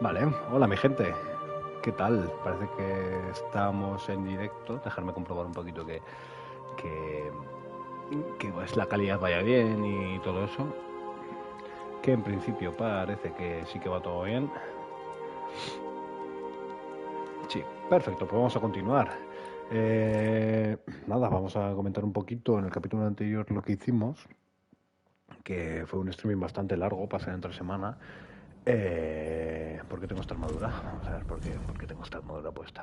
Vale, hola mi gente. ¿Qué tal? Parece que estamos en directo. Dejarme comprobar un poquito que pues, la calidad vaya bien y todo eso. Que en principio parece que sí que va todo bien. Sí, perfecto, pues vamos a continuar. Nada, vamos a comentar un poquito en el capítulo anterior lo que hicimos, que fue un streaming bastante largo, pasé entre semana. ¿Por qué tengo esta armadura? Vamos a ver por qué tengo esta armadura puesta.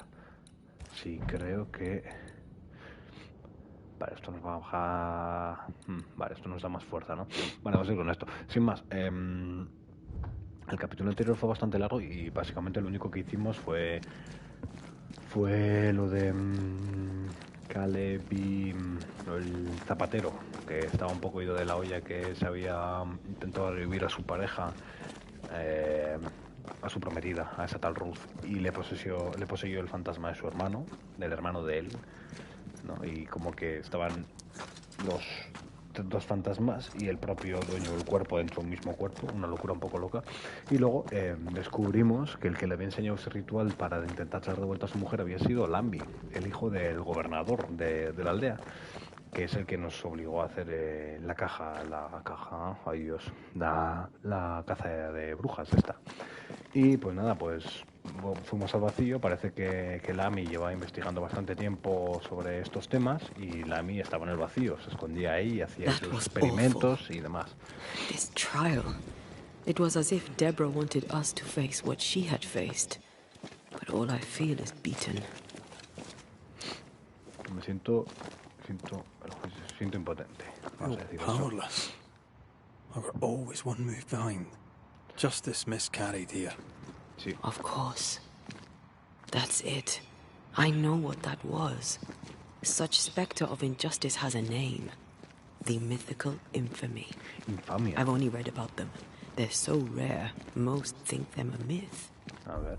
Sí, creo que... Vale, esto nos va a bajar... Vale, esto nos da más fuerza, ¿no? Vale, vamos a ir con esto. Sin más, el capítulo anterior fue bastante largo y básicamente lo único que hicimos fue lo de Caleb y el zapatero, que estaba un poco ido de la olla, que se había intentado revivir a su pareja, a su prometida, a esa tal Ruth, y le poseyó el fantasma de su hermano, del hermano de él, ¿no? Y como que estaban los dos fantasmas y el propio dueño del cuerpo dentro de un mismo cuerpo, una locura un poco loca. Y luego descubrimos que el que le había enseñado ese ritual para intentar traer de vuelta a su mujer había sido Lambi, el hijo del gobernador de la aldea, que es el que nos obligó a hacer la caza de brujas esta. Y pues nada, pues fuimos al vacío. Parece que la AMI lleva investigando bastante tiempo sobre estos temas y la AMI estaba en el vacío, se escondía ahí, hacía sus experimentos y demás. This trial. It was as if Deborah wanted us to face what she had faced. But all I feel is beaten. Me siento impotente. Vamos a decir eso. Powerless. We were always one move behind. Justice miscarried here. Sí. Of course. That's it. I know what that was. Such spectre of injustice has a name. The mythical infamy. Infamia. I've only read about them. They're so rare, most think them a myth. A ver.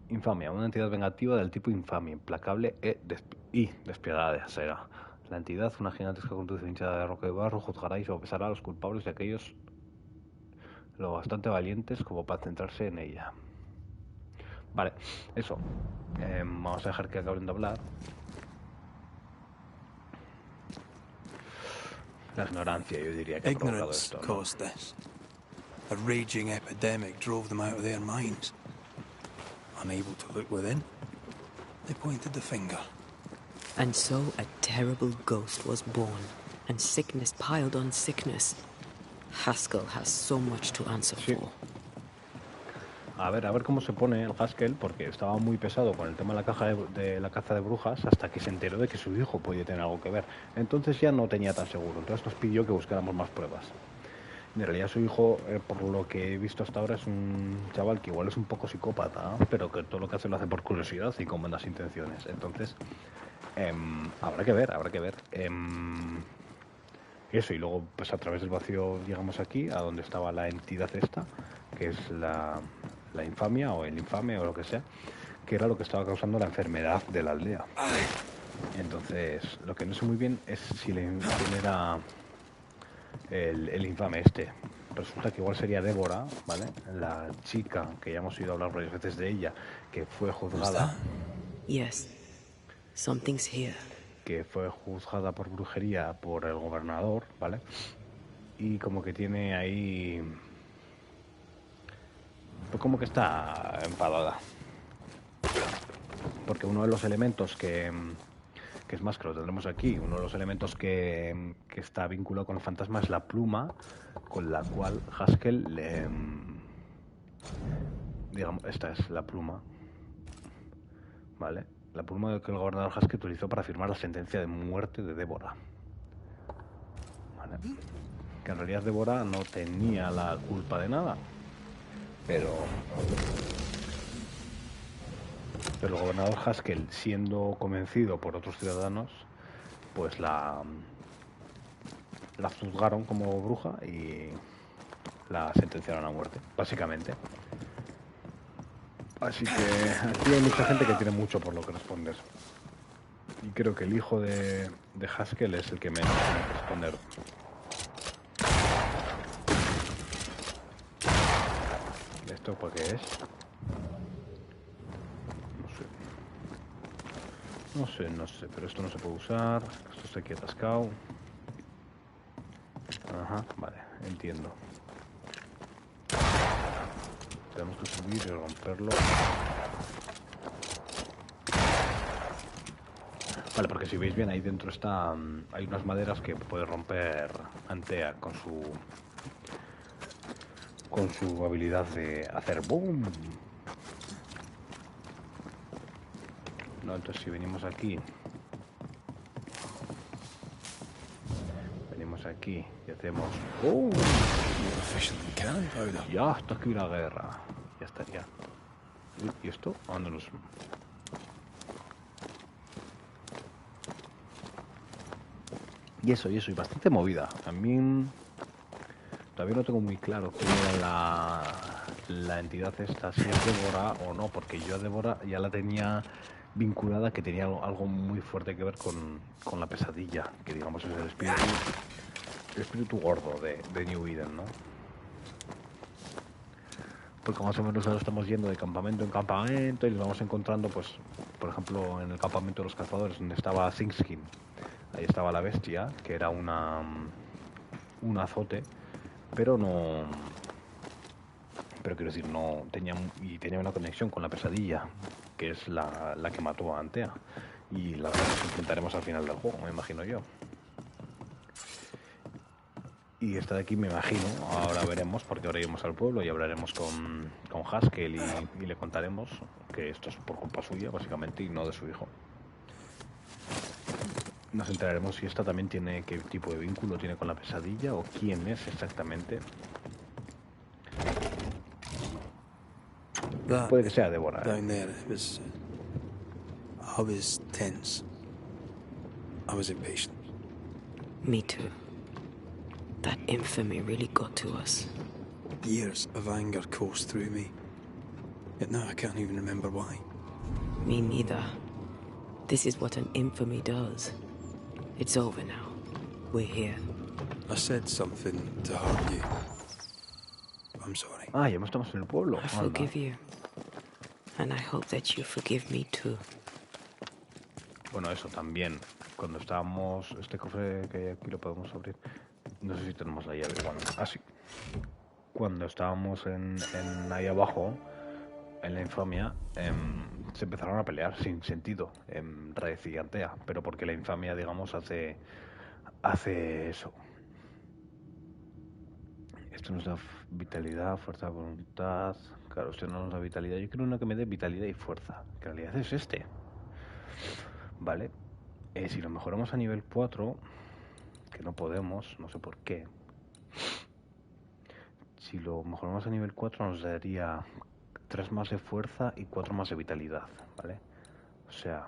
Infamia, una entidad vengativa del tipo infamia, implacable y despiadada será. La entidad, una gigantesca conducción hinchada de roca y barro, juzgará y sopesará a los culpables y aquellos lo bastante valientes como para centrarse en ella. Vale, eso. Vamos a dejar que acaben de hablar. La ignorancia, yo diría que ha provocado Ignorance esto, ¿no? caused this. A raging epidemic drove them out of their minds. Unable to look within, they pointed the finger. And so a terrible ghost was born, and sickness piled on sickness. Haskell has so much to answer for. A ver cómo se pone el Haskell, porque estaba muy pesado con el tema de la caza de brujas hasta que se enteró de que su hijo podía tener algo que ver. Entonces ya no tenía tan seguro, entonces nos pidió que buscáramos más pruebas. En realidad su hijo, por lo que he visto hasta ahora, es un chaval que igual es un poco psicópata, ¿no? Pero que todo lo que hace lo hace por curiosidad y con buenas intenciones. Entonces, habrá que ver. Eso, y luego pues a través del vacío llegamos aquí, a donde estaba la entidad esta, que es la infamia o el infame o lo que sea, que era lo que estaba causando la enfermedad de la aldea. Entonces, lo que no sé muy bien es quién era el infame este. Resulta que igual sería Débora, ¿vale? La chica que ya hemos oído hablar varias veces de ella, que fue juzgada. Yes, something's here. Que fue juzgada por brujería por el gobernador, ¿vale? Y como que tiene ahí... Pues como que está enfadada. Porque uno de los elementos que es más, que lo tendremos aquí, uno de los elementos que está vinculado con el fantasma es la pluma con la cual Haskell digamos, esta es la pluma, ¿vale? La pluma que el gobernador Haskell utilizó para firmar la sentencia de muerte de Débora. ¿Vale? Que en realidad Débora no tenía la culpa de nada. Pero el gobernador Haskell, siendo convencido por otros ciudadanos, pues la juzgaron como bruja y la sentenciaron a muerte, básicamente. Así que aquí hay mucha gente que tiene mucho por lo que responder. Y creo que el hijo de Haskell es el que menos tiene que responder. ¿Esto para qué es? No sé, pero esto no se puede usar. Esto está aquí atascado. Ajá, vale, entiendo. Tenemos que subir y romperlo. Vale, porque si veis bien, ahí dentro está... hay unas maderas que puede romper Antea con su habilidad de hacer boom. No, entonces si venimos aquí y hacemos ¡boom! Ya está aquí la guerra. Ya estaría. Uy, ¿y esto? ¿A dónde nos...? Y eso, y bastante movida. A mí todavía no tengo muy claro quién era la entidad esta, si es Débora o no, porque yo a Débora ya la tenía vinculada, que tenía algo muy fuerte que ver con la pesadilla, que digamos es el espíritu gordo de New Eden, ¿no? Porque más o menos ahora estamos yendo de campamento en campamento y nos vamos encontrando, pues, por ejemplo, en el campamento de los cazadores, donde estaba Singskin. Ahí estaba la bestia, que era un azote, pero no... Pero quiero decir, no tenía... Y tenía una conexión con la pesadilla, que es la que mató a Antea. Y la enfrentaremos al final del juego, me imagino yo. Y esta de aquí me imagino, ahora veremos, porque ahora iremos al pueblo y hablaremos con Haskell y le contaremos que esto es por culpa suya, básicamente, y no de su hijo. Nos enteraremos si esta también tiene, qué tipo de vínculo tiene con la pesadilla o quién es exactamente. Puede que sea Débora. Down there, I was tense. I was impatient. Me too. That infamy really got to us. Years of anger coursed through me. Yet now I can't even remember why. Me neither. This is what an infamy does. It's over now. We're here. I said something to hurt you. I'm sorry. Ah, ya estamos en el pueblo. I forgive you. And I hope that you forgive me too. Bueno, eso también. Cuando estábamos... Este cofre que hay aquí lo podemos abrir. No sé si tenemos la llave. Bueno, así. Cuando estábamos en ahí abajo, en la infamia, se empezaron a pelear sin sentido. Raez y Antea. Pero porque la infamia, digamos, hace eso. Esto nos da vitalidad, fuerza de voluntad. Claro, esto no nos da vitalidad. Yo quiero uno que me dé vitalidad y fuerza. Que en realidad es este. Vale. Si lo mejoramos a nivel 4, que no podemos, no sé por qué. Si lo mejoramos a nivel 4 nos daría 3 más de fuerza y 4 más de vitalidad, ¿vale? O sea,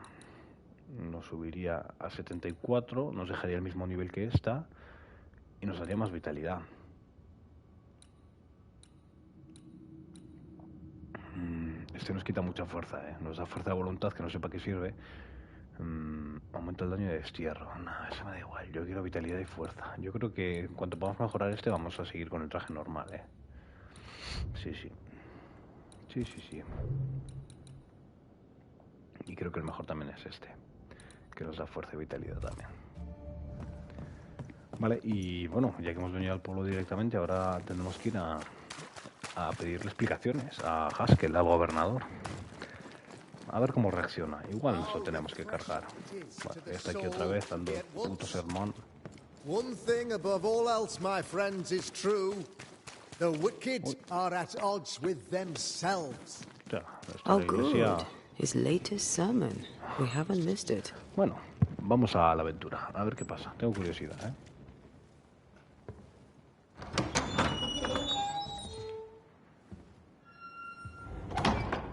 nos subiría a 74, nos dejaría el mismo nivel que esta y nos daría más vitalidad. Este nos quita mucha fuerza, nos da fuerza de voluntad que no sé para qué sirve. Aumenta el daño de destierro. No, eso me da igual. Yo quiero vitalidad y fuerza. Yo creo que en cuanto podamos mejorar este, vamos a seguir con el traje normal, Sí. Y creo que el mejor también es este, que nos da fuerza y vitalidad también. Vale, y bueno, ya que hemos venido al pueblo directamente, ahora tenemos que ir a pedirle explicaciones a Haskell, al gobernador. A ver cómo reacciona. Igual nos lo tenemos que cargar. Vale, está aquí otra vez dando puto sermón. One thing above all else, my friends, is true. The wicked are at odds with themselves. Ya, Oh, good. His latest sermon. We haven't missed it. Bueno, vamos a la aventura. A ver qué pasa. Tengo curiosidad,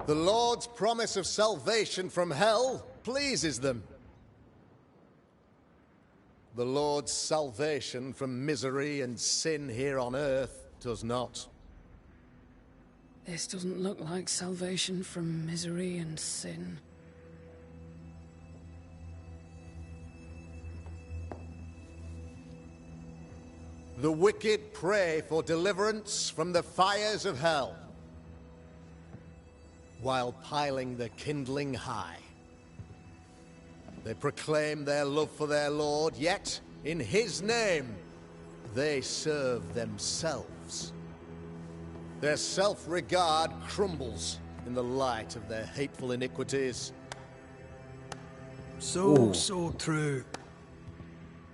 The Lord's promise of salvation from hell pleases them. The Lord's salvation from misery and sin here on earth does not. This doesn't look like salvation from misery and sin. The wicked pray for deliverance from the fires of hell. while piling the kindling high. They proclaim their love for their lord, yet, in his name, they serve themselves. Their self-regard crumbles in the light of their hateful iniquities. So true.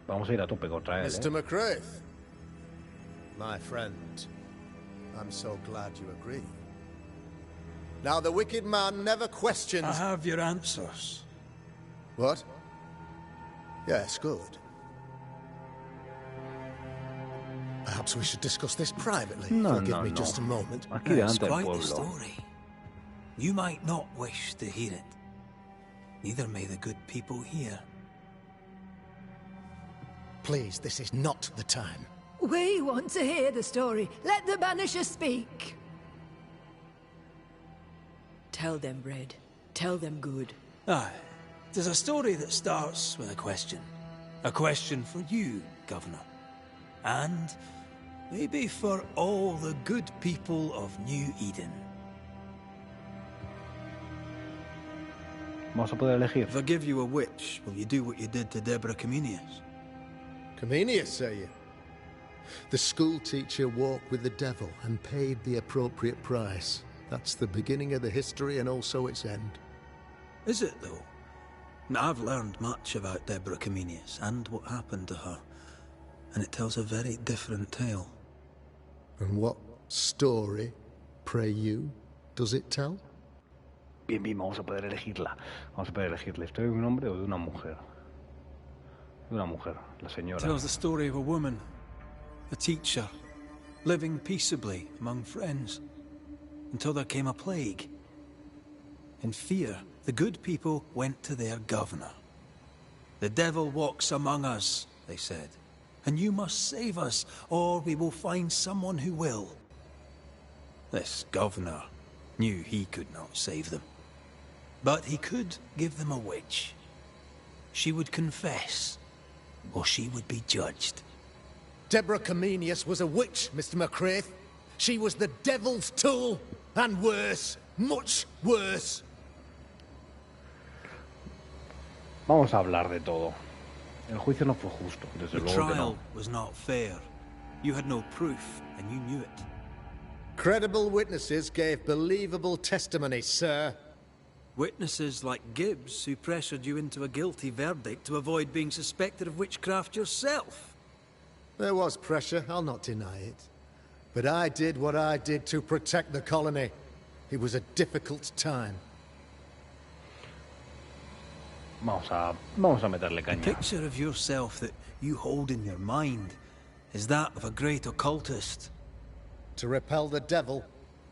Vamos a ir a tope contra él, Mr. McCraith, my friend, I'm so glad you agree. Now, the wicked man never questions... I have your answers. What? Yes, good. Perhaps we should discuss this privately. Forgive me just a moment. Aquí It's delante del quite the pueblo. story. You might not wish to hear it. Neither may the good people here. Please, this is not the time. We want to hear the story. Let the Banishers speak. Tell them, Red. Tell them good. Aye. There's a story that starts with a question. A question for you, Governor. And maybe for all the good people of New Eden. Vamos a poder elegir. If I give you a witch, will you do what you did to Deborah Comenius? Comenius, say you? The school teacher walked with the devil and paid the appropriate price. That's the beginning of the history and also its end. Is it, though? I've learned much about Deborah Comenius and what happened to her, and it tells a very different tale. And what story, pray you, does it tell? Bien, vamos a poder elegirla. Vamos a poder elegir la historia de un hombre o de una mujer. De una mujer, la señora. It tells the story of a woman, a teacher, living peaceably among friends, until there came a plague. In fear, the good people went to their governor. The devil walks among us, they said, and you must save us, or we will find someone who will. This governor knew he could not save them. But he could give them a witch. She would confess, or she would be judged. Deborah Comenius was a witch, Mr. McCraith. She was the devil's tool, and worse, much worse. Vamos a hablar de todo. El juicio no fue justo, desde The luego que trial no. was not fair. You had no proof, and you knew it. Credible witnesses gave believable testimony, sir. Witnesses like Gibbs, who pressured you into a guilty verdict to avoid being suspected of witchcraft yourself. There was pressure, I'll not deny it. But I did what I did to protect the colony. It was a difficult time. Vamos a meterle The caña. picture of yourself that you hold in your mind is that of a great occultist. To repel the devil,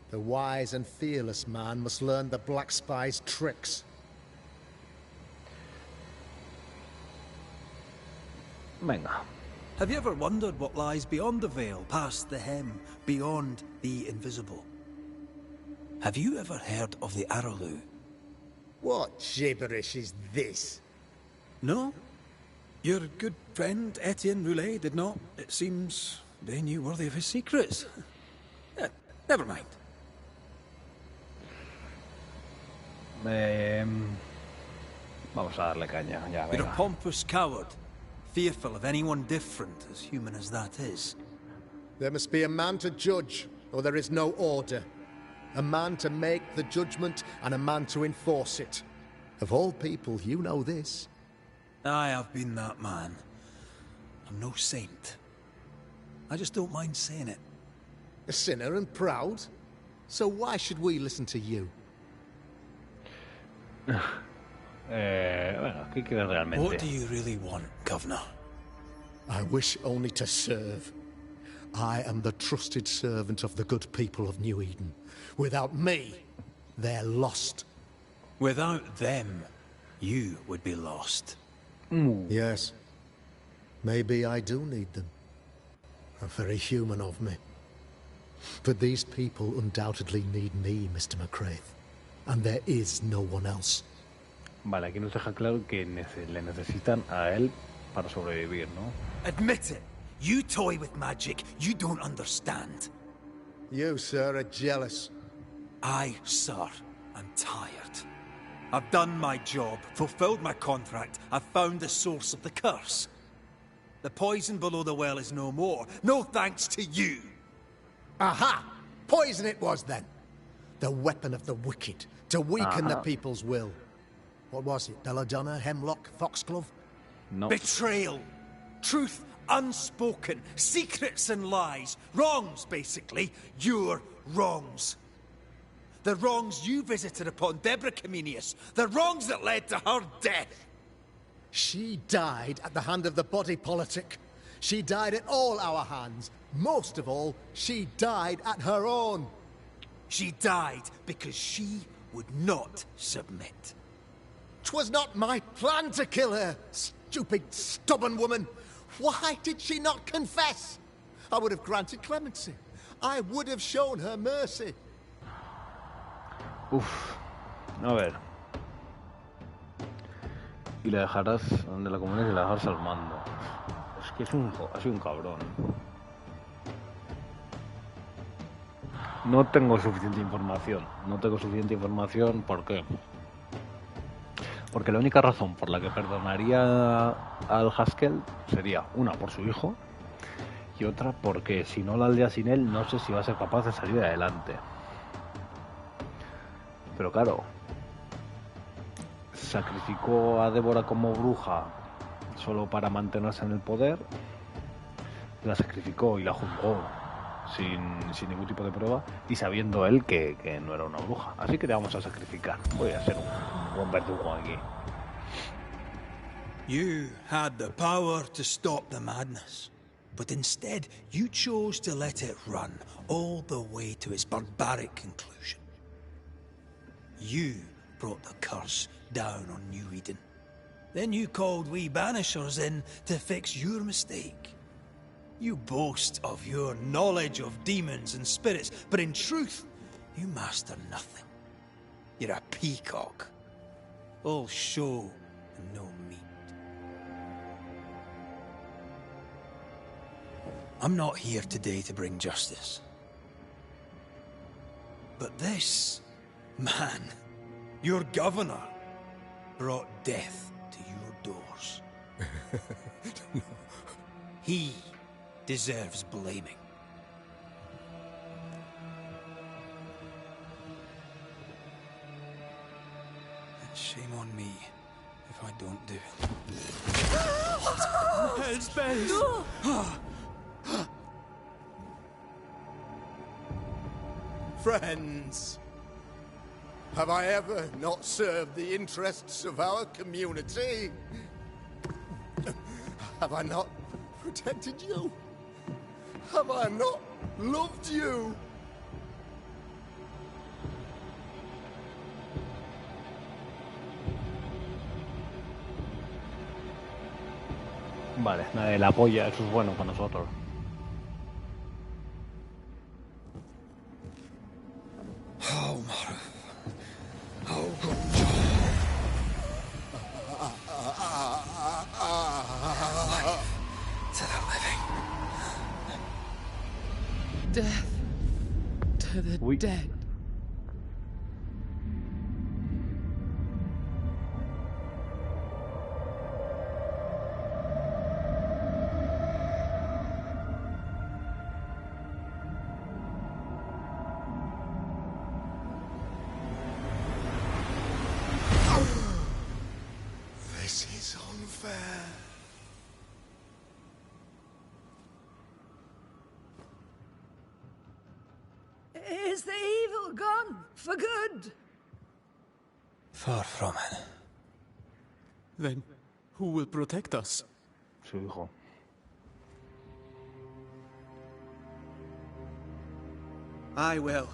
the wise and fearless man must learn the Black Spy's tricks. Venga. Have you ever wondered what lies beyond the veil, past the hem, beyond the invisible? Have you ever heard of the Araloo? What gibberish is this? No? Your good friend Etienne Roulet did not. It seems they knew worthy of his secrets. Never mind. Vamos a darle caña, ya, You're a venga. pompous coward, fearful of anyone different, as human as that is. There must be a man to judge, or there is no order. A man to make the judgment, and a man to enforce it. Of all people, you know this. I have been that man. I'm no saint. I just don't mind saying it. A sinner and proud? So why should we listen to you? Bueno, ¿qué quieres realmente? What do you really want, Governor? I wish only to serve. I am the trusted servant of the good people of New Eden. Without me, they're lost. Without them, you would be lost. Yes. Maybe I do need them. Very human of me. But these people undoubtedly need me, Mr. McCraith. And there is no one else. Vale, aquí nos deja claro que le necesitan a él para sobrevivir, ¿no? Admit it. You toy with magic you don't understand. You, sir, are jealous. I, sir, I'm tired. I've done my job, fulfilled my contract, I've found the source of the curse. The poison below the well is no more, no thanks to you. Aha! Poison it was then. The weapon of the wicked, to weaken the people's will. What was it? Belladonna, hemlock, foxglove? No. Betrayal. Truth unspoken. Secrets and lies. Wrongs, basically. Your wrongs. The wrongs you visited upon Deborah Comenius. The wrongs that led to her death. She died at the hand of the body politic. She died at all our hands. Most of all, she died at her own. She died because she would not submit. 'Twas not my plan to kill her, stupid, stubborn woman. Why did she not confess? I would have granted clemency. I would have shown her mercy. Uf, a ver. Y la dejarás donde la comunes y la dejarás al mando. Es que ha sido un cabrón. No tengo suficiente información. ¿Por qué? Porque la única razón por la que perdonaría al Haskell sería una por su hijo y otra porque si no la aldea sin él no sé si va a ser capaz de salir adelante. Pero claro, sacrificó a Débora como bruja solo para mantenerse en el poder, la sacrificó y la juzgó sin ningún tipo de prueba y sabiendo él que no era una bruja. Así que te vamos a sacrificar. Voy a ser un buen verdugo aquí. You had the power to stop the madness, but instead you chose to let it run all the way to its barbaric conclusion. You brought the curse down on New Eden. Then you called we Banishers in to fix your mistake. You boast of your knowledge of demons and spirits, but in truth, you master nothing. You're a peacock. All show and no meat. I'm not here today to bring justice. But this man, your governor, brought death to your doors. He deserves blaming. And shame on me if I don't do it. Hell's bells! Friends, have I ever not served the interests of our community? Have I not protected you? Have I not loved you? Vale, la polla, eso es bueno para nosotros. To the living. Death to the dead. This is unfair. Is the evil gone for good? Far from it. Then who will protect us? Su hijo. I will.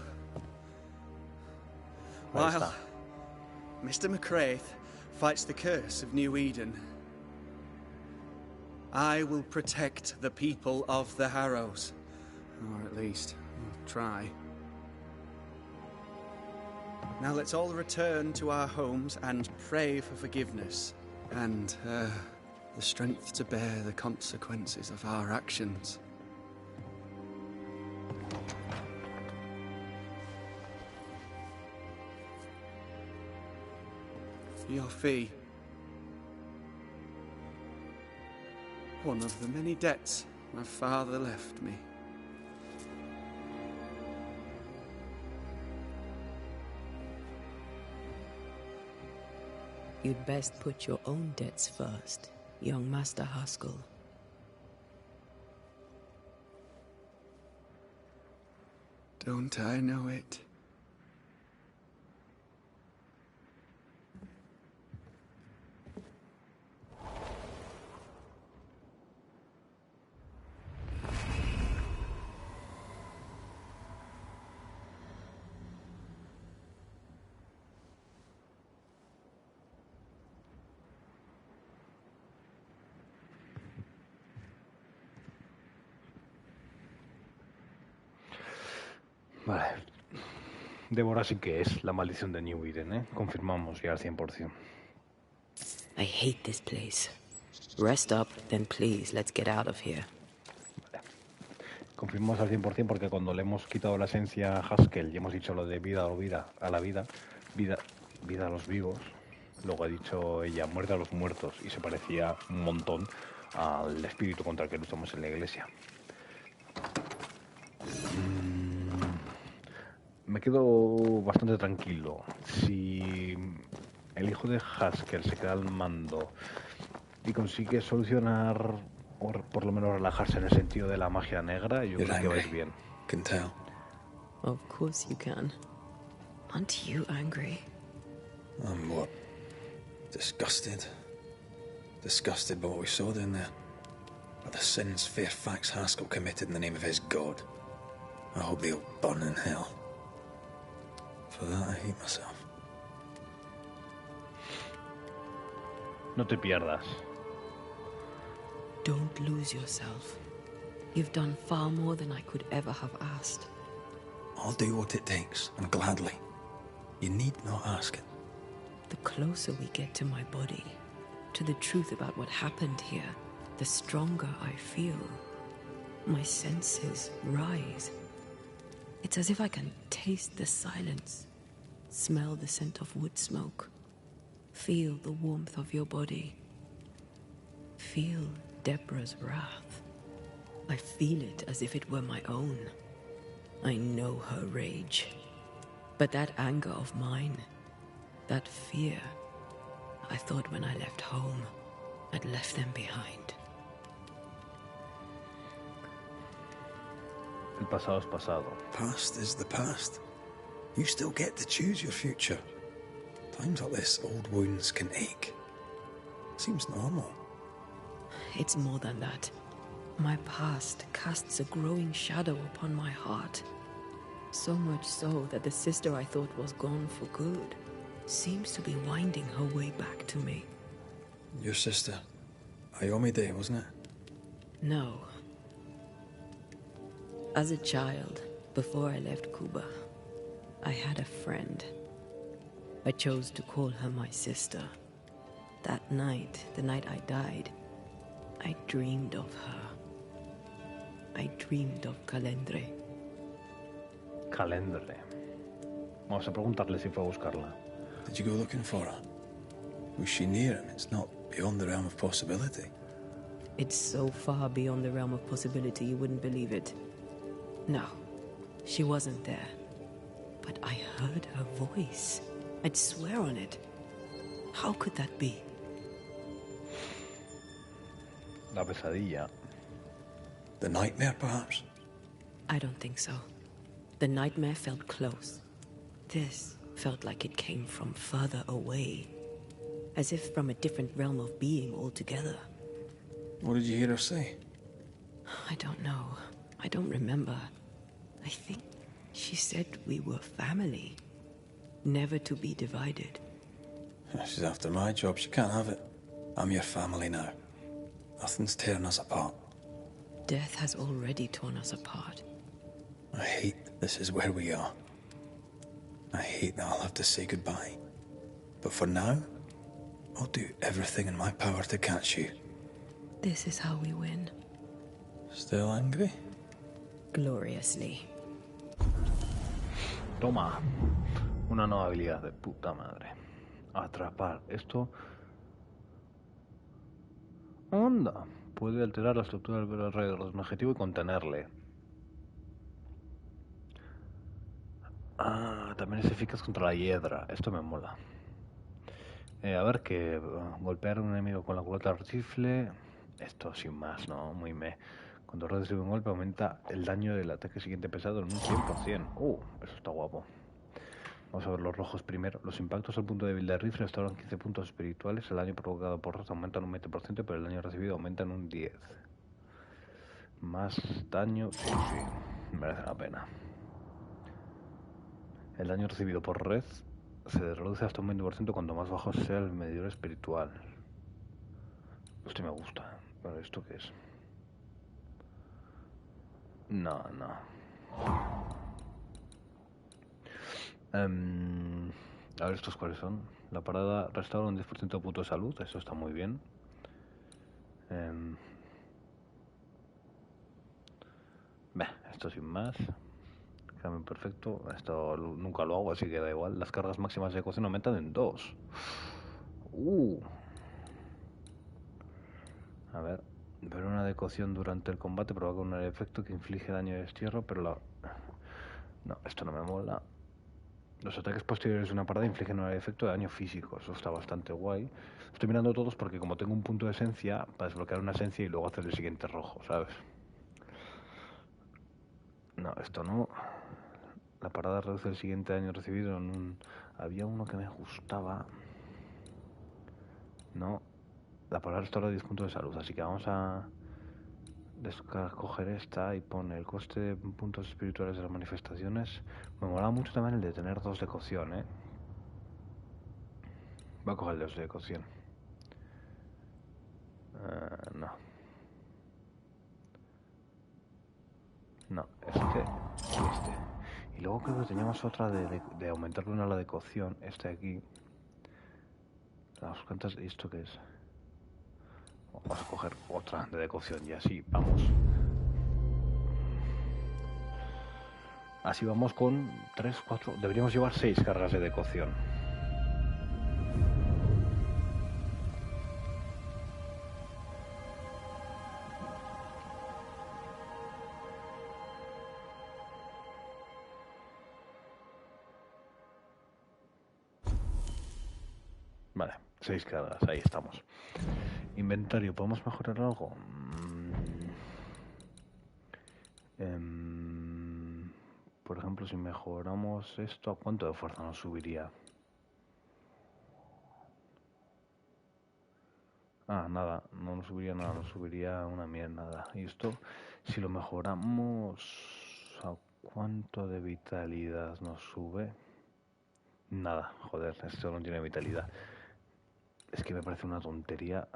Ahí While está. Mr. McCraith fights the curse of New Eden, I will protect the people of the Harrows. Or at least, try. Now let's all return to our homes and pray for forgiveness and the strength to bear the consequences of our actions. for your fee. One of the many debts my father left me. You'd best put your own debts first, young Master Haskell. Don't I know it? Vale. Débora sí que es la maldición de New Eden, ¿eh? Confirmamos ya al 100%. I hate this place. Rest up, then please, let's get out of here. Vale. Confirmamos al 100% porque cuando le hemos quitado la esencia a Haskell y hemos dicho lo de vida a la vida, vida a los vivos, luego ha dicho ella muerte a los muertos y se parecía un montón al espíritu contra el que luchamos en la iglesia. Me quedo bastante tranquilo. Si el hijo de Haskell se queda al mando y consigue solucionar o por lo menos relajarse en el sentido de la magia negra, yo creo que vais bien. Can tell. Of course you can. Aren't you angry? I'm what? Disgusted. Disgusted by what we saw down there. By the sins Fairfax Haskell committed in the name of his god. I hope they'll burn in hell. For that I hate myself. No te pierdas. Don't lose yourself. You've done far more than I could ever have asked. I'll do what it takes, and gladly. You need not ask it. The closer we get to my body, to the truth about what happened here, the stronger I feel. My senses rise. It's as if I can taste the silence, smell the scent of wood smoke, feel the warmth of your body, feel Deborah's wrath. I feel it as if it were my own. I know her rage. But that anger of mine, that fear, I thought when I left home, I'd left them behind. El pasado es pasado. Past is the past. You still get to choose your future. Times like this, old wounds can ache. Seems normal. It's more than that. My past casts a growing shadow upon my heart. So much so that the sister I thought was gone for good seems to be winding her way back to me. Your sister, Ayomide, wasn't it? No. As a child, before I left Cuba, I had a friend. I chose to call her my sister. That night, the night I died, I dreamed of her. I dreamed of Calendre. Calendre. Vamos a preguntarle si fue a buscarla. Did you go looking for her? Was she near him? It's not beyond the realm of possibility. It's so far beyond the realm of possibility you wouldn't believe it. No, she wasn't there. But I heard her voice. I'd swear on it. How could that be? La pesadilla. The nightmare, perhaps? I don't think so. The nightmare felt close. This felt like it came from further away. As if from a different realm of being altogether. What did you hear her say? I don't know. I don't remember. I think she said we were family. Never to be divided. She's after my job. She can't have it. I'm your family now. Nothing's tearing us apart. Death has already torn us apart. I hate this is where we are. I hate that I'll have to say goodbye. But for now, I'll do everything in my power to catch you. This is how we win. Still angry? Gloriously. Toma. Una nueva habilidad de puta madre. Atrapar. Esto... Anda. Puede alterar la estructura del alrededor de un objetivo y contenerle. Ah, también es eficaz contra la hiedra. Esto me mola. A ver, que golpear a un enemigo con la culata del rifle... Esto sin más, ¿no? Muy me... Cuando recibe un golpe aumenta el daño del ataque siguiente pesado en un 100%. Eso está guapo. Vamos a ver los rojos primero. Los impactos al punto débil del rifle restauran 15 puntos espirituales. El daño provocado por rosa aumenta en un 20%, pero el daño recibido aumenta en un 10%. Más daño... Sí, merece la pena. El daño recibido por red se reduce hasta un 20% cuanto más bajo sea el medidor espiritual. Este me gusta. ¿Pero esto qué es? No. A ver, ¿estos cuáles son? La parada restaura un 10% de punto de salud. Eso está muy bien. Esto sin más. Cambio perfecto. Esto nunca lo hago, así que da igual. Las cargas máximas de ecuación aumentan en 2. A ver. Ver una decoción durante el combate provoca un efecto que inflige daño de destierro, pero No, esto no me mola. Los ataques posteriores de una parada infligen un efecto de daño físico. Eso está bastante guay. Estoy mirando todos porque como tengo un punto de esencia, para desbloquear una esencia y luego hacer el siguiente rojo, ¿sabes? No, esto no. La parada reduce el siguiente daño recibido en un... Había uno que me gustaba. No. La parada restaura 10 puntos de salud, así que vamos a... coger esta y pone el coste de puntos espirituales de las manifestaciones. Me mola mucho también el de tener 2 de cocción, ¿eh? Voy a coger el 2 de cocción. No. No, este y este. Y luego creo que teníamos otra de aumentarle una a la de cocción. Este de aquí. Las cuentas. ¿Y esto qué es? Vamos a coger otra de decocción y así vamos. Así vamos con 3, 4... Deberíamos llevar 6 cargas de decocción. Vale, 6 cargas, ahí estamos. Inventario, ¿podemos mejorar algo? Por ejemplo, si mejoramos esto, ¿a cuánto de fuerza nos subiría? Nada, no nos subiría nada, nos subiría una mierda, nada. Y esto, si lo mejoramos, ¿a cuánto de vitalidad nos sube? Nada, joder, esto no tiene vitalidad. Es que me parece una tontería.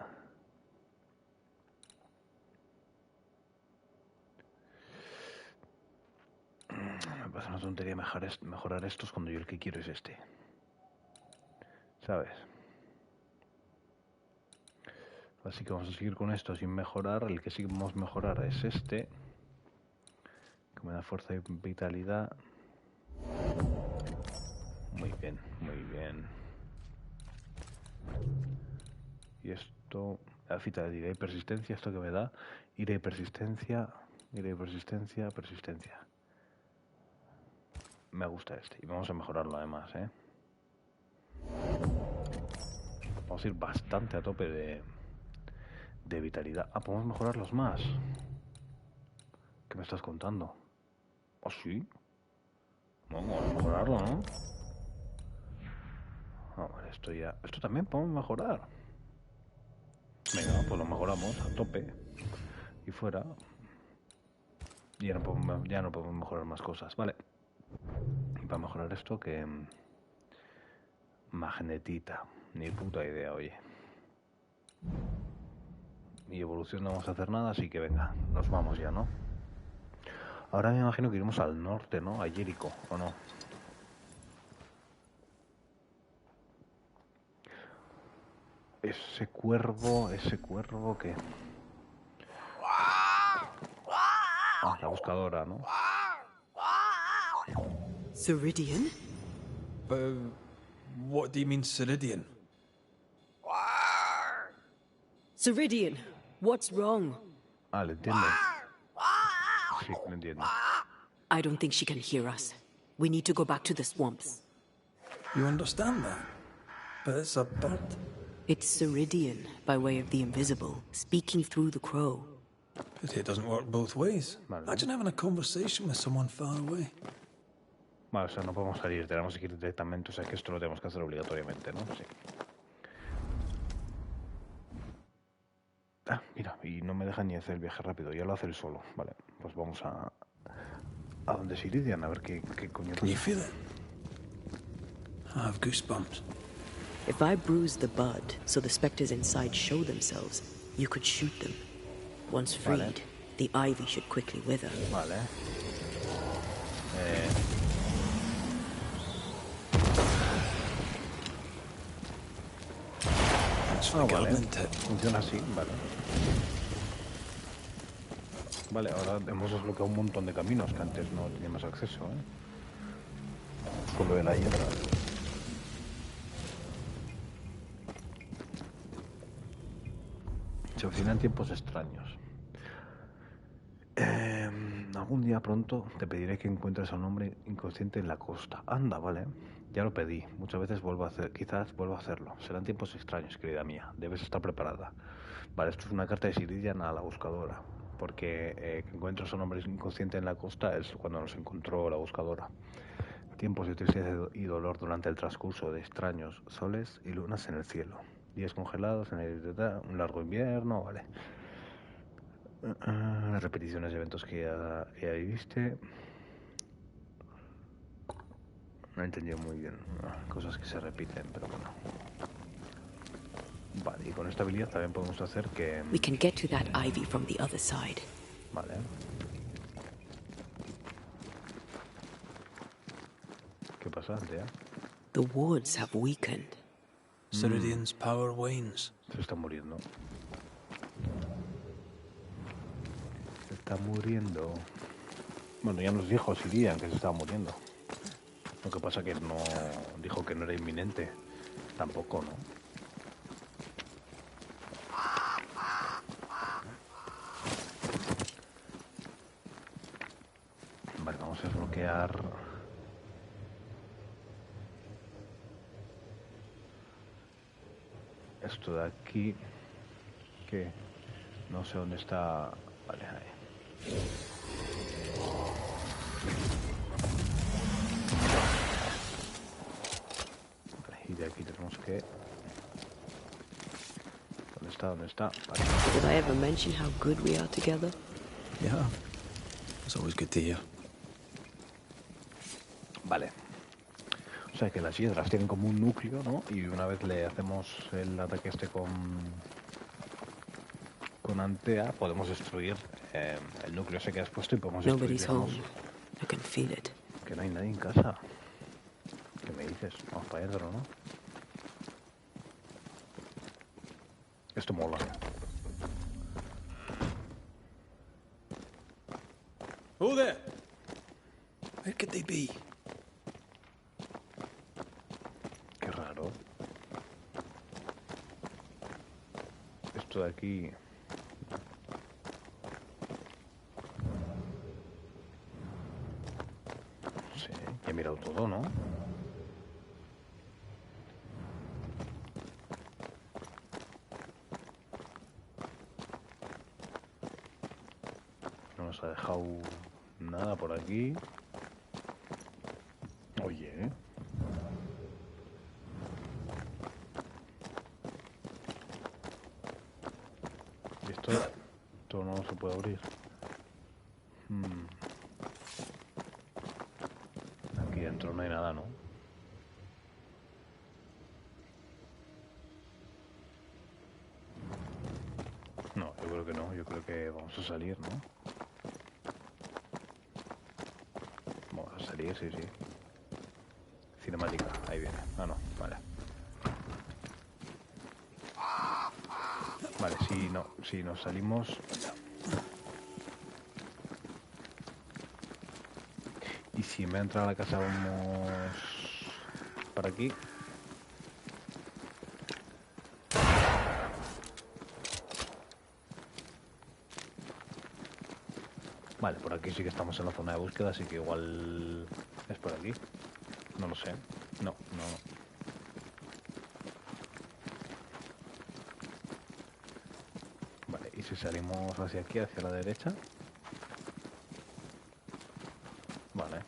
Me parece una tontería mejorar estos cuando yo el que quiero es este. ¿Sabes? Así que vamos a seguir con esto sin mejorar. El que sí que vamos a mejorar es este, que me da fuerza y vitalidad. Muy bien, muy bien. Y esto, la vitalidad y persistencia, esto que me da, ira y persistencia, persistencia. Me gusta este y vamos a mejorarlo además, ¿eh? Vamos a ir bastante a tope de vitalidad. Podemos mejorarlos más. ¿Qué me estás contando? ¿Oh, sí? Vamos a mejorarlo, ¿no? Vale, esto también podemos mejorar. Venga, pues lo mejoramos a tope. Y fuera. Y ya no podemos mejorar más cosas. Vale. Y para mejorar esto que... Magnetita. Ni puta idea, oye. Y evolución no vamos a hacer nada, así que venga, nos vamos ya, ¿no? Ahora me imagino que iremos al norte, ¿no? A Jericho, ¿o no? Ese cuervo que... la buscadora, ¿no? Ceridian? What do you mean, Ceridian? Ceridian, what's wrong? Ah, le entiendo. Sí, lo entiendo. I don't think she can hear us. We need to go back to the swamps. You understand that? But it's a bird. It's Ceridian, by way of the invisible, speaking through the crow. Pity it doesn't work both ways. Vale. Imagine having a conversation with someone far away. Vale, o sea, no podemos salir, tenemos que ir directamente, o sea que esto lo tenemos que hacer obligatoriamente, ¿no? Sí. Ah, mira, y no me deja ni hacer el viaje rápido, ya lo hace él solo. Vale, pues vamos a donde es Iridian, a ver qué coño Can you pasa. feel it? I have goosebumps. If I bruise the bud so the specters inside show themselves, you could shoot them. Once freed, Vale. the ivy should quickly wither. Vale. That's for Vale. gardening tip. Funciona así, vale. Vale, ahora hemos desbloqueado un montón de caminos que antes no teníamos acceso, Con lo de la hiedra. Se avecinan tiempos extraños. Algún día pronto te pediré que encuentres a un hombre inconsciente en la costa. Anda, vale. Ya lo pedí. Muchas veces quizás vuelvo a hacerlo. Serán tiempos extraños, querida mía. Debes estar preparada. Vale, esto es una carta de Ceridian a la buscadora. Porque que encuentres a un hombre inconsciente en la costa es cuando nos encontró la buscadora. Tiempos de tristeza y dolor durante el transcurso de extraños soles y lunas en el cielo. Días congelados en un largo invierno, vale. Repeticiones de eventos que ya viviste. No he entendido muy bien. Cosas que se repiten, pero bueno. Vale, y con esta habilidad también podemos hacer que... We can get to that ivy from the other side. Vale. ¿Qué pasa, Aldea? The woods have weakened. Ceridian's power wanes. Se está muriendo. Se está muriendo. Bueno, ya nos dijo Ceridian que se estaba muriendo. Lo que pasa que no dijo que no era inminente. Tampoco, ¿no? Vale, vamos a desbloquear... Esto de aquí... Que no sé dónde está... Vale, ahí. Vale, y de aquí tenemos que... ¿Dónde está? ¿Dónde está? Vale. Did I ever mention how good we are together? Yeah. It's always good to hear. Vale. O sea que las hiedras tienen como un núcleo, ¿no? Y una vez le hacemos el ataque este con Antea, podemos destruir el núcleo ese que has puesto y podemos destruir, Nobody's digamos, home. I can feel it. que no hay nadie en casa. ¿Qué me dices? Vamos para adentro, ¿no? Esto mola. Who there? Where could they be? Qué raro. Esto de aquí... Sí, ya he mirado todo, ¿no? No nos ha dejado nada por aquí. Oye... Esto no se puede abrir. Aquí dentro no hay nada, ¿no? No, yo creo que no. Yo creo que vamos a salir, ¿no? Vamos a salir, sí, sí. Cinemática, ahí viene. Ah, no, vale. Vale, si nos salimos... Y si me entra a la casa vamos... Para aquí. Vale, por aquí sí que estamos en la zona de búsqueda, así que igual es por aquí. No lo sé. No. Vale, y si salimos hacia aquí, hacia la derecha. Vale.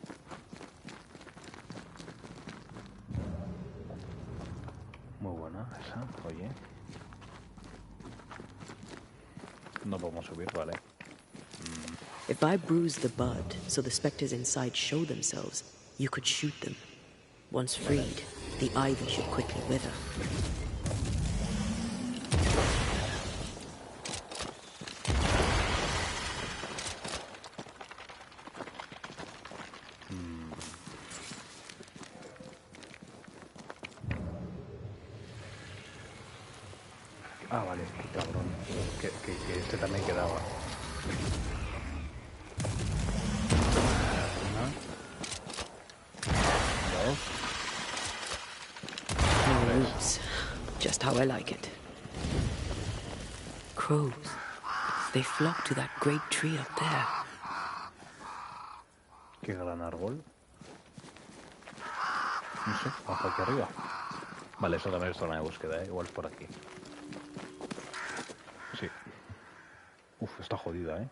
Muy buena esa, oye. No podemos subir, vale. If I bruise the bud so the specters inside show themselves, you could shoot them. Once freed, the ivy should quickly wither. Ah, vale, qué cabrón. Que este también quedaba. Una. Dos. Oops. Just how I like it. Crows. They flock to that great tree up there. Qué gran árbol. No sé, bajo aquí arriba. Vale, eso también es zona de búsqueda, igual por aquí. Sí. Uf, está jodida,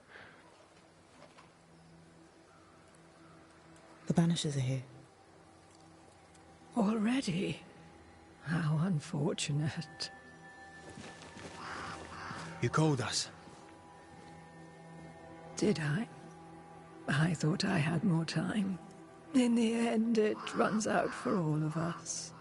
The Banishers are here. Already? How unfortunate. You called us. Did I? I thought I had more time. In the end, it runs out for all of us.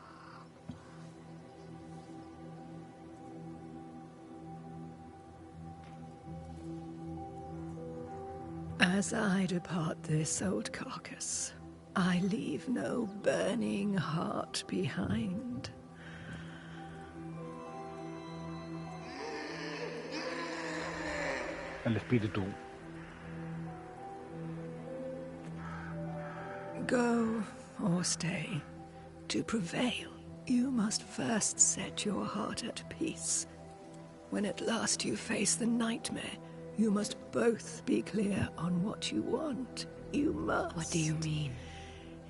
As I depart this old carcass, I leave no burning heart behind. El espíritu. Go or stay. To prevail, you must first set your heart at peace. When at last you face the nightmare, you must both be clear on what you want. You must. What do you mean?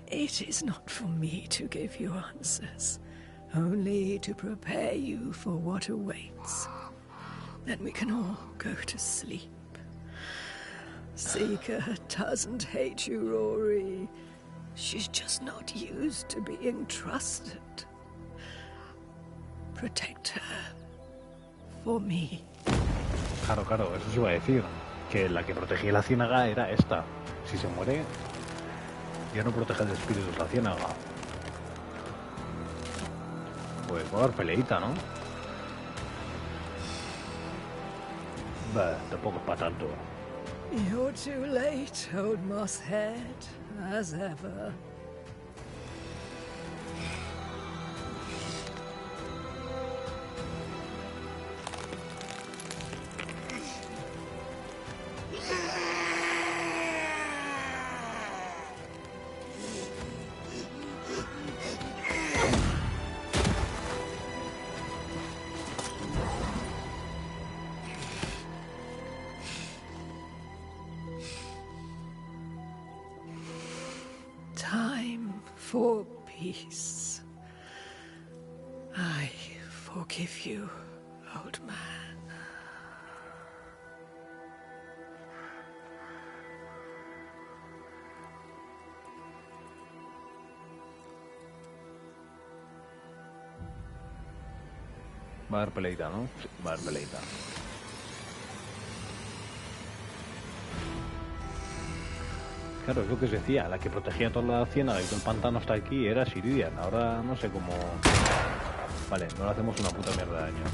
It is not for me to give you answers, only to prepare you for what awaits. Then we can all go to sleep. Seeker doesn't hate you, Rory. She's just not used to being trusted. Protect her. For me. Claro, eso se iba a decir. Que la que protegía la ciénaga era esta. Si se muere, ya no protege de espíritus la ciénaga. Pues va a dar peleita, ¿no? Bah, tampoco es para tanto. You're too late, old mosshead, as ever. Time for peace. I forgive you, old man. Va a dar peleita, ¿no? Sí, va a dar peleita. Claro, es lo que os decía, la que protegía toda la ciénaga y todo el pantano hasta aquí era Siridian. Ahora no sé cómo... Vale, no le hacemos una puta mierda de daño.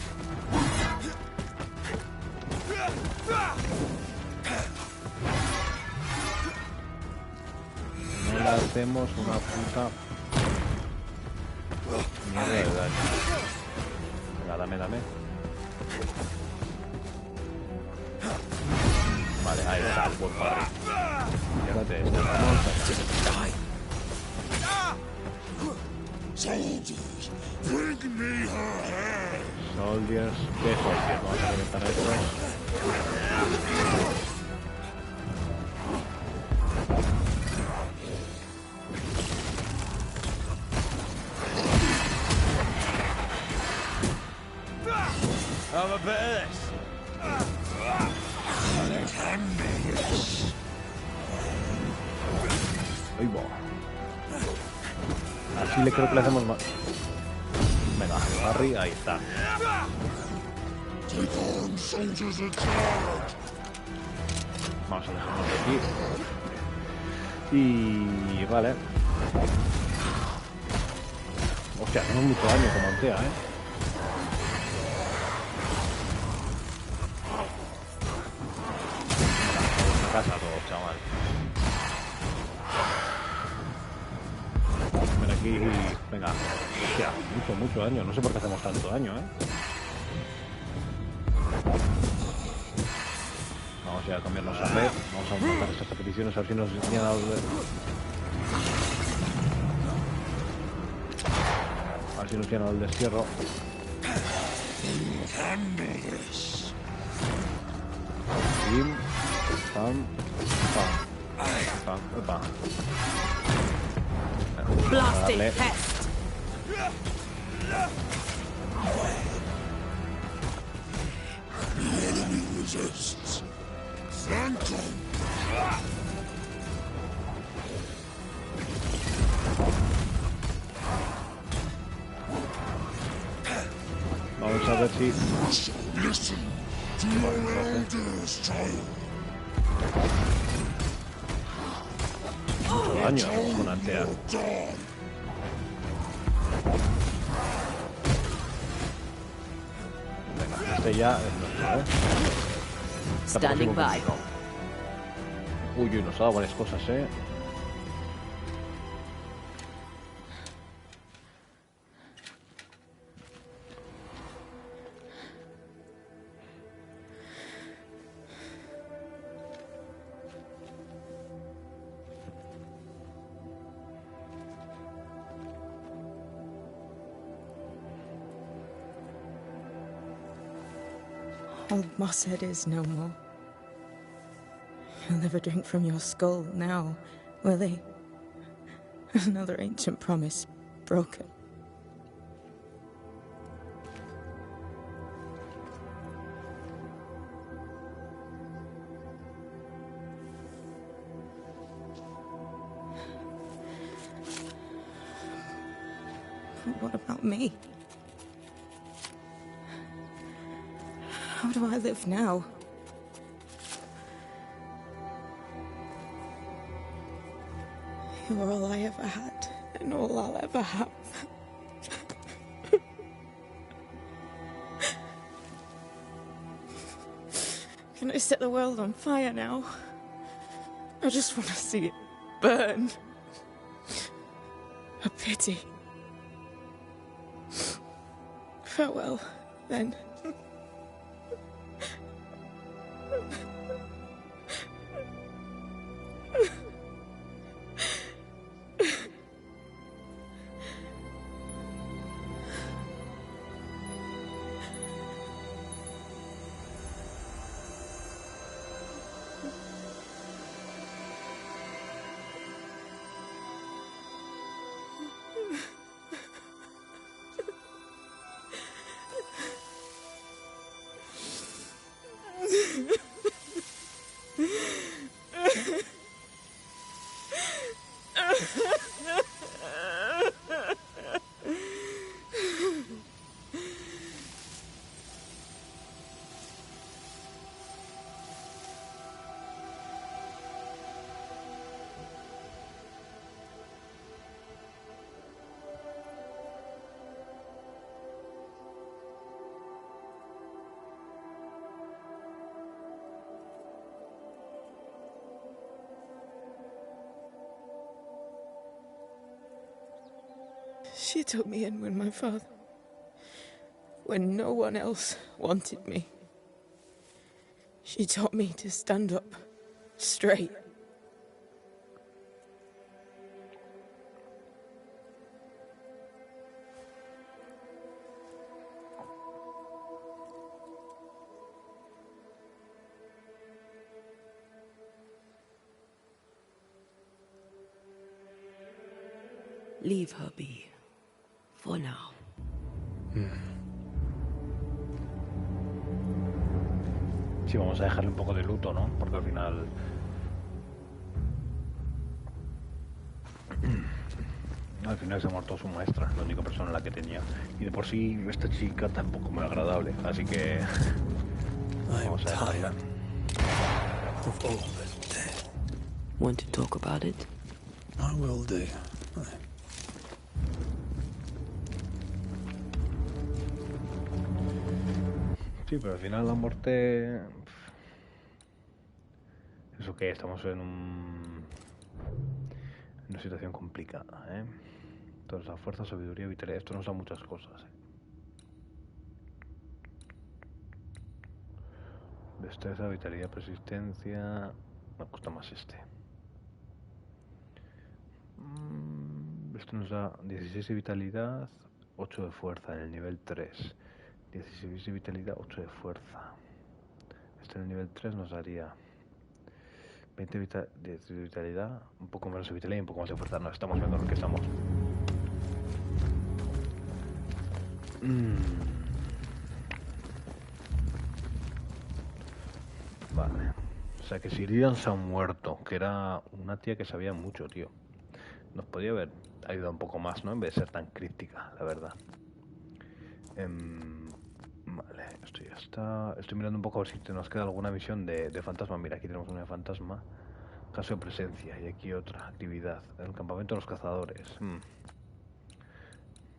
No le hacemos una puta mierda de daño. Venga, dame. Vale, ahí está, el buen parry. Fíjate, esto vamos a... Soldiers, bring me her head. Soldiers, ¿qué soldiers? Vamos a reventar a estos. aquí le creo que le hacemos más. Venga, Harry, ahí está. Vamos a dejarnos de aquí. Y vale. Hostia, hacemos mucho daño como Antea, Una casa todo, chaval. Ven aquí y... Venga. Hostia, mucho daño. No sé por qué hacemos tanto daño, Vamos ya a cambiarnos a red. Vamos a aumentar estas repeticiones a ver si nos enseñan a... A ver si nos llenan el destierro. Pim, pam, pam, pam, pam. Blasted Darle. pest! The enemy resists. Flank them. Vamos a ver si... Listen to your elders, child. Mucho daño con Antea. Venga, este ya es nuestro, Standing by. Uy, nos ha dado varias cosas, Old Mosshead is no more. He'll never drink from your skull now, will he? Another ancient promise broken. But what about me? How do I live now? You're all I ever had, and all I'll ever have. Can I set the world on fire now? I just want to see it burn. A pity. Farewell, then. She took me in with my father, when no one else wanted me. She taught me to stand up straight. Leave her be. For now. Sí, vamos a dejarle un poco de luto, ¿no? Porque al final... Al final se ha muerto su maestra, la única persona en la que tenía. Y de por sí esta chica tampoco muy agradable, así que vamos a dejarla. Want to talk about it? I will do. Sí, pero al final la muerte... ¿Eso qué? Estamos en una situación complicada, ¿eh? Entonces la fuerza, sabiduría, vitalidad, esto nos da muchas cosas, ¿eh? Destreza, vitalidad, persistencia... Me gusta más este. Esto nos da 16 de vitalidad, 8 de fuerza en el nivel 3. 16 de vitalidad, 8 de fuerza. Este en el nivel 3 nos daría 20 de vitalidad, un poco menos de vitalidad y un poco más de fuerza. No, estamos viendo lo que estamos. Vale. O sea que Sirian se ha muerto, que era una tía que sabía mucho, tío. Nos podría haber ayudado un poco más, ¿no? En vez de ser tan críptica, la verdad. Vale, esto ya está. Estoy mirando un poco a ver si nos queda alguna misión de fantasma. Mira, aquí tenemos una de fantasma. Caso de presencia. Y aquí otra actividad. El campamento de los cazadores.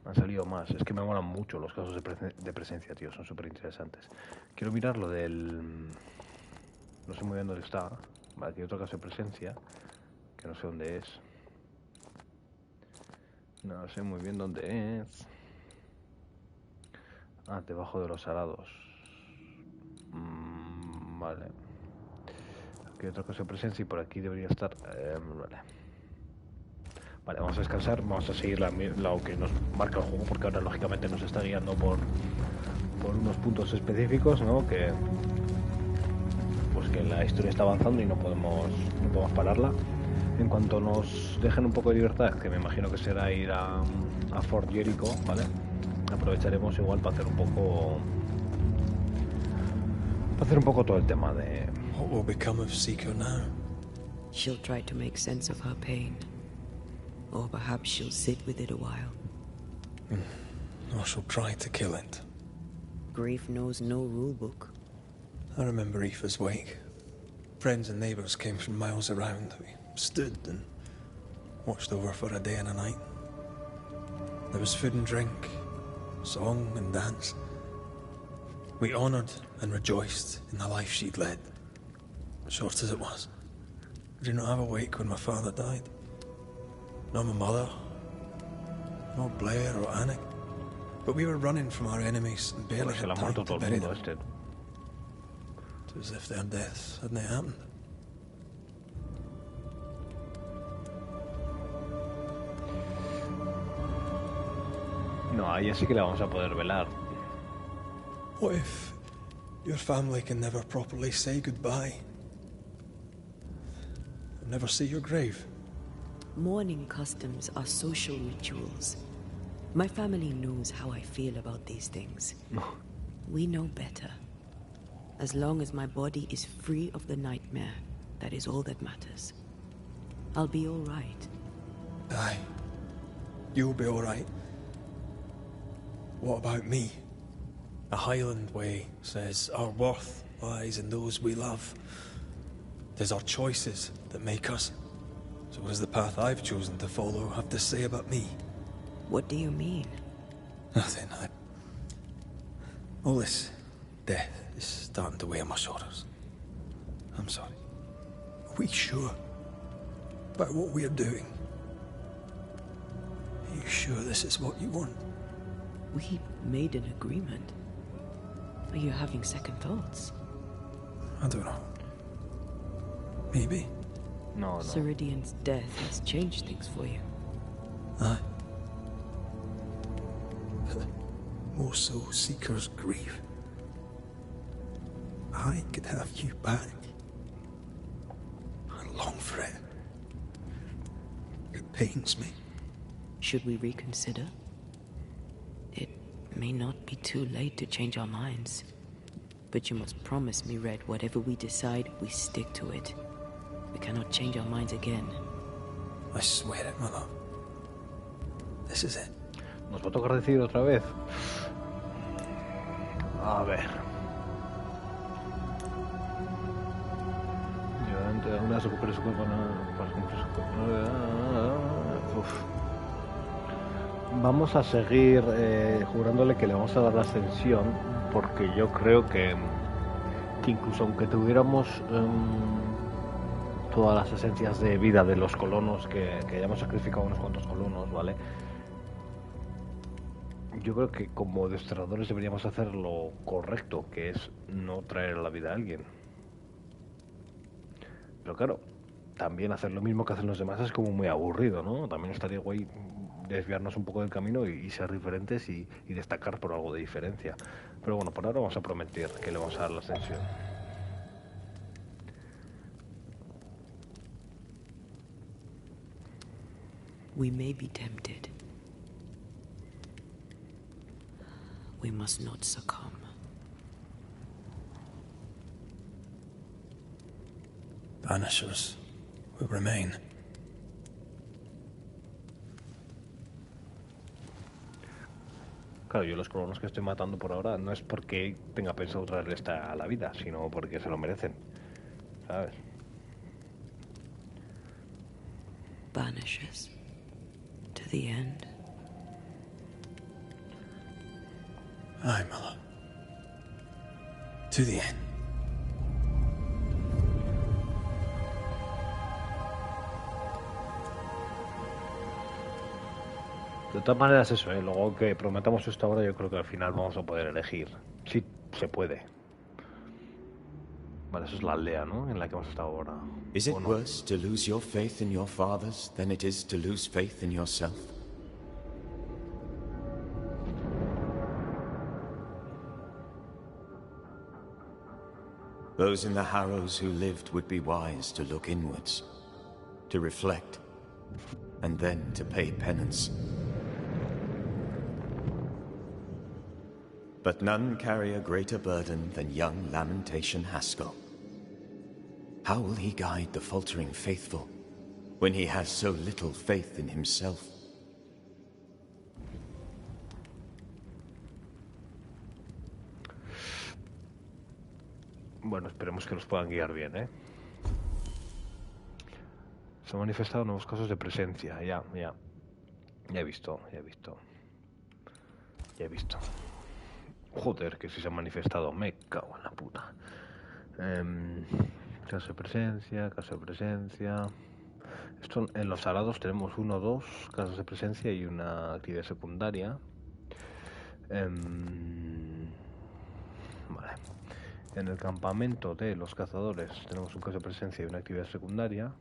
Han salido más. Es que me molan mucho los casos de presencia, tío. Son súper interesantes. Quiero mirar lo del... No sé muy bien dónde está. Vale, aquí hay otro caso de presencia. Que no sé dónde es. No sé muy bien dónde es. Ah, debajo de los arados. Vale. Aquí hay otra cosa de presencia y por aquí debería estar. Vale. Vale, vamos a descansar. Vamos a seguir lo que nos marca el juego, porque ahora lógicamente nos está guiando por unos puntos específicos, ¿no? Que pues que la historia está avanzando y no podemos pararla. En cuanto nos dejen un poco de libertad, que me imagino que será ir a Fort Jericho, ¿vale? Aprovecharemos igual para hacer un poco todo el tema de... What will become of Seeker now? She'll try to make sense of her pain. Or perhaps she'll sit with it a while. Or she'll try to kill it. Grief knows no rule book. I remember Aoife's wake. Friends and neighbours came from miles around. We stood and watched over for a day and a night. There was food and drink, song and dance. We honoured and rejoiced in the life she'd led, short as it was. I did not have a wake when my father died. Nor my mother, nor Blair or Anik. But we were running from our enemies and barely had time to bury them. It was as if their deaths hadn't happened. No, a ella sí que la vamos a poder velar. What if your family can never properly say goodbye? They'll never see your grave? Mourning customs are social rituals. My family knows how I feel about these things. We know better. As long as my body is free of the nightmare, that is all that matters. I'll be all right. Aye. You'll be all right. What about me? The Highland Way says our worth lies in those we love. It is our choices that make us. So what does the path I've chosen to follow have to say about me? What do you mean? Nothing. All this death is starting to weigh on my shoulders. I'm sorry. Are we sure about what we're doing? Are you sure this is what you want? We made an agreement. Are you having second thoughts? I don't know. Maybe. No. Ceridian's death has changed things for you. Aye. More so Seeker's grief. I could have you back. I long for it. It pains me. Should we reconsider? It may not be too late to change our minds. But you must promise me, Red, whatever we decide, we stick to it. We cannot change our minds again. I swear it, my love. This is it. ¿Nos va a tocar decidir otra vez? A ver. Una se recupera su cuerpo para cumplir su cuerpo. Vamos a seguir jurándole que le vamos a dar la ascensión, porque yo creo que incluso aunque tuviéramos todas las esencias de vida de los colonos, que hayamos sacrificado unos cuantos colonos, ¿vale? Yo creo que como desterradores deberíamos hacer lo correcto, que es no traer a la vida a alguien. Pero claro, también hacer lo mismo que hacen los demás es como muy aburrido, ¿no? También estaría guay desviarnos un poco del camino y ser diferentes y destacar por algo de diferencia. Pero bueno, por ahora vamos a prometer que le vamos a dar la ascensión. We may be tempted. We must not succumb. Banishers will remain. Claro, yo los colonos que estoy matando por ahora no es porque tenga pensado traerle esta a la vida, sino porque se lo merecen, ¿sabes? Banishers. To the end. Aye, Mother. To the end. De todas maneras eso, luego que prometamos esto ahora, yo creo que al final vamos a poder elegir. Sí, se puede. Vale, eso es la aldea, ¿no? En la que hemos estado ahora. Is it worse to lose your faith in your fathers than it is to lose faith in yourself? Those in the Harrows who lived would be wise to look inwards, to reflect, and then to pay penance. But none carry a greater burden than young Lamentation Haskell. How will he guide the faltering faithful when he has so little faith in himself? Bueno, esperemos que nos puedan guiar bien, ¿eh? Se han manifestado nuevos casos de presencia, ya he visto. Joder, que si se han manifestado, me cago en la puta. Caso de presencia. Esto, en los arados tenemos 1 o 2 casos de presencia y una actividad secundaria. Vale. En el campamento de los cazadores tenemos un caso de presencia y una actividad secundaria.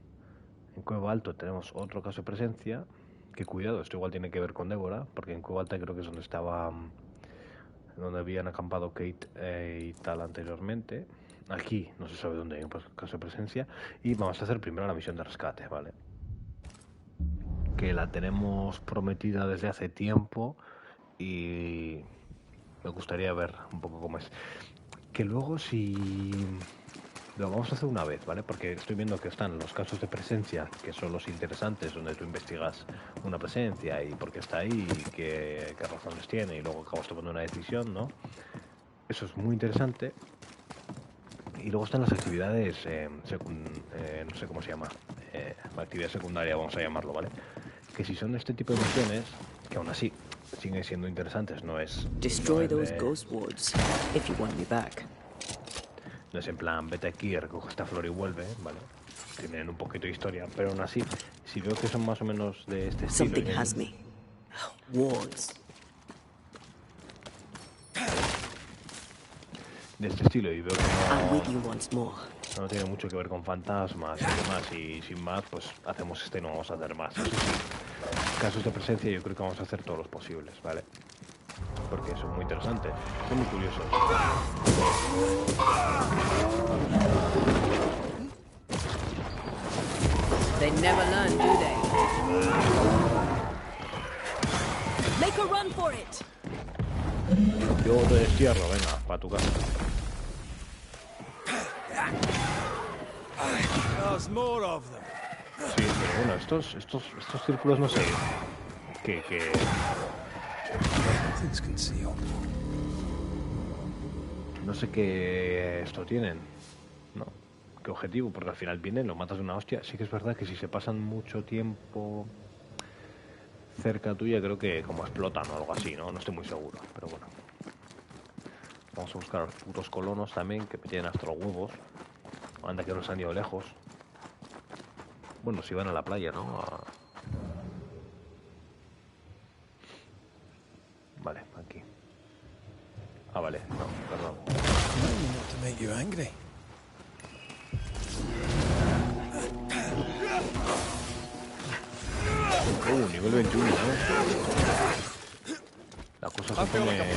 En Cueva Alto tenemos otro caso de presencia. Que cuidado, esto igual tiene que ver con Débora, porque en Cueva Alta creo que es donde habían acampado Kate y tal anteriormente. Aquí no se sabe dónde hay un caso de presencia. Y vamos a hacer primero la misión de rescate, ¿vale? Que la tenemos prometida desde hace tiempo y me gustaría ver un poco cómo es. Que luego si lo vamos a hacer una vez, ¿vale? Porque estoy viendo que están los casos de presencia, que son los interesantes, donde tú investigas una presencia y por qué está ahí y qué razones tiene, y luego acabas tomando una decisión, ¿no? Eso es muy interesante. Y luego están las actividades, no sé cómo se llama, actividad secundaria, vamos a llamarlo, ¿vale? Que si son este tipo de misiones, que aún así siguen siendo interesantes, no es... Destroy those ghost wards, if you want me back. No es en plan, vete aquí, recoge esta flor y vuelve, ¿vale? Tienen un poquito de historia, pero aún así, si veo que son más o menos de este estilo... Something has me. Wards. De este estilo, y veo que I'm with you once more. no tiene mucho que ver con fantasmas y demás, y sin más, pues hacemos y no vamos a hacer más. Eso sí, casos de presencia yo creo que vamos a hacer todos los posibles, ¿vale? Porque son muy interesantes, son muy curiosos. They never learn, do they? Make a run for it. Yo te destierro, venga, para tu casa. There's more of them. Sí, pero bueno, estos círculos no sé que... No sé qué esto tienen, ¿no? ¿Qué objetivo? Porque al final vienen, lo matas de una hostia. Sí que es verdad que si se pasan mucho tiempo cerca tuya, creo que como explotan o algo así, ¿no? No estoy muy seguro, pero bueno. Vamos a buscar a los putos colonos también, que me tienen hasta los huevos. Anda que no se han ido lejos. Bueno, si van a la playa, ¿no? Vale, aquí. Ah, vale, no, perdón. Not to make you angry. Nivel 21, ¿no? La cosa se pone...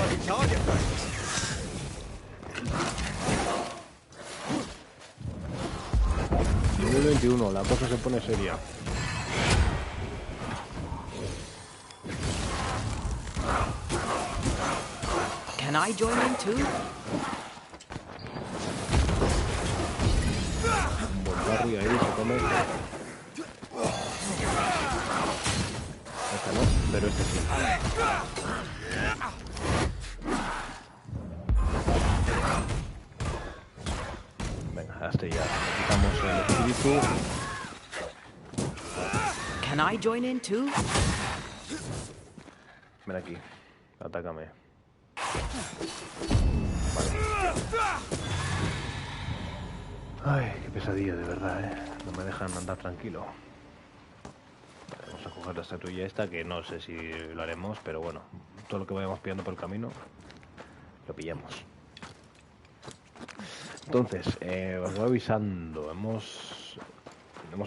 Nivel 21, la cosa se pone seria. Can I join in too? Un buen barrio ahí se come. Este no, pero este sí. Venga, este ya. Le quitamos el espíritu. Can I join in too? Ven aquí. Atácame. Vale. Ay, qué pesadilla, de verdad, ¿eh? No me dejan andar tranquilo. Vale, vamos a coger la estatuilla esta, que no sé si lo haremos, pero bueno, todo lo que vayamos pillando por el camino, lo pillamos. Entonces, os voy avisando, hemos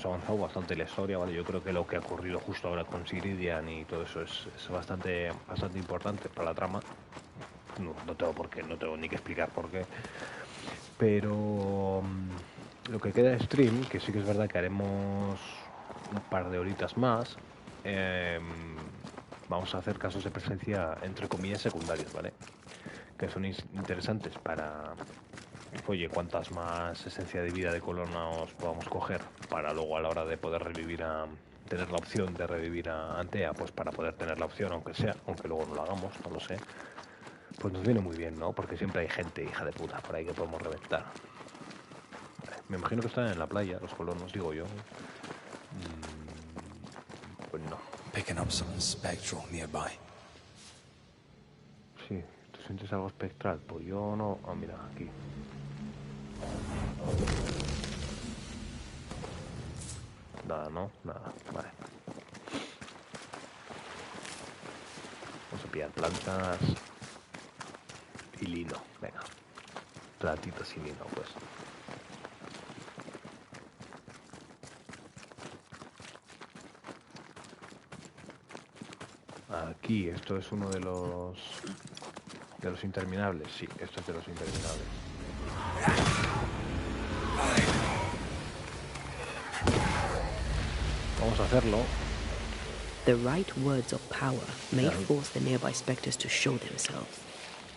avanzado bastante en la historia, ¿vale? Yo creo que lo que ha ocurrido justo ahora con Ciridian y todo eso es bastante importante para la trama. No tengo por qué, no tengo ni que explicar por qué. Pero lo que queda de stream, que sí que es verdad que haremos un par de horitas más, vamos a hacer casos de presencia entre comillas secundarios, ¿vale? Que son interesantes para, oye, cuantas más esencia de vida de colonos podamos coger para luego a la hora de poder tener la opción de revivir a Antea, pues para poder tener la opción, aunque luego no lo hagamos, no lo sé. Pues nos viene muy bien, ¿no? Porque siempre hay gente, hija de puta, por ahí que podemos reventar. Me imagino que están en la playa, los colonos, digo yo. Pues no. Picking up something spectral nearby. Sí, ¿tú sientes algo espectral? Pues yo no... Ah, mira, aquí. Nada, ¿no? Nada, vale. Vamos a pillar plantas... y lino, venga. Platitos y lino, pues. Aquí, esto es uno de los interminables. Sí, esto es de los interminables. Vamos a hacerlo. The right words of power may force the nearby specters to show themselves.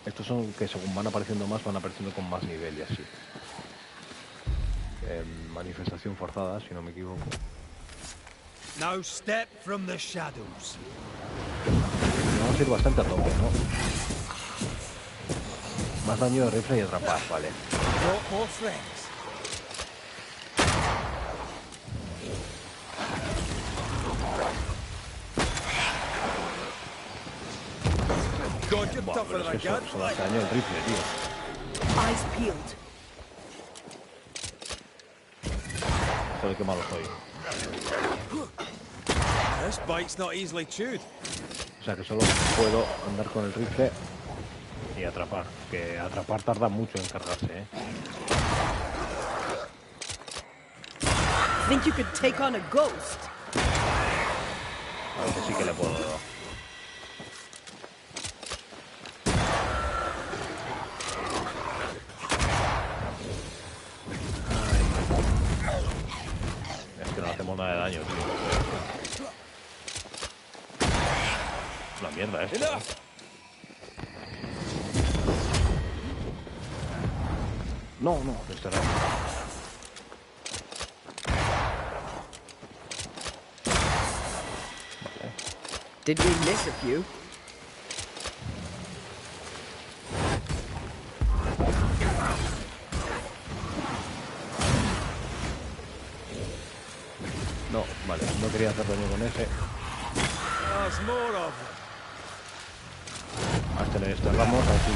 Estos son que según van apareciendo más, van apareciendo con más nivel y así. Manifestación forzada, si no me equivoco. Now step from the shadows. Vamos a ir bastante a tope, ¿no? Más daño de rifle y atrapar, vale. No more friends. Buah, pero es que eso hace daño el rifle, tío. Eyes peeled. Joder, qué malo soy. This bite's not easily chewed. O sea que solo puedo andar con el rifle y atrapar. Que atrapar tarda mucho en cargarse, ¿eh? Think you could take on a ghost? A ver que sí que le puedo... Es que no hacemos nada de daño, tío. Una mierda esto, ¿eh? No, esto no. Did we miss a few? No, vale, no quería hacer daño con ese. A este le desterramos, a ver si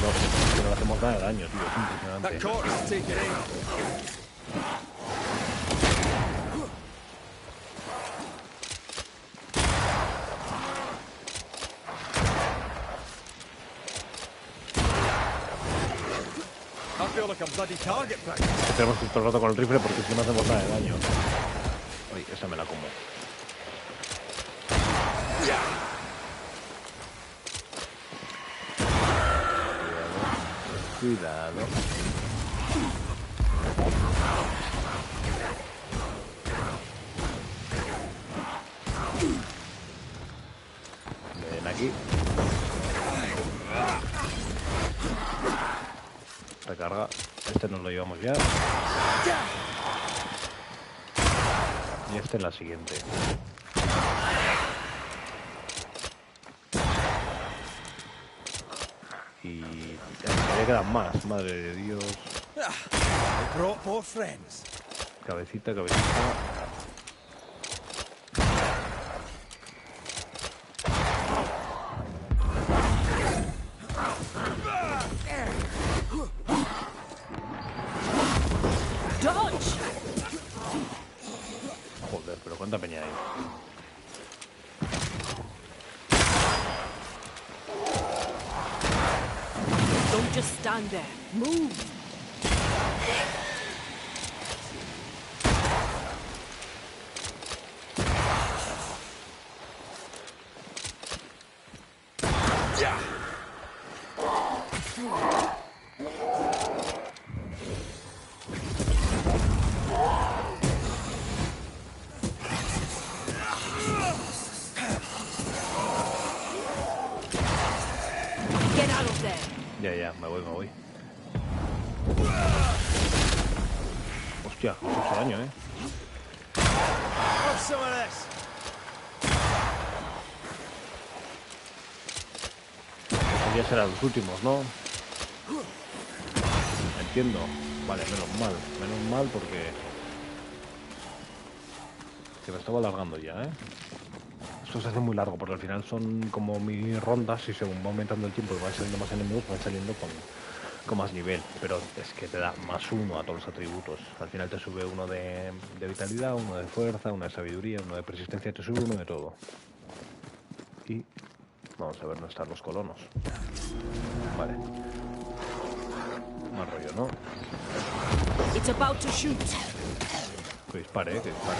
no le hacemos nada de daño, tío. Es impresionante. Tenemos que ir todo el rato con el rifle porque si no hacemos nada de daño. Uy, esa me la como. Cuidado. Ven aquí. Recarga. Este nos lo llevamos ya. Y este en la siguiente. Y todavía quedan más, madre de Dios. Cabecita, cabecita. Joder, pero cuánta peña hay. Don't just stand there. Move. Ya, me voy. Hostia, mucho daño, Ya serán los últimos, ¿no? Entiendo. Vale, menos mal porque... Que me estaba alargando ya, Esto se hace muy largo porque al final son como mini rondas y según va aumentando el tiempo y van saliendo más enemigos, van saliendo con más nivel. Pero es que te da +1 a todos los atributos. Al final te sube uno de vitalidad, uno de fuerza, uno de sabiduría, uno de persistencia, te sube uno de todo. Y vamos a ver dónde están los colonos. Vale. Más rollo, ¿no? It's about to shoot. Que dispare, que dispare.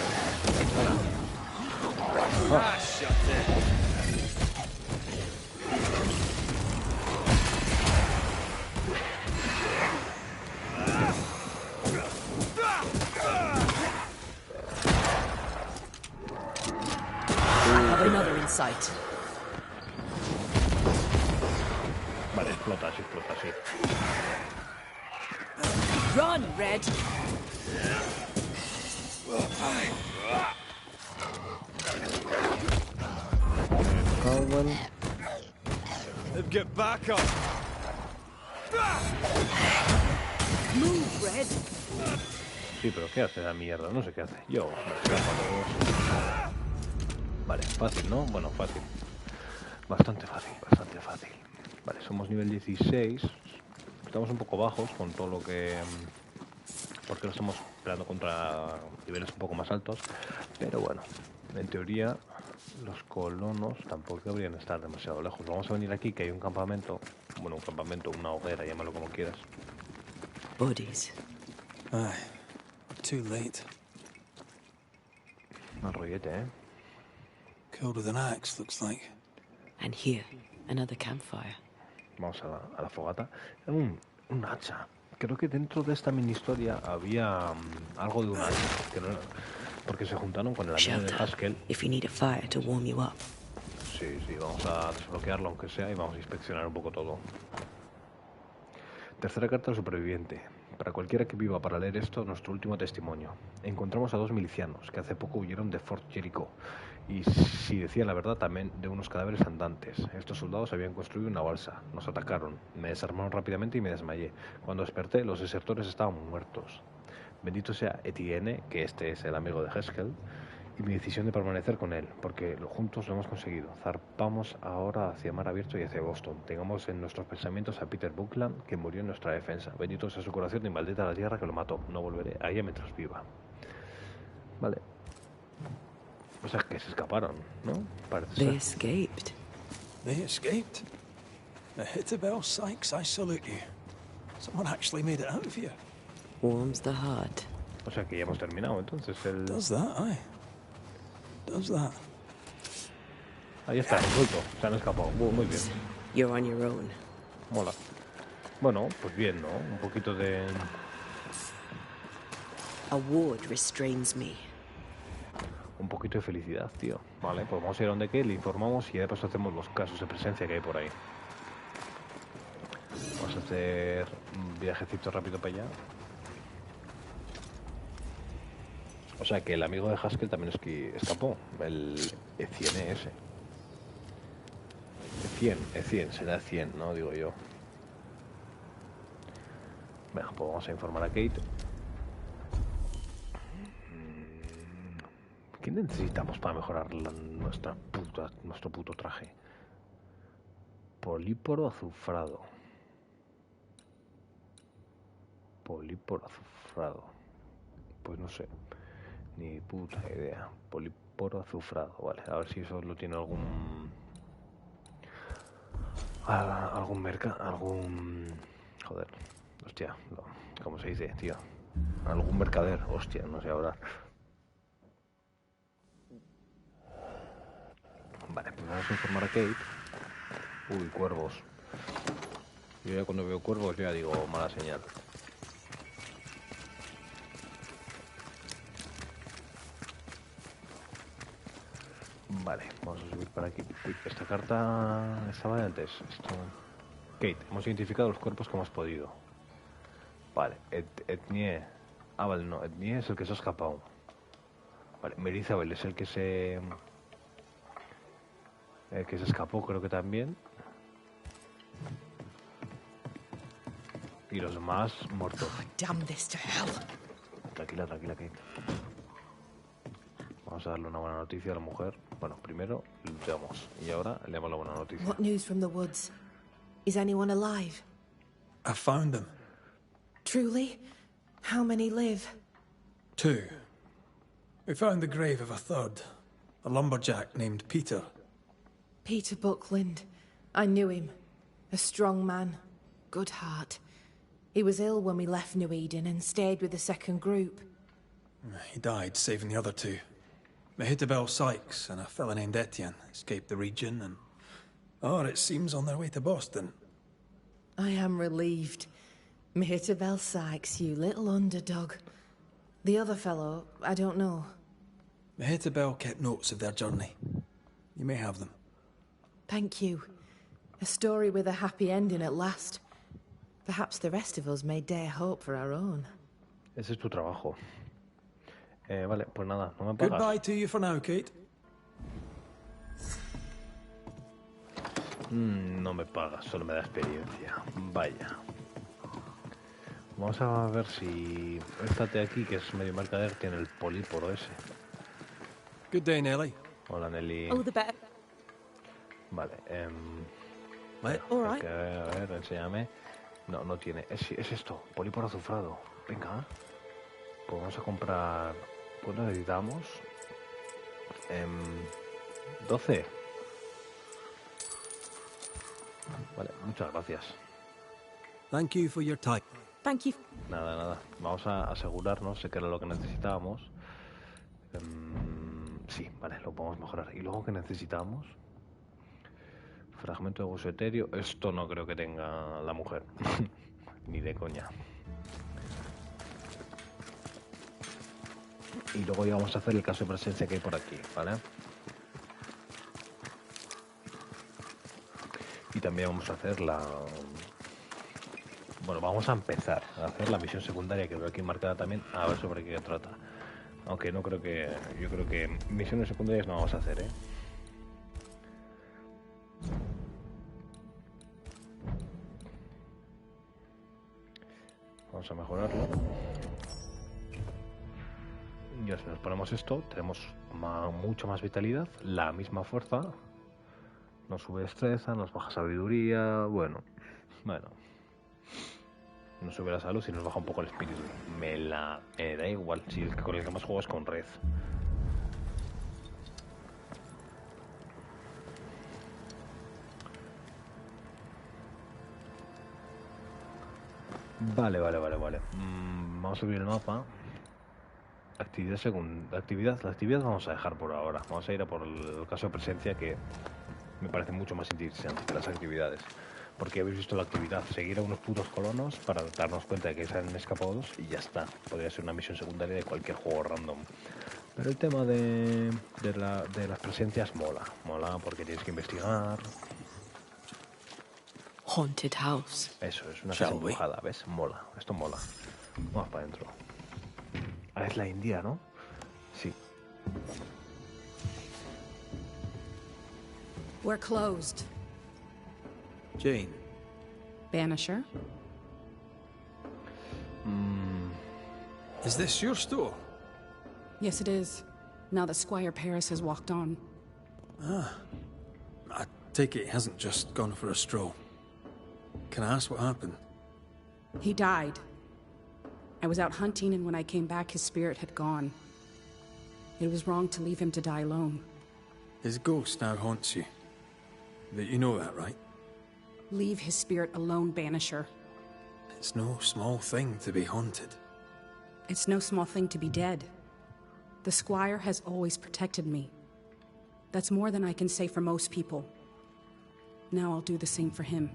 Have another in sight. Vale, explota, sí. Run, Red. Get back up. Move, Red. Sí, pero ¿qué hace la mierda? No sé qué hace. Yo, vale, fácil, ¿no? Bueno, fácil. Bastante fácil. Vale, somos nivel 16. Estamos un poco bajos con todo lo que... Porque lo estamos peleando contra niveles un poco más altos. Pero bueno, en teoría los colonos tampoco deberían estar demasiado lejos. Vamos a venir aquí, que hay un campamento. Bueno, un campamento, una hoguera, llámalo como quieras. Bodies. Aye, too late. Un rollete, Killed with an axe, looks like. And here, another campfire. Vamos a la fogata. Un hacha. Creo que dentro de esta mini historia había algo de un hacha. Que no, porque se juntaron con el amigo de Haskell. If you need a fire to warm you up. Sí, vamos a desbloquearlo aunque sea y vamos a inspeccionar un poco todo. Tercera carta del superviviente. para cualquiera que viva para leer esto, nuestro último testimonio. Encontramos a 2 milicianos que hace poco huyeron de Fort Jericho. Y si decía la verdad, también de unos cadáveres andantes. Estos soldados habían construido una balsa. Nos atacaron. Me desarmaron rápidamente y me desmayé. Cuando desperté, los desertores estaban muertos. Bendito sea Etienne, que este es el amigo de Haskell, y mi decisión de permanecer con él, porque juntos lo hemos conseguido. Zarpamos ahora hacia mar abierto y hacia Boston. Tengamos en nuestros pensamientos a Peter Buckland, que murió en nuestra defensa. Bendito sea su corazón y maldita la tierra que lo mató. No volveré a ella mientras viva. Vale. O sea, que se escaparon, ¿no? Parece They ser. escaped. They escaped. Ahithophel Sykes, I salute you. Someone actually made it out of here. Warms the heart. O sea, que ya hemos terminado, entonces el... Does that, aye. Does that. Ahí está, resuelto. Se han escapado. Muy bien. You're on your own. Mola. Bueno, pues bien, ¿no? Un poquito de... A ward restrains me. Un poquito de felicidad, tío. Vale, pues vamos a ir a donde que le informamos y después hacemos los casos de presencia que hay por ahí. Vamos a hacer un viajecito rápido para allá. O sea que el amigo de Haskell también es que escapó. El Etienne ese. Etienne, será 100, ¿no? Digo yo. Venga, pues vamos a informar a Kate. ¿Qué necesitamos para mejorar nuestro puto traje? Políporo azufrado. Políporo azufrado. Pues no sé. Ni puta idea. Políporo azufrado. Vale, a ver si eso lo tiene algún joder. Hostia, ¿cómo se dice, tío? Algún mercader. Hostia, no sé hablar. Vale, pues vamos a informar a Kate. Uy, cuervos. Yo ya cuando veo cuervos ya digo mala señal. Vale, vamos a subir para aquí. Uy, esta carta estaba de antes. Kate, hemos identificado los cuerpos que hemos podido. Vale, Etienne. Ah, vale, no, Etienne es el que se ha escapado. Vale, Merizabel es el que se escapó, creo que también. Y los demás muertos. Damn this to hell. Tranquila, Kate. Vamos a darle una buena noticia a la mujer. Bueno, primero luchamos y ahora le damos la buena noticia. What news from the woods? Is anyone alive? I found them. Truly? How many live? 2. We found the grave of a third. A lumberjack named Peter. Peter Buckland. I knew him. A strong man. Good heart. He was ill when we left New Eden and stayed with the second group. He died saving the other 2. Ahithophel Sykes and a fella named Etienne escaped the region and... it seems on their way to Boston. I am relieved. Ahithophel Sykes, you little underdog. The other fellow, I don't know. Ahithophel kept notes of their journey. You may have them. Thank you. A story with a happy ending at last. Perhaps the rest of us may dare hope for our own. Ese es tu trabajo. Vale, pues nada, no me pagas. Goodbye to you for now, Kate. No me pagas, solo me da experiencia. Vaya. Vamos a ver si esta de aquí, que es medio mercader, tiene el políporo ese. Good day, Nelly. Hola, Nelly. Oh, the better. Vale, All right. a ver, enséñame. No tiene. Es esto, políporo azufrado. Venga. Pues vamos a comprar... ¿Cuánto necesitamos? 12. Vale, muchas gracias. Thank you for your time. Thank you. Nada. Vamos a asegurarnos de que era lo que necesitábamos. Sí, vale, lo podemos mejorar. ¿Y luego qué necesitamos? Fragmento de hueso etéreo. Esto no creo que tenga la mujer. Ni de coña. Y luego ya vamos a hacer el caso de presencia que hay por aquí, ¿vale? Y también vamos a hacer Bueno, vamos a empezar a hacer la misión secundaria que veo aquí marcada también, a ver sobre qué trata. Aunque no creo que... Yo creo que misiones secundarias no vamos a hacer, ¿eh? Vamos a mejorarlo. Ya si nos ponemos esto, tenemos mucho más vitalidad, la misma fuerza. Nos sube destreza, nos baja sabiduría, bueno. Nos sube la salud y nos baja un poco el espíritu. Me da igual, si el con el que más juego es con Red. Vale. Vamos a subir el mapa. La actividad vamos a dejar por ahora. Vamos a ir a por el caso de presencia, que me parece mucho más interesante que las actividades. Porque habéis visto la actividad, seguir a unos putos colonos para darnos cuenta de que se han escapado dos y ya está. Podría ser una misión secundaria de cualquier juego random. Pero el tema de las presencias mola porque tienes que investigar. Haunted house. Eso, es una casa embrujada, ¿ves? Mola, esto mola. Vamos para adentro. Ah, es la India, ¿no? Sí. We're closed. Jane. Banisher? Is this your store? Yes, it is. Now that Squire Paris has walked on. Ah. I take it he hasn't just gone for a stroll. Can I ask what happened? He died. I was out hunting, and when I came back, his spirit had gone. It was wrong to leave him to die alone. His ghost now haunts you. You know that, right? Leave his spirit alone, Banisher. It's no small thing to be haunted. It's no small thing to be dead. The Squire has always protected me. That's more than I can say for most people. Now I'll do the same for him.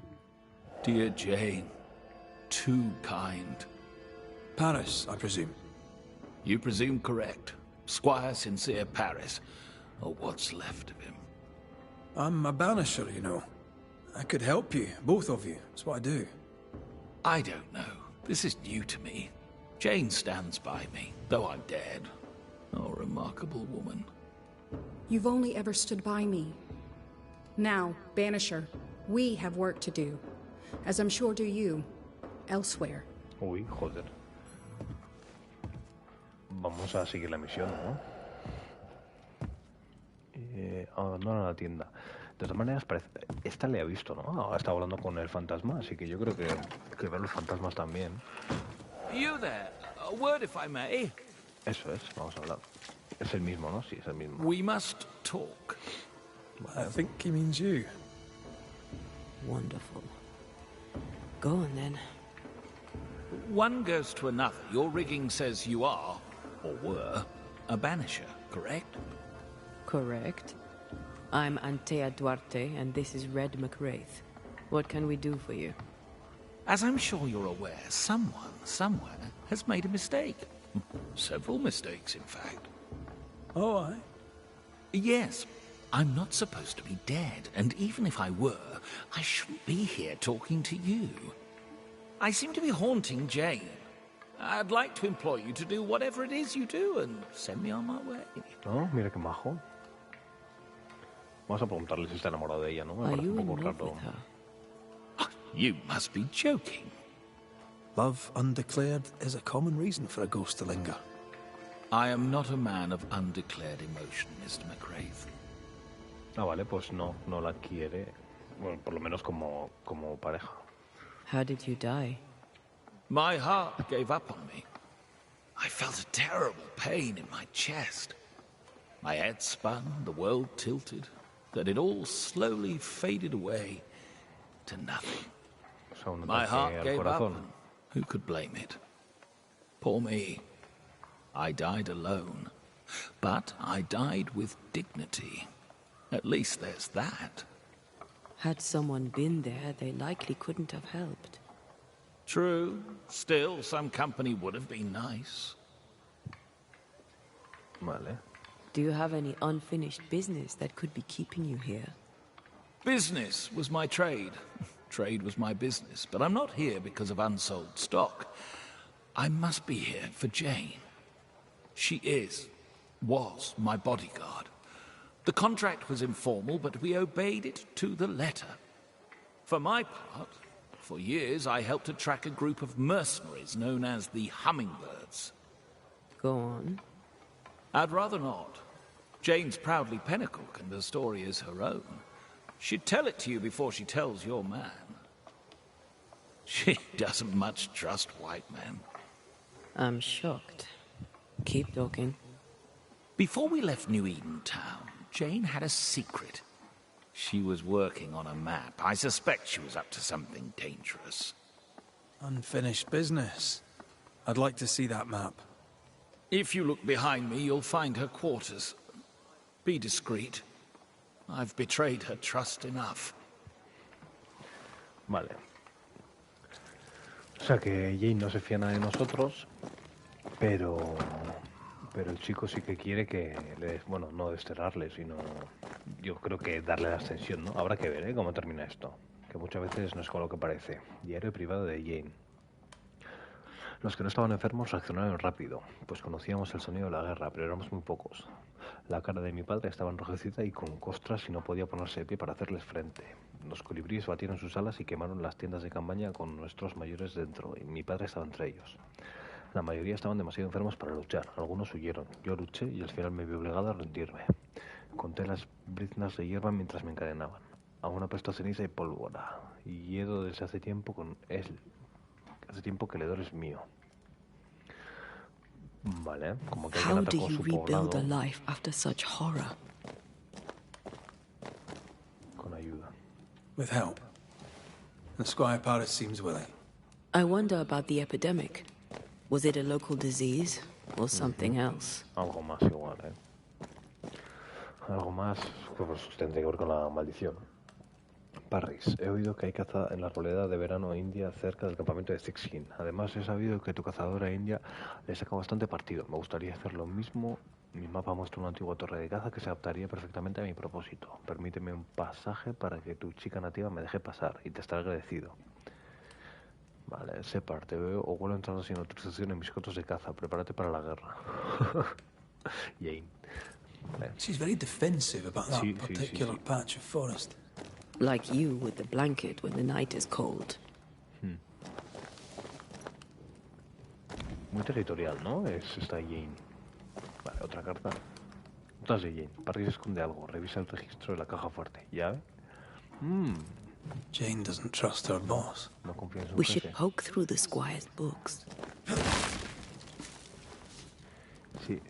Dear Jane, too kind. Paris, I presume. You presume correct. Squire Sincere Paris, or what's left of him. I'm a banisher, you know. I could help you, both of you. That's what I do. I don't know. This is new to me. Jane stands by me, though I'm dead. Oh, remarkable woman. You've only ever stood by me. Now, Banisher, we have work to do. As I'm sure do you, elsewhere. Uy, joder. Vamos a seguir la misión, ¿no? Abandona la tienda. De todas maneras, esta le ha visto, ¿no? Está hablando con el fantasma, así que yo creo que ver los fantasmas también. You there? A word if I may. Eso es, vamos a hablar. Es el mismo, ¿no? Sí, es el mismo. We must talk. I think he means you. Wonderful. Go on, then. One goes to another. Your rigging says you are, or were, a banisher, correct? Correct. I'm Antea Duarte, and this is Red McWraith. What can we do for you? As I'm sure you're aware, someone, somewhere, has made a mistake. Several mistakes, in fact. Oh, aye? Yes. I'm not supposed to be dead, and even if I were, I shouldn't be here talking to you. I seem to be haunting Jane. I'd like to implore you to do whatever it is you do and send me on my way. Oh, mira qué majo. Vamos a preguntarle si está enamorado de ella, ¿no? Me Are parece you un in poco love raro. with her? You must be joking. Love undeclared is a common reason for a ghost to linger. I am not a man of undeclared emotion, Mr. McWraith. Ah, vale, pues no la quiere. Bueno, por lo menos como pareja. How did you die? My heart gave up on me. I felt a terrible pain in my chest. My head spun, the world tilted, then it all slowly faded away to nothing. My heart gave up, and who could blame it? Poor me. I died alone, but I died with dignity. At least there's that. Had someone been there, they likely couldn't have helped. True. Still, some company would have been nice. Vale. Do you have any unfinished business that could be keeping you here? Business was my trade. Trade was my business, but I'm not here because of unsold stock. I must be here for Jane. She was my bodyguard. The contract was informal, but we obeyed it to the letter. For my part, for years I helped to track a group of mercenaries known as the Hummingbirds. Go on. I'd rather not. Jane's proudly Pennacook, and the story is her own. She'd tell it to you before she tells your man. She doesn't much trust white men. I'm shocked. Keep talking. Before we left New Eden Town, Jane had a secret. She was working on a map. I suspect she was up to something dangerous. Unfinished business. I'd like to see that map. If you look behind me, you'll find her quarters. Be discreet. I've betrayed her trust enough. Vale. O sea que Jane no se fía nada de nosotros, pero el chico sí que quiere que bueno, no desterrarle, sino yo creo que darle la ascensión, ¿no? Habrá que ver, ¿eh? Cómo termina esto, que muchas veces no es con lo que parece. Diario privado de Jane. Los que no estaban enfermos reaccionaron rápido, pues conocíamos el sonido de la guerra, pero éramos muy pocos. La cara de mi padre estaba enrojecida y con costras y no podía ponerse de pie para hacerles frente. Los colibríes batieron sus alas y quemaron las tiendas de campaña con nuestros mayores dentro, y mi padre estaba entre ellos. La mayoría estaban demasiado enfermos para luchar, algunos huyeron. Yo luché y al final me vi obligado a rendirme. Conté las briznas de hierba mientras me encadenaban. Aún apesto a ceniza y pólvora, y lledo desde hace tiempo con él. Hace tiempo que el hedor es mío. Vale, como que alguien How do atacó you su rebuild poblado a life after such horror? con ayuda. With help. And Squire Paris seems willing. I wonder about the epidemic. Was it a local disease or something else? Algo más igual, ¿eh? Algo más que pues, tendría que ver con la maldición. Parris, he oído que hay caza en la arboleda de verano india cerca del campamento de Sixkin. Además, he sabido que tu cazadora india le saca bastante partido. Me gustaría hacer lo mismo. Mi mapa muestra una antigua torre de caza que se adaptaría perfectamente a mi propósito. Permíteme un pasaje para que tu chica nativa me deje pasar y te estaré agradecido. Vale, Separ, te veo o vuelvo entrando sin autorización en mis cotos de caza. Prepárate para la guerra. Jane. Vale. She's very defensive about that particular patch of forest. Like you with the blanket when the night is cold. Muy territorial, ¿no? Es esta Jane. Vale, otra carta. Notas de Jane. Parris esconde algo. Revisa el registro de la caja fuerte. ¿Llave? Jane doesn't trust her boss. No confía en su We jefe. should poke through the squire's books. Sí.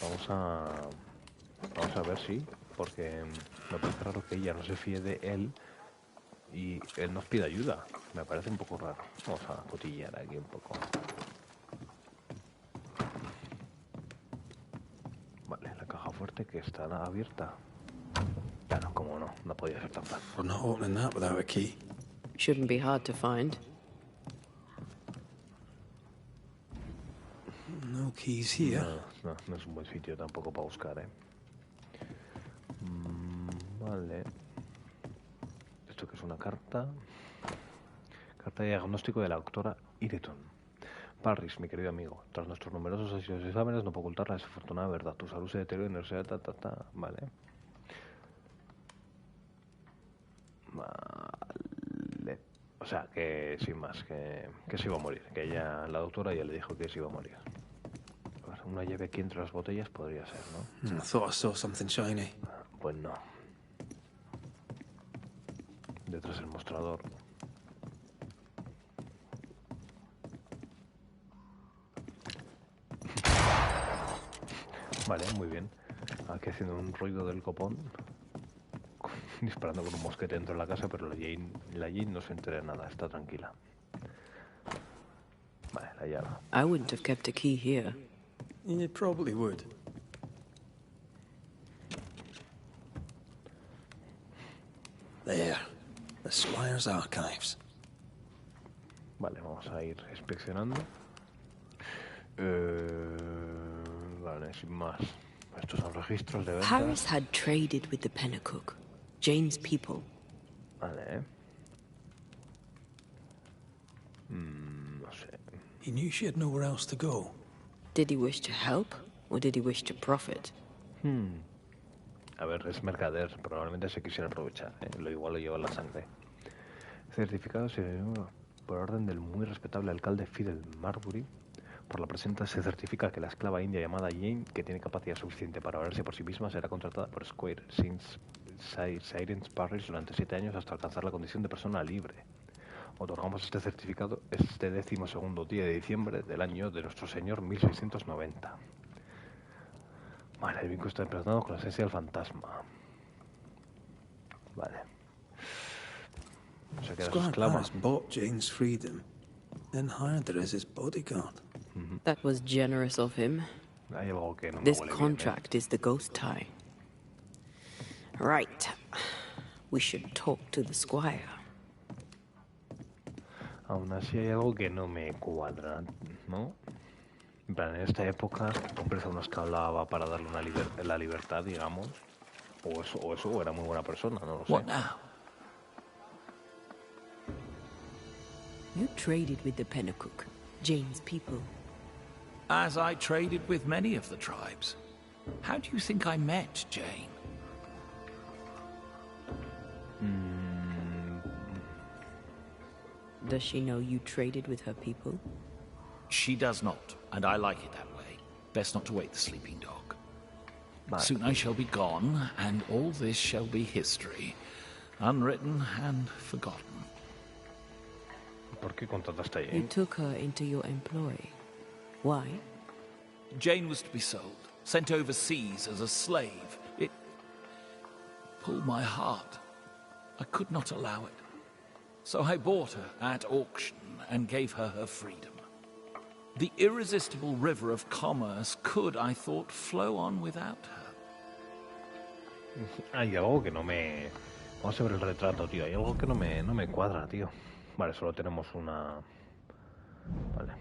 Vamos a ver si, porque me parece raro que ella no se fíe de él y él nos pide ayuda. Me parece un poco raro. Vamos a cotillear aquí un poco. Vale, la caja fuerte que está abierta. Claro, cómo no, no podía ser tan fácil. We're not opening that without a key. Shouldn't be hard to find. No keys here. No es un buen sitio tampoco para buscar, ¿eh? Vale. Esto que es una carta. Carta de diagnóstico de la doctora Ireton. Parris, mi querido amigo, tras nuestros numerosos exámenes no puedo ocultar la desafortunada verdad. Tu salud se deteriora y universidad, Vale. Vale. O sea, que sin más, que se iba a morir. Que ella, la doctora ya le dijo que se iba a morir. A ver, una llave aquí entre las botellas podría ser, ¿no? I thought I saw something shiny. Pues no. Detrás del mostrador. Vale, muy bien. Aquí haciendo un ruido del copón. Disparando con un mosquete dentro de la casa, pero la Jane no se entera de nada, está tranquila. Vale, la llave. I wouldn't have kept a key here. You probably would. There. The Squire's archives. Vale, vamos a ir inspeccionando. Vale, sin más. Estos son registros de ventas. Paris had traded with the Pennacook, Jane's people. Vale. He knew she had nowhere else to go. Did he wish to help, or did he wish to profit? A ver, es mercader, probablemente se quisiera aprovechar, lo igual lo lleva en la sangre. Certificado por orden del muy respetable alcalde Fidel Marbury. Por la presente se certifica que la esclava india llamada Jane, que tiene capacidad suficiente para valerse por sí misma, será contratada por Square Sirens Parish durante 7 años hasta alcanzar la condición de persona libre. Otorgamos este certificado este 12º día de diciembre del año de nuestro señor 1690. Vale, el vínculo está impregnado con la esencia del fantasma. Vale. Se queda Squire esclava. Paris bought Jane's freedom, then hired her as his bodyguard. That was generous of him. Hay algo que no me This huele bien, contract is the ghost tie. Right. We should talk to the squire. Aún así hay algo que no me cuadra, ¿no? En plan, en esta época, compres a una esclava para darle la libertad, digamos. O eso era muy buena persona, no lo sé. What now? You traded with the Pennacook, Jane's people. As I traded with many of the tribes. How do you think I met Jane? Does she know you traded with her people? She does not, and I like it that way. Best not to wake the sleeping dog. Vale. Soon I shall be gone, and all this shall be history. Unwritten and forgotten. ¿Por qué contrataste a You Jane? took her into your employ. Why? Jane was to be sold, sent overseas as a slave. It pulled my heart. I could not allow it. So I bought her at auction and gave her her freedom. The irresistible river of commerce could, I thought, flow on without her. Hay algo que no me... Vamos a ver el retrato, tío. Hay algo que no me cuadra, tío. Vale, solo tenemos una... Vale.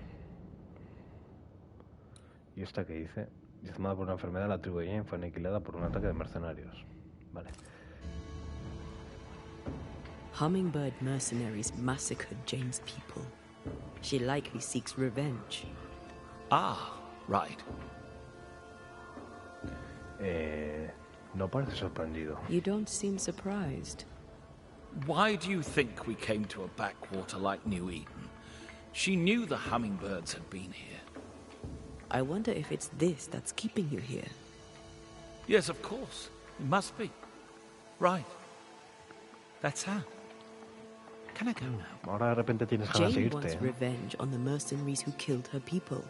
¿Y esta qué dice? Diezmada por una enfermedad, la tribu de Jane fue aniquilada por un ataque de mercenarios. Vale. Hummingbird mercenaries massacred Jane's people. She likely seeks revenge. Ah, right. No parece sorprendido. You don't seem surprised. Why do you think we came to a backwater like New Eden? She knew the hummingbirds had been here. I wonder if it's this that's keeping you here. Yes, of course. It must be. Right. That's how. Can I go now? Ahora de repente tienes ganas de Jane irte. wants revenge on the mercenaries who killed her people.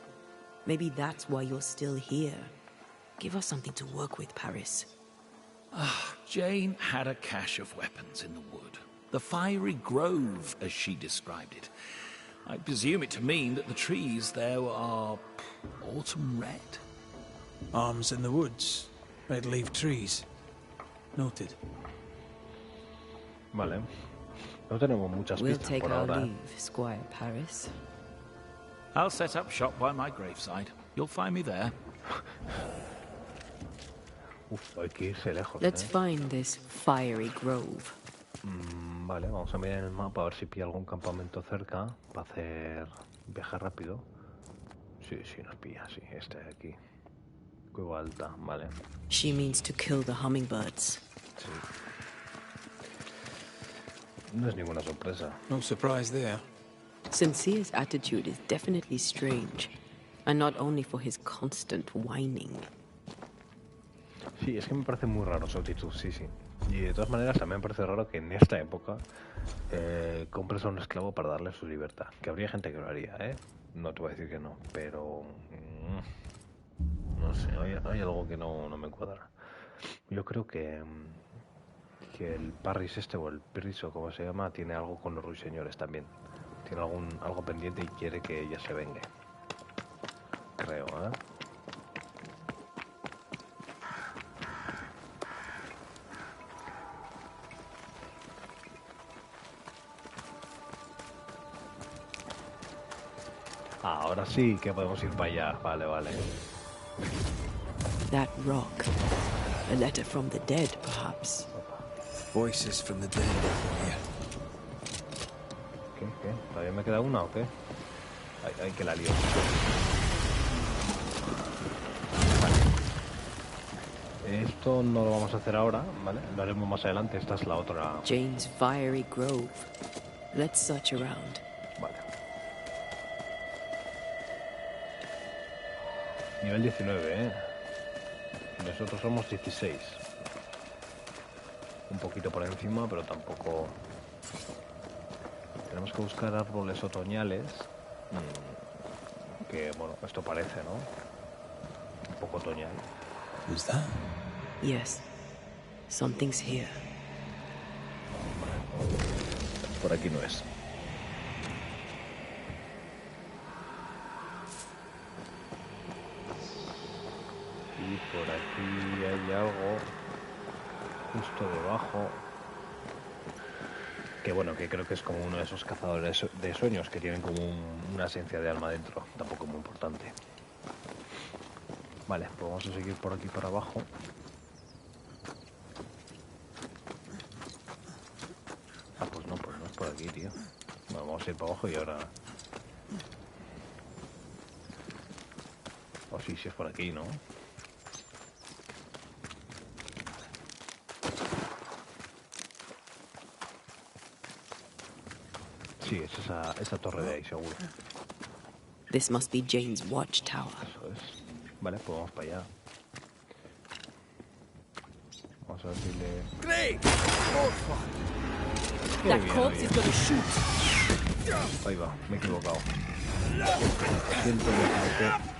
Maybe that's why you're still here. Give us something to work with, Paris. Jane had a cache of weapons in the wood. The fiery grove, as she described it. I presume it to mean that the trees there are autumn red. Arms in the woods, red-leaf trees. Noted. Vale. No tenemos muchas We'll pistas take por our ahora. leave, Squire Paris. I'll set up shop by my graveside. You'll find me there. Uf, hay que irse lejos. Let's find this fiery grove. Vale, vamos a mirar en el mapa a ver si pilla algún campamento cerca para hacer viaje rápido. Sí, nos pilla, sí, este de aquí. Cueva alta, vale. She means to kill the hummingbirds. Sí. No es ninguna sorpresa. No surprise there. Sincere's attitude is definitely strange, and not only for his constant whining. Sí, es que me parece muy raro su actitud, sí. Y de todas maneras también me parece raro que en esta época compres a un esclavo para darle su libertad. Que habría gente que lo haría, ¿eh? No te voy a decir que no, pero... no sé, hay algo que no me cuadra. Yo creo que el Parris este o el Pirris o como se llama tiene algo con los ruiseñores también. Tiene algo pendiente y quiere que ella se vengue. Creo, ¿eh? Ahora sí que podemos ir para allá. Vale. That rock. A letter from the dead, perhaps. Voices from the dead over here. ¿Qué? ¿Todavía me queda una o qué? Hay que la lío. Vale. Esto no lo vamos a hacer ahora, ¿vale? Lo haremos más adelante. Esta es la otra. Jane's fiery grove. Let's search around. Vale. Nivel 19, ¿eh? Nosotros somos 16. Un poquito por encima, pero tampoco... Tenemos que buscar árboles otoñales. Que, bueno, esto parece, ¿no? Un poco otoñal. Is that? Yes. Something's here. Por aquí no es. Y por aquí hay algo justo debajo. Que bueno, que creo que es como uno de esos cazadores de sueños que tienen como una esencia de alma dentro. Tampoco muy importante. Vale, pues vamos a seguir por aquí para abajo. Ah, pues no es por aquí, tío. Bueno, vamos a ir para abajo y ahora... Oh, sí, es por aquí, ¿no? Sí, es esa torre de ahí, seguro. This must be Jane's watchtower. Eso es. Vale, pues vamos para allá. Vamos a decirle... That corpse is gonna shoot. Ahí va, me he equivocado. Siento, me equivoqué.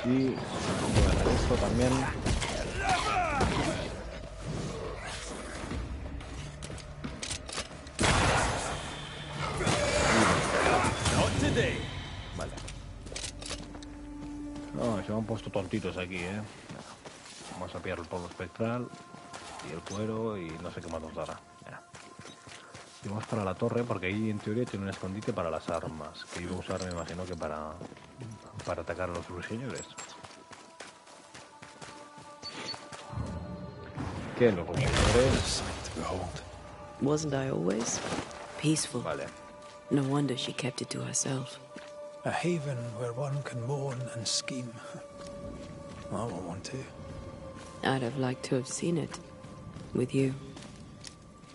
Y bueno, esto también. Vale. No, se me han puesto tontitos aquí, ¿eh? Vamos a pillar el polvo espectral y el cuero y no sé qué más nos dará. Y vamos para la torre porque ahí en teoría tiene un escondite para las armas que iba a usar, me imagino que para atacar a los ruiseñores. ¿Qué los ruiseñores? Wasn't I always? Peaceful. Vale. No wonder she kept it to herself. A haven where one can mourn and scheme. I want one too. I'd have liked to have seen it. With you.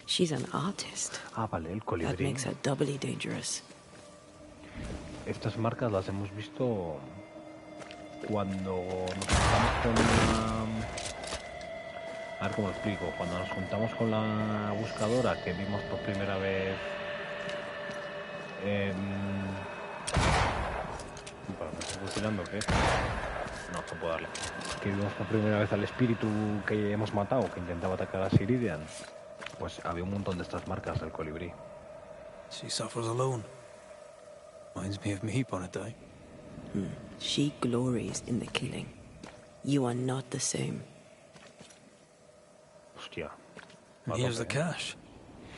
She's an artist. Ah, vale, el colibrí. That makes her doubly dangerous. Estas marcas las hemos visto cuando nos juntamos con una... A ver cómo lo explico. Cuando nos juntamos con la buscadora que vimos por primera vez... Bueno, me estoy fusilando, ¿qué? No, no puedo darle. Que vimos por primera vez al espíritu que hemos matado, que intentaba atacar a Siridian. Pues había un montón de estas marcas del colibrí. She suffers alone. Reminds me of me upon a day. She glories in the killing. You are not the same. Hostia. And here's the cache.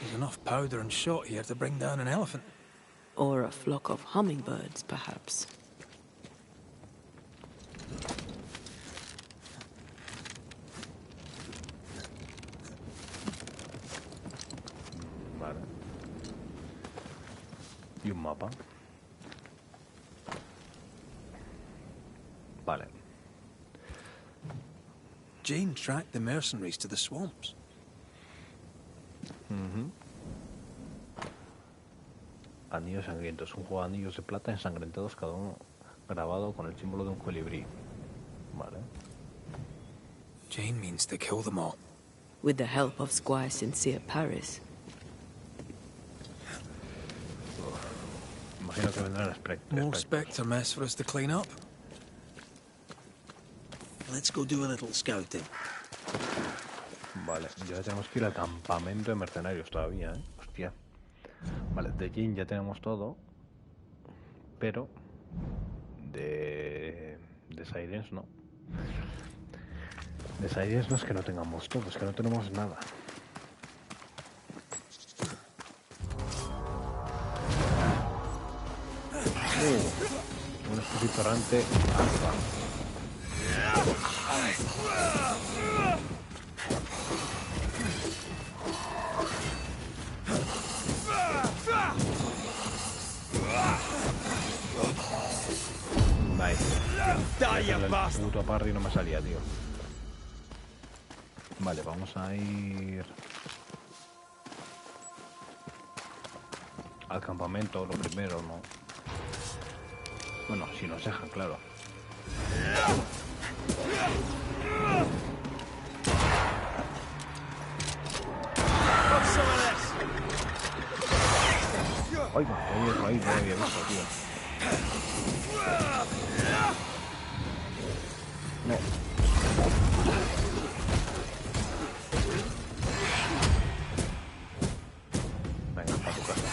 There's enough powder and shot here to bring down an elephant. Or a flock of hummingbirds, perhaps. Vale. Y un mapa. Vale. Jane tracked the mercenaries to the swamps. Anillos sangrientos. Un juego de anillos de plata ensangrentados, cada uno grabado con el símbolo de un colibrí. Vale. Jane means to kill them all. With the help of Squire Sincere Paris. Imagino que vendrán Spectre. More Spectre mess for us to clean up. Let's go do a little scouting. Vale, ya tenemos que ir al campamento de mercenarios todavía, ¿eh? Hostia. Vale, de Jin ya tenemos todo. Pero de Sirens no. De Sirens no es que no tengamos todo, es que no tenemos nada. Un escopito alfa. El puto parry no me salía, tío. Vale, vamos a ir al campamento, lo primero, ¿no? Bueno, si nos dejan, claro. Ay, va, ahí no había visto, tío. No. Venga, para tu casa.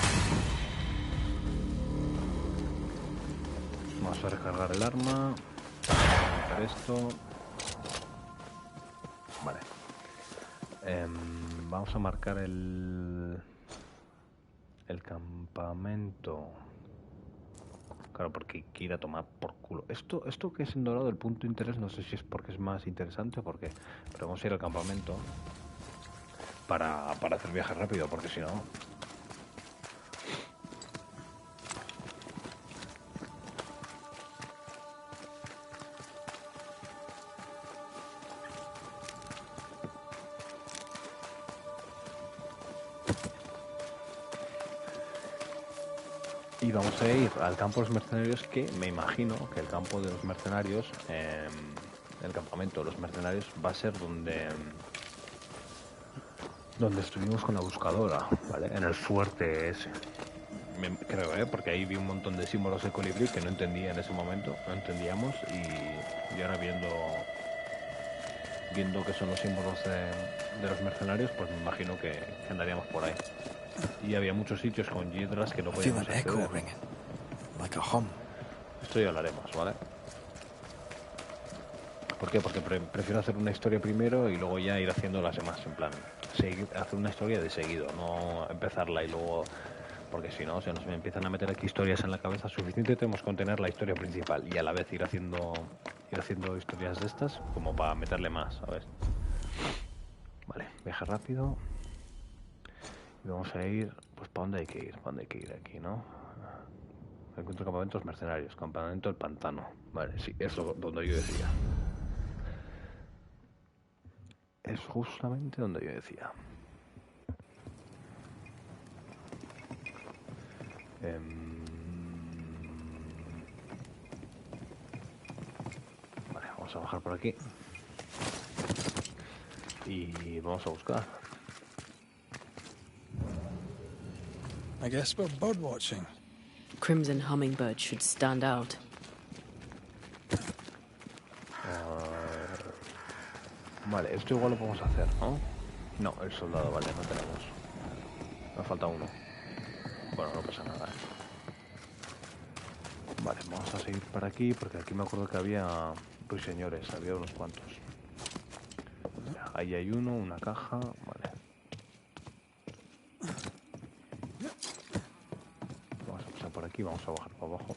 Vamos a recargar el arma. Hacer esto. Vale. Vamos a marcar el campamento. Claro, porque quiera tomar por culo. Esto que es en dorado, el punto de interés, no sé si es porque es más interesante o por qué. Pero vamos a ir al campamento para hacer viaje rápido, porque si no... Y vamos a ir al campo de los mercenarios, que me imagino que el campo de los mercenarios, el campamento de los mercenarios, va a ser donde estuvimos con la buscadora, ¿vale? En el fuerte ese. Creo, porque ahí vi un montón de símbolos de colibrí que no entendía en ese momento, no entendíamos, y ahora viendo que son los símbolos de los mercenarios, pues me imagino que andaríamos por ahí. Y había muchos sitios con hiedras que no podíamos acceder. Esto ya hablaremos, ¿vale? ¿Por qué? Porque prefiero hacer una historia primero y luego ya ir haciendo las demás, en plan, hacer una historia de seguido, no empezarla y luego... Porque si no, se nos empiezan a meter aquí historias en la cabeza. Suficiente tenemos con tener la historia principal y a la vez ir haciendo historias de estas como para meterle más, ¿sabes? Vale, viaje rápido. Y vamos a ir, pues ¿para dónde hay que ir? ¿Para dónde hay que ir aquí, no? Encuentro campamentos mercenarios, campamento del pantano. Vale, sí, es donde yo decía. Es justamente donde yo decía. Vale, vamos a bajar por aquí. Y vamos a buscar. I guess we're bird watching. Crimson hummingbird should stand out. Vale, esto igual lo podemos hacer, ¿no? No, el soldado, vale, no tenemos. Nos falta uno. Bueno, no pasa nada. Vale, vamos a seguir por aquí, porque aquí me acuerdo que había ruiseñores, había unos cuantos. Ahí hay uno, una caja, vale. Vamos a pasar por aquí, vamos a bajar para abajo.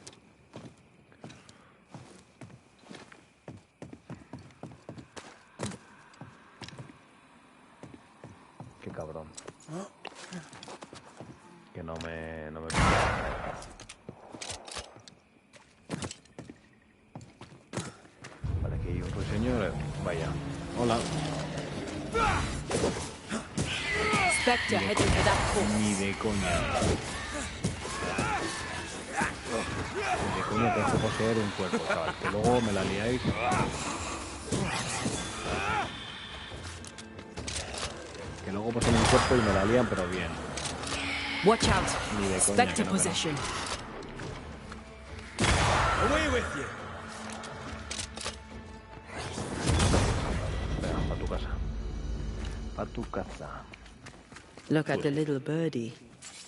Qué cabrón. Que no me... Vale, aquí hay un ruiseñor. Vaya. Hola. Spectre heading for that course. Ni de coña. Ni de coña que poseer un cuerpo, chaval. Que luego me la liáis. Que luego poseen un cuerpo y me la lían, pero bien. Watch out. Ni de coña. Spectre possession. Away with you. Tu caza. Look at the little birdie.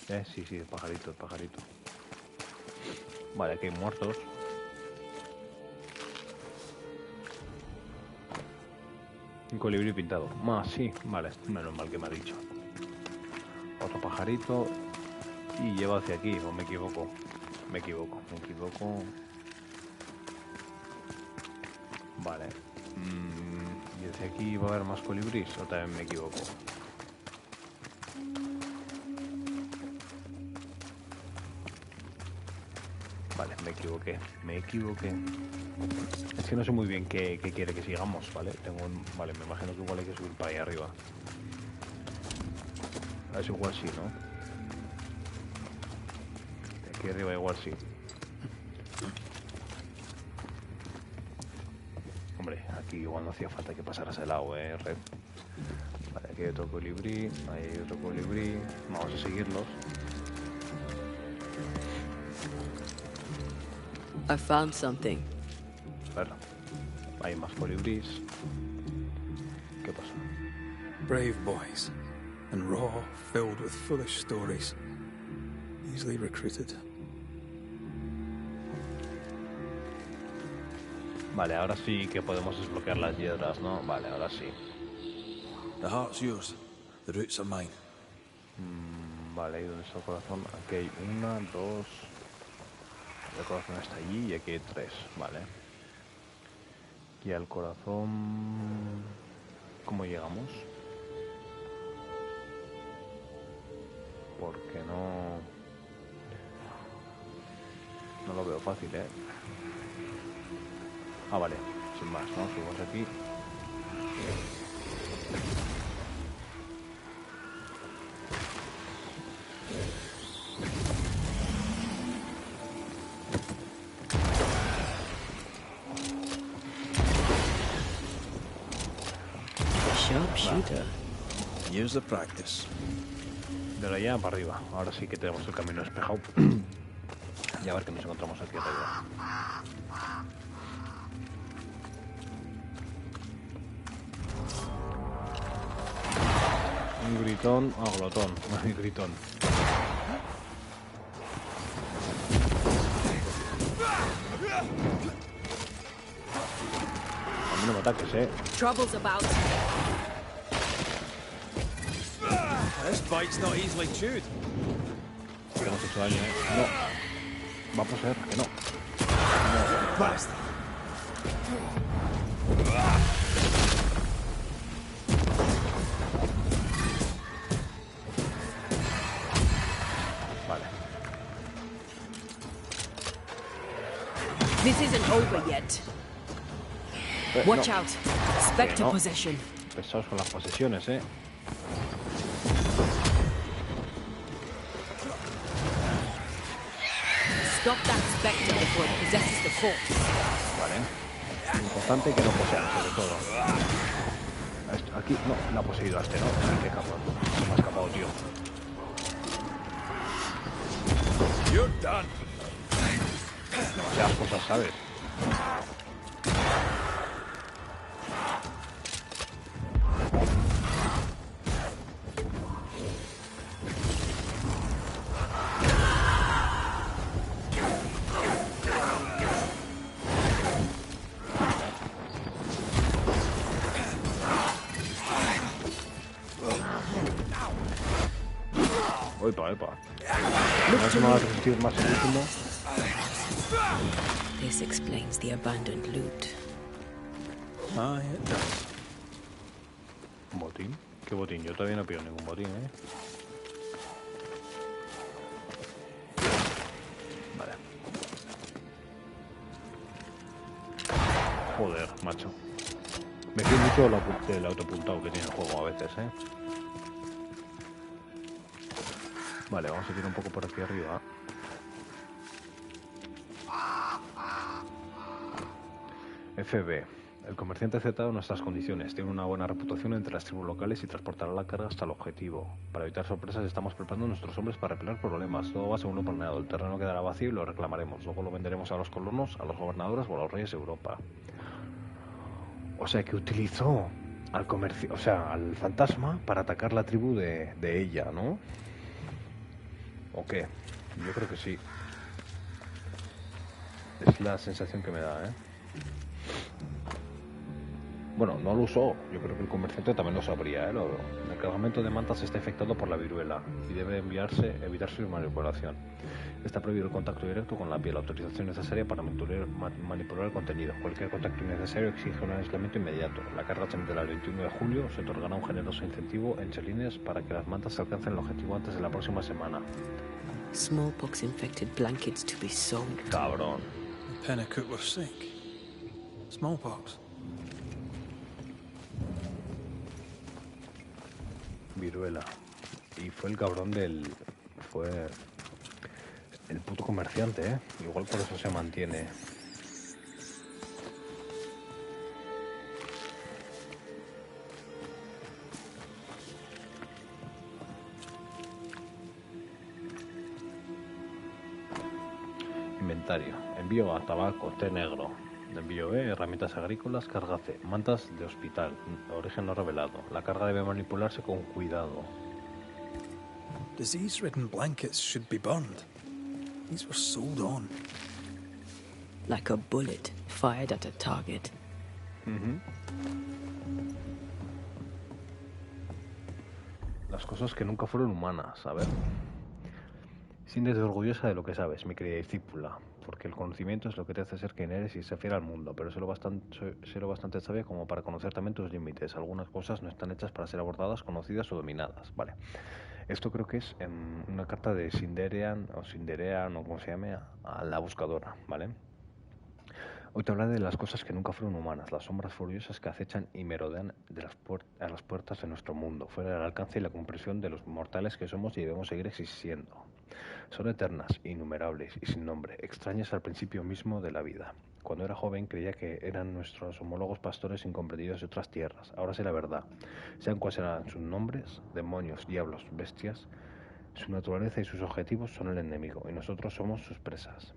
Sí, el pajarito, el pajarito. Vale, aquí hay muertos. Un colibrí pintado. Sí, vale, menos mal que me ha dicho. Otro pajarito. Y lleva hacia aquí, o me equivoco. Me equivoco. Vale. ¿Y hacia aquí va a haber más colibrís? ¿O también me equivoco? Vale, me equivoqué. Es que no sé muy bien qué quiere que sigamos, ¿vale? Vale, me imagino que igual hay que subir para ahí arriba. Es igual sí, ¿no? De aquí arriba igual sí. Hombre, aquí igual no hacía falta que pasaras el lado, Red. Vale, aquí hay otro colibrí, ahí hay otro colibrí. Vamos a seguirlos. I found something. Bueno, hay más colibrís. ¿Qué pasa? Brave boys, and raw, filled with foolish stories. Easily recruited. Vale, ahora sí que podemos desbloquear las hiedras, ¿no? Vale, ahora sí. The heart's yours. The roots are mine. Vale, ¿y dónde está el corazón? Aquí hay 1, 2... El corazón está allí y aquí hay 3, vale. Y al corazón... ¿Cómo llegamos? Porque no... No lo veo fácil, ¿eh? Vale, sin más, ¿no? Subimos aquí. Sharpshooter. Years of practice. De allá para arriba. Ahora sí que tenemos el camino despejado. Y a ver qué nos encontramos aquí arriba. Un gritón, glotón, un gritón. A mí no me ataques, Trouble's about. This bite's not easily chewed. Hemos hecho daño, No. Va a ser que no. Basta. Vale. This isn't over yet. Watch out. Spectre no. possession. Pesados con las posesiones, Stop that spectre before it possesses the corpse. Vale. Importante que no posean, sobre todo. Aquí, no, la ha poseído a este, ¿no? Ay, qué cabrón. Se me ha escapado, tío. You're done. Demasiadas cosas, ¿sabes? Epa. No se me va a resistir más el último. This explains the abandoned loot. It does. ¿Un botín? ¿Qué botín? Yo todavía no pido ningún botín, Vale. Joder, macho. Me fío mucho del autopuntado que tiene el juego a veces, Vale, vamos a tirar un poco por aquí arriba. FB. El comerciante ha aceptado nuestras condiciones. Tiene una buena reputación entre las tribus locales y transportará la carga hasta el objetivo. Para evitar sorpresas estamos preparando a nuestros hombres para repeler problemas. Todo va según lo planeado. El terreno quedará vacío y lo reclamaremos. Luego lo venderemos a los colonos, a los gobernadores o a los reyes de Europa. O sea que utilizó al comercio, o sea, al fantasma para atacar la tribu de ella, ¿no? ¿O qué? Yo creo que sí. Es la sensación que me da, ¿eh? Bueno, no lo usó. Yo creo que el comerciante también lo sabría, ¿eh? El cargamento de mantas está infectado por la viruela y debe evitar su manipulación. Está prohibido el contacto directo con la piel. La autorización necesaria para manipular el contenido. Cualquier contacto innecesario exige un aislamiento inmediato. La carga se emiterá el 21 de julio. Se otorgará un generoso incentivo en chelines para que las mantas alcancen el objetivo antes de la próxima semana. Smallpox infected blankets to be sold. Cabrón. Pennicut was sick. Smallpox. Viruela. Y fue el cabrón fue el puto comerciante, ¿eh? Igual por eso se mantiene. Inventario. Envío A, tabaco, té negro. Envío B, herramientas agrícolas, carga C, mantas de hospital, origen no revelado. La carga debe manipularse con cuidado. Disease-ridden blankets should be burned. These were sold on. Like a bullet fired at a target. Las cosas que nunca fueron humanas, a ver. Siéntete orgullosa de lo que sabes, mi querida discípula, porque el conocimiento es lo que te hace ser quien eres y ser fiel al mundo, pero sé lo bastante sabia como para conocer también tus límites. Algunas cosas no están hechas para ser abordadas, conocidas o dominadas, ¿vale? Esto creo que es en una carta de Sinderean, o como se llame, a la buscadora, ¿vale? Hoy te hablaré de las cosas que nunca fueron humanas, las sombras furiosas que acechan y merodean a las puertas de nuestro mundo, fuera del alcance y la comprensión de los mortales que somos y debemos seguir existiendo. Son eternas, innumerables y sin nombre, extrañas al principio mismo de la vida. Cuando era joven creía que eran nuestros homólogos pastores incomprendidos de otras tierras. Ahora sé la verdad. Sean cuáles sean sus nombres, demonios, diablos, bestias, su naturaleza y sus objetivos son el enemigo, y nosotros somos sus presas.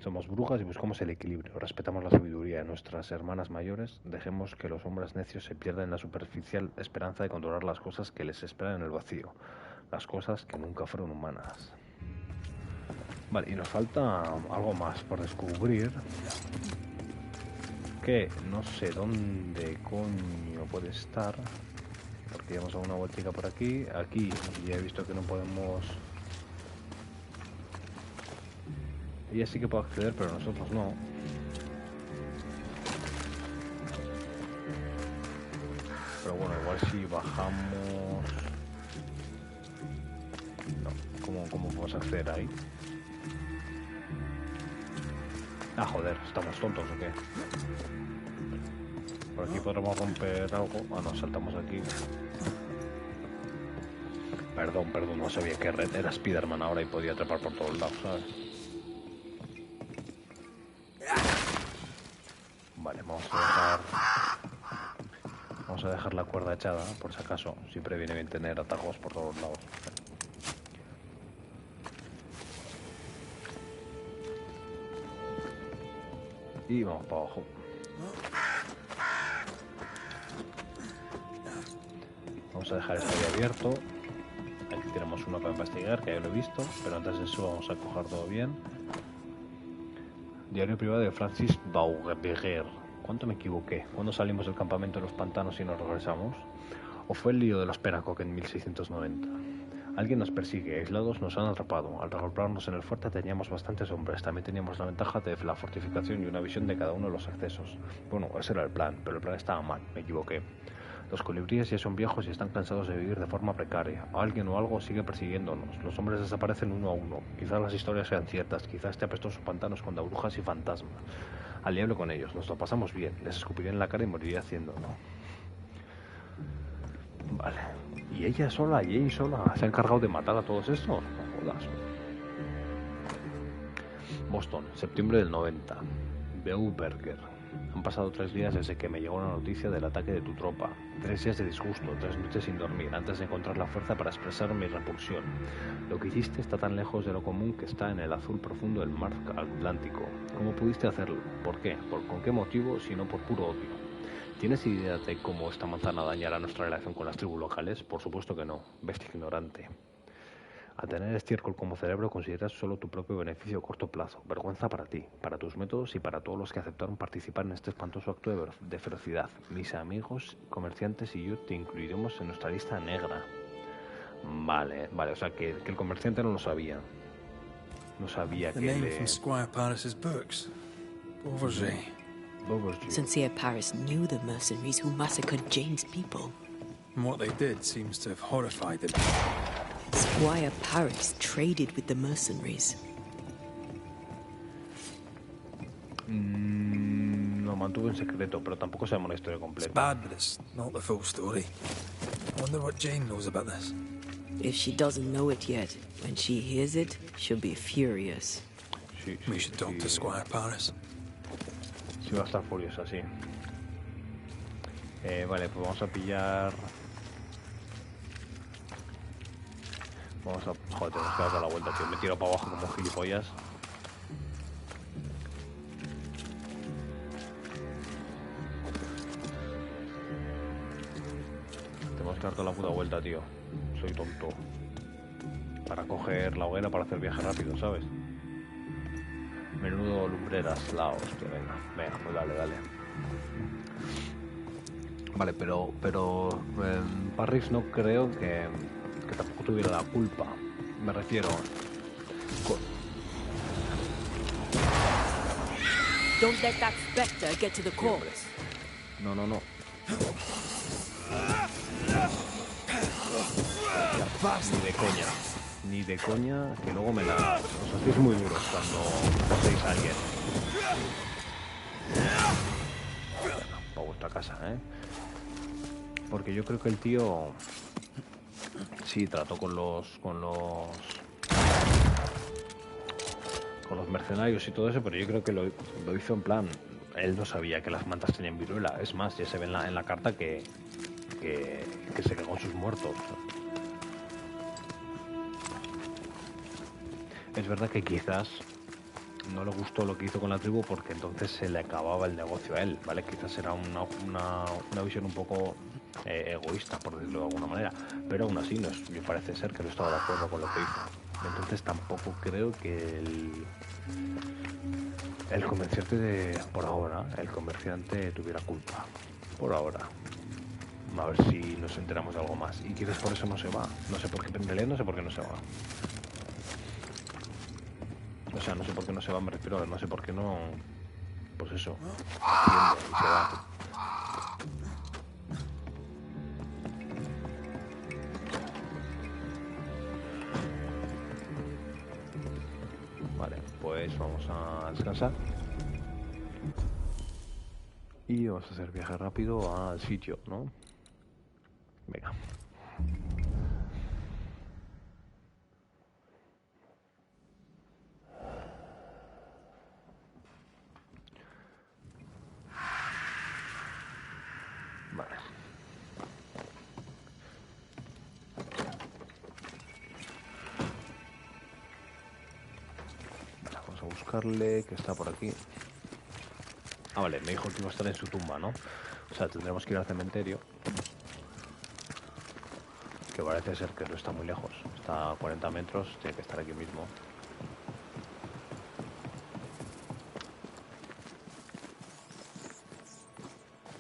Somos brujas y buscamos el equilibrio. Respetamos la sabiduría de nuestras hermanas mayores. Dejemos que los hombres necios se pierdan en la superficial esperanza de controlar las cosas que les esperan en el vacío. Las cosas que nunca fueron humanas. Vale, y nos falta algo más por descubrir. Que no sé dónde coño puede estar. Porque ya hemos dado una vueltica por aquí. Aquí ya he visto que no podemos... Ella sí que puede acceder, pero nosotros no. Pero bueno, igual si bajamos... No, ¿cómo podemos acceder ahí? Ah, joder, ¿estamos tontos o qué? Por aquí podremos romper algo. Ah, no, saltamos aquí. Perdón, no sabía que Red era Spider-Man ahora y podía trepar por todos lados, ¿sabes? Vale, vamos a dejar la cuerda echada, por si acaso. Siempre viene bien tener atajos por todos lados. Y vamos para abajo. Vamos a dejar esto ahí abierto. Aquí tenemos uno para investigar, que ya lo he visto. Pero antes de eso vamos a coger todo bien. Diario privado de Francis Bauberger. ¿Cuánto me equivoqué? ¿Cuándo salimos del campamento de los pantanos y nos regresamos? ¿O fue el lío de los Penacock en 1690? Alguien nos persigue, aislados nos han atrapado. Al reagruparnos en el fuerte teníamos bastantes hombres. También teníamos la ventaja de la fortificación y una visión de cada uno de los accesos. Bueno, ese era el plan, pero el plan estaba mal, me equivoqué. Los colibríes ya son viejos y están cansados de vivir de forma precaria. Alguien o algo sigue persiguiéndonos. Los hombres desaparecen uno a uno. Quizás las historias sean ciertas. Quizás este apestoso pantano esconda brujas y fantasmas. Al diablo con ellos. Nos lo pasamos bien. Les escupiré en la cara y moriré haciéndolo. Vale. ¿Y ella sola se ha encargado de matar a todos estos? No jodas. Boston, septiembre del 90. Beuberger. Han pasado 3 días desde que me llegó la noticia del ataque de tu tropa. 3 días de disgusto, 3 noches sin dormir, antes de encontrar la fuerza para expresar mi repulsión. Lo que hiciste está tan lejos de lo común que está en el azul profundo del mar Atlántico. ¿Cómo pudiste hacerlo? ¿Por qué? ¿Con qué motivo? Si no por puro odio. ¿Tienes idea de cómo esta manzana dañará nuestra relación con las tribus locales? Por supuesto que no, bestia ignorante. Al tener estiércol como cerebro consideras solo tu propio beneficio a corto plazo. Vergüenza para ti, para tus métodos y para todos los que aceptaron participar en este espantoso acto de ferocidad. Mis amigos, comerciantes y yo te incluiremos en nuestra lista negra. Vale, o sea que el comerciante no lo sabía. No sabía que The name from Squire Paris's books. Beauverger. Sincere Paris knew the mercenaries who massacred Jane's people. And what they did seems to have horrified them. Squire Paris traded with the mercenaries. Lo mantuvo en secreto, pero tampoco sabemos la historia It's completa. bad, but it's not the full story. I wonder what Jane knows about this. If she doesn't know it yet, when she hears it, she'll be furious. We should talk to Squire Paris. Sí, va a estar furiosa, sí. Vale, pues vamos a pillar... Vamos a... Joder, tenemos que dar la vuelta, tío. Me tiro para abajo como gilipollas. Tenemos que dar toda la puta vuelta, tío. Soy tonto. Para coger la hoguera para hacer viaje rápido, ¿sabes? Menudo lumbreras, la hostia, venga, pues dale. Vale, pero Parris no creo que tampoco tuviera la culpa. Me refiero... Don't let that specter get to the corpse. No. Ni de coña, que luego me la... Os hacéis muy duros cuando poseéis a alguien. Bueno, para vuestra casa, ¿eh? Porque yo creo que el tío... Sí, trató con los mercenarios y todo eso, pero yo creo que lo hizo en plan... Él no sabía que las mantas tenían viruela. Es más, ya se ve en la carta que se cagó en sus muertos. Es verdad que quizás no le gustó lo que hizo con la tribu porque entonces se le acababa el negocio a él, ¿vale? Quizás era una visión un poco egoísta, por decirlo de alguna manera, pero aún así me parece ser que no estaba de acuerdo con lo que hizo. Entonces tampoco creo que el comerciante por ahora, el comerciante tuviera culpa. Por ahora. A ver si nos enteramos de algo más. Y quizás por eso no se va. No sé por qué, en realidad no sé por qué no se va. O sea, no sé por qué no se va, me refiero a no sé por qué no... Pues eso, atiende y se va. Vale, pues vamos a descansar. Y vamos a hacer viaje rápido al sitio, ¿no? Venga. Que está por aquí. Ah, vale, me dijo que iba a estar en su tumba, ¿no? O sea, tendremos que ir al cementerio, que parece ser que no está muy lejos. Está a 40 metros, tiene que estar aquí mismo.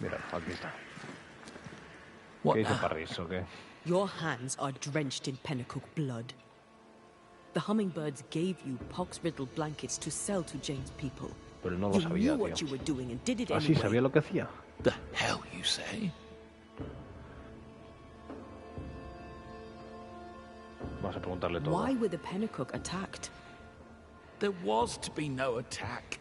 Mira, aquí está. ¿Qué dice Parris o qué? Your hands are drenched in Pennacook blood. The hummingbirds gave you pox-riddled blankets to sell to Jane's people. Pero no lo sabía, you knew what you were doing and did it anyway. Sí, sabía lo que hacía. The hell you say? Vamos a preguntarle todo. Why were the Pennacook attacked? There was to be no attack.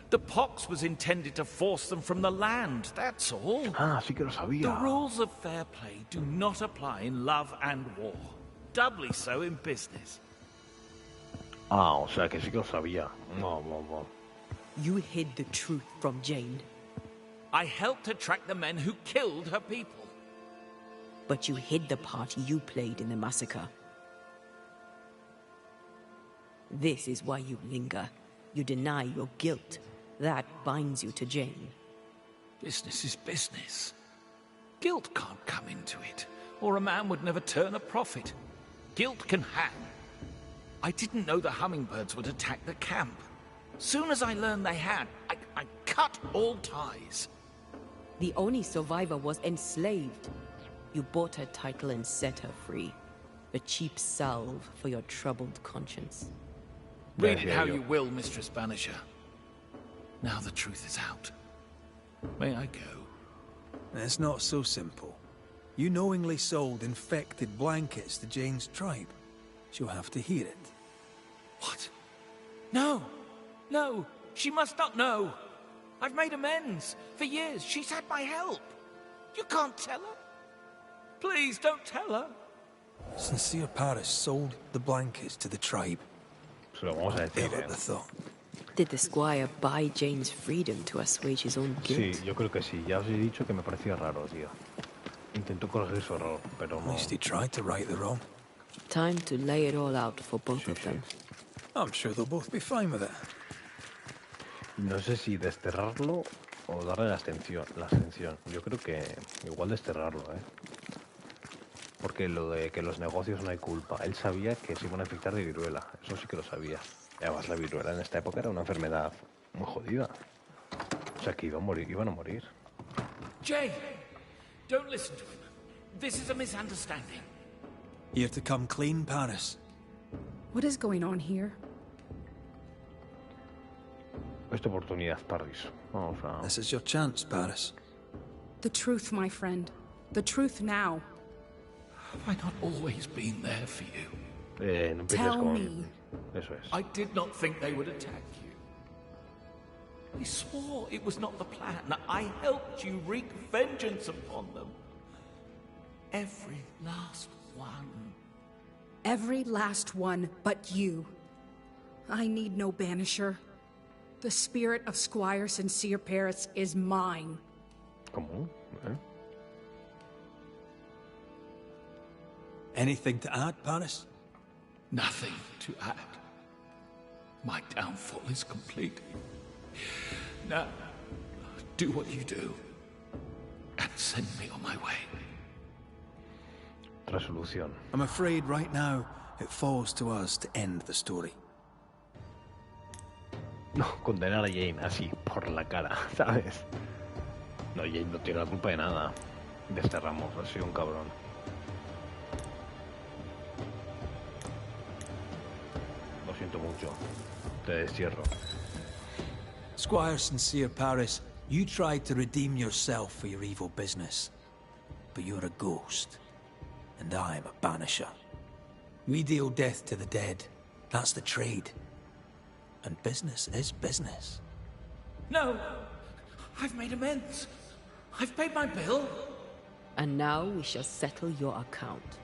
The pox was intended to force them from the land, that's all. Ah, sí que lo sabía. The rules of fair play do not apply in love and war. Doubly so in business. Ah, o sea que sí que lo sabía. No. You hid the truth from Jane. I helped her track the men who killed her people. But you hid the part you played in the massacre. This is why you linger. You deny your guilt. That binds you to Jane. Business is business. Guilt can't come into it, or a man would never turn a profit. Guilt can hang. I didn't know the hummingbirds would attack the camp. Soon as I learned they had, I cut all ties. The only survivor was enslaved. You bought her title and set her free. A cheap salve for your troubled conscience. Read it how you will, Mistress Banisher. Now the truth is out. May I go? It's not so simple. You knowingly sold infected blankets to Jane's tribe. She'll have to hear it. What? No! No! She must not know! I've made amends. For years, she's had my help. You can't tell her? Please, don't tell her. Sincere Paris sold the blankets to the tribe. Se lo vamos a decir, Never the thought. Did the squire buy Jane's freedom to assuage his own guilt? Sí, yo creo que sí. Ya os he dicho que me parecía raro, tío. Intentó corregir su error, pero no. At least he tried to right the wrong. Time to lay it all out for both of them. I'm sure they'll both be fine with it. No sé si desterrarlo o darle la ascensión. Yo creo que igual desterrarlo, ¿eh? Porque lo de que los negocios no hay culpa. Él sabía que se iban a infectar de viruela. Eso sí que lo sabía. Y además la viruela en esta época era una enfermedad muy jodida. O sea que iban a morir. Jay, don't listen to him. This is a misunderstanding. Here to come clean, Paris. What is going on here? Esta oportunidad, Paris. Vamos a... This is your chance, Paris. The truth, my friend. The truth now. Have I not always been there for you? No empieces Tell con... me. Eso es. I did not think they would attack you. I swore it was not the plan. I helped you wreak vengeance upon them. Every last one. Every last one but you. I need no banisher. The spirit of Squire Sincere Paris is mine. ¿Cómo? Anything to add, Paris? Nothing to add. My downfall is complete. Now, do what you do, and send me on my way. Resolución. I'm afraid right now it falls to us to end the story. No, condenar a Jane así, por la cara, ¿sabes? No, Jane no tiene la culpa de nada. Desterramos, ha sido un cabrón. Lo siento mucho. Te destierro. Squire Sincere Paris, you tried to redeem yourself for your evil business. But you're a ghost. And I'm a banisher. We deal death to the dead. That's the trade. And business is business. No! I've made amends. I've paid my bill. And now we shall settle your account.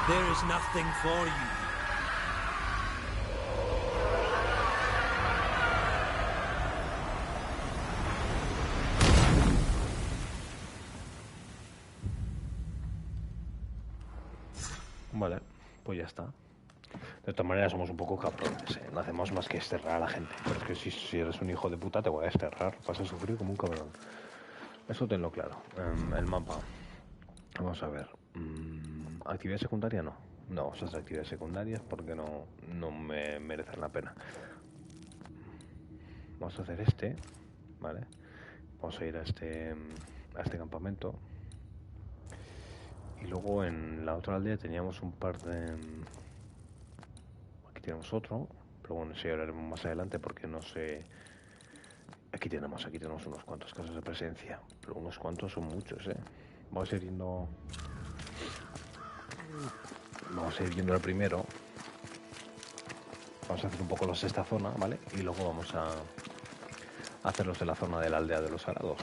There is nothing for you. Vale, pues ya está. De todas maneras somos un poco cabrones, ¿eh? No hacemos más que desterrar a la gente. Pero es que si eres un hijo de puta te voy a desterrar. Vas a sufrir como un cabrón. Eso tenlo claro. El mapa. Vamos a ver. ¿Actividad secundaria? No. No vamos a hacer actividades secundarias porque no me merecen la pena. Vamos a hacer este. ¿Vale? Vamos a ir a este campamento. Y luego en la otra aldea teníamos un par de... Aquí tenemos otro, pero bueno, sí hablaremos más adelante porque no sé... Aquí tenemos unos cuantos casos de presencia, pero unos cuantos son muchos, ¿eh? Vamos a ir yendo... Vamos a ir viendo el primero. Vamos a hacer un poco los de esta zona, ¿vale? Y luego vamos a hacer los de la zona de la aldea de los arados.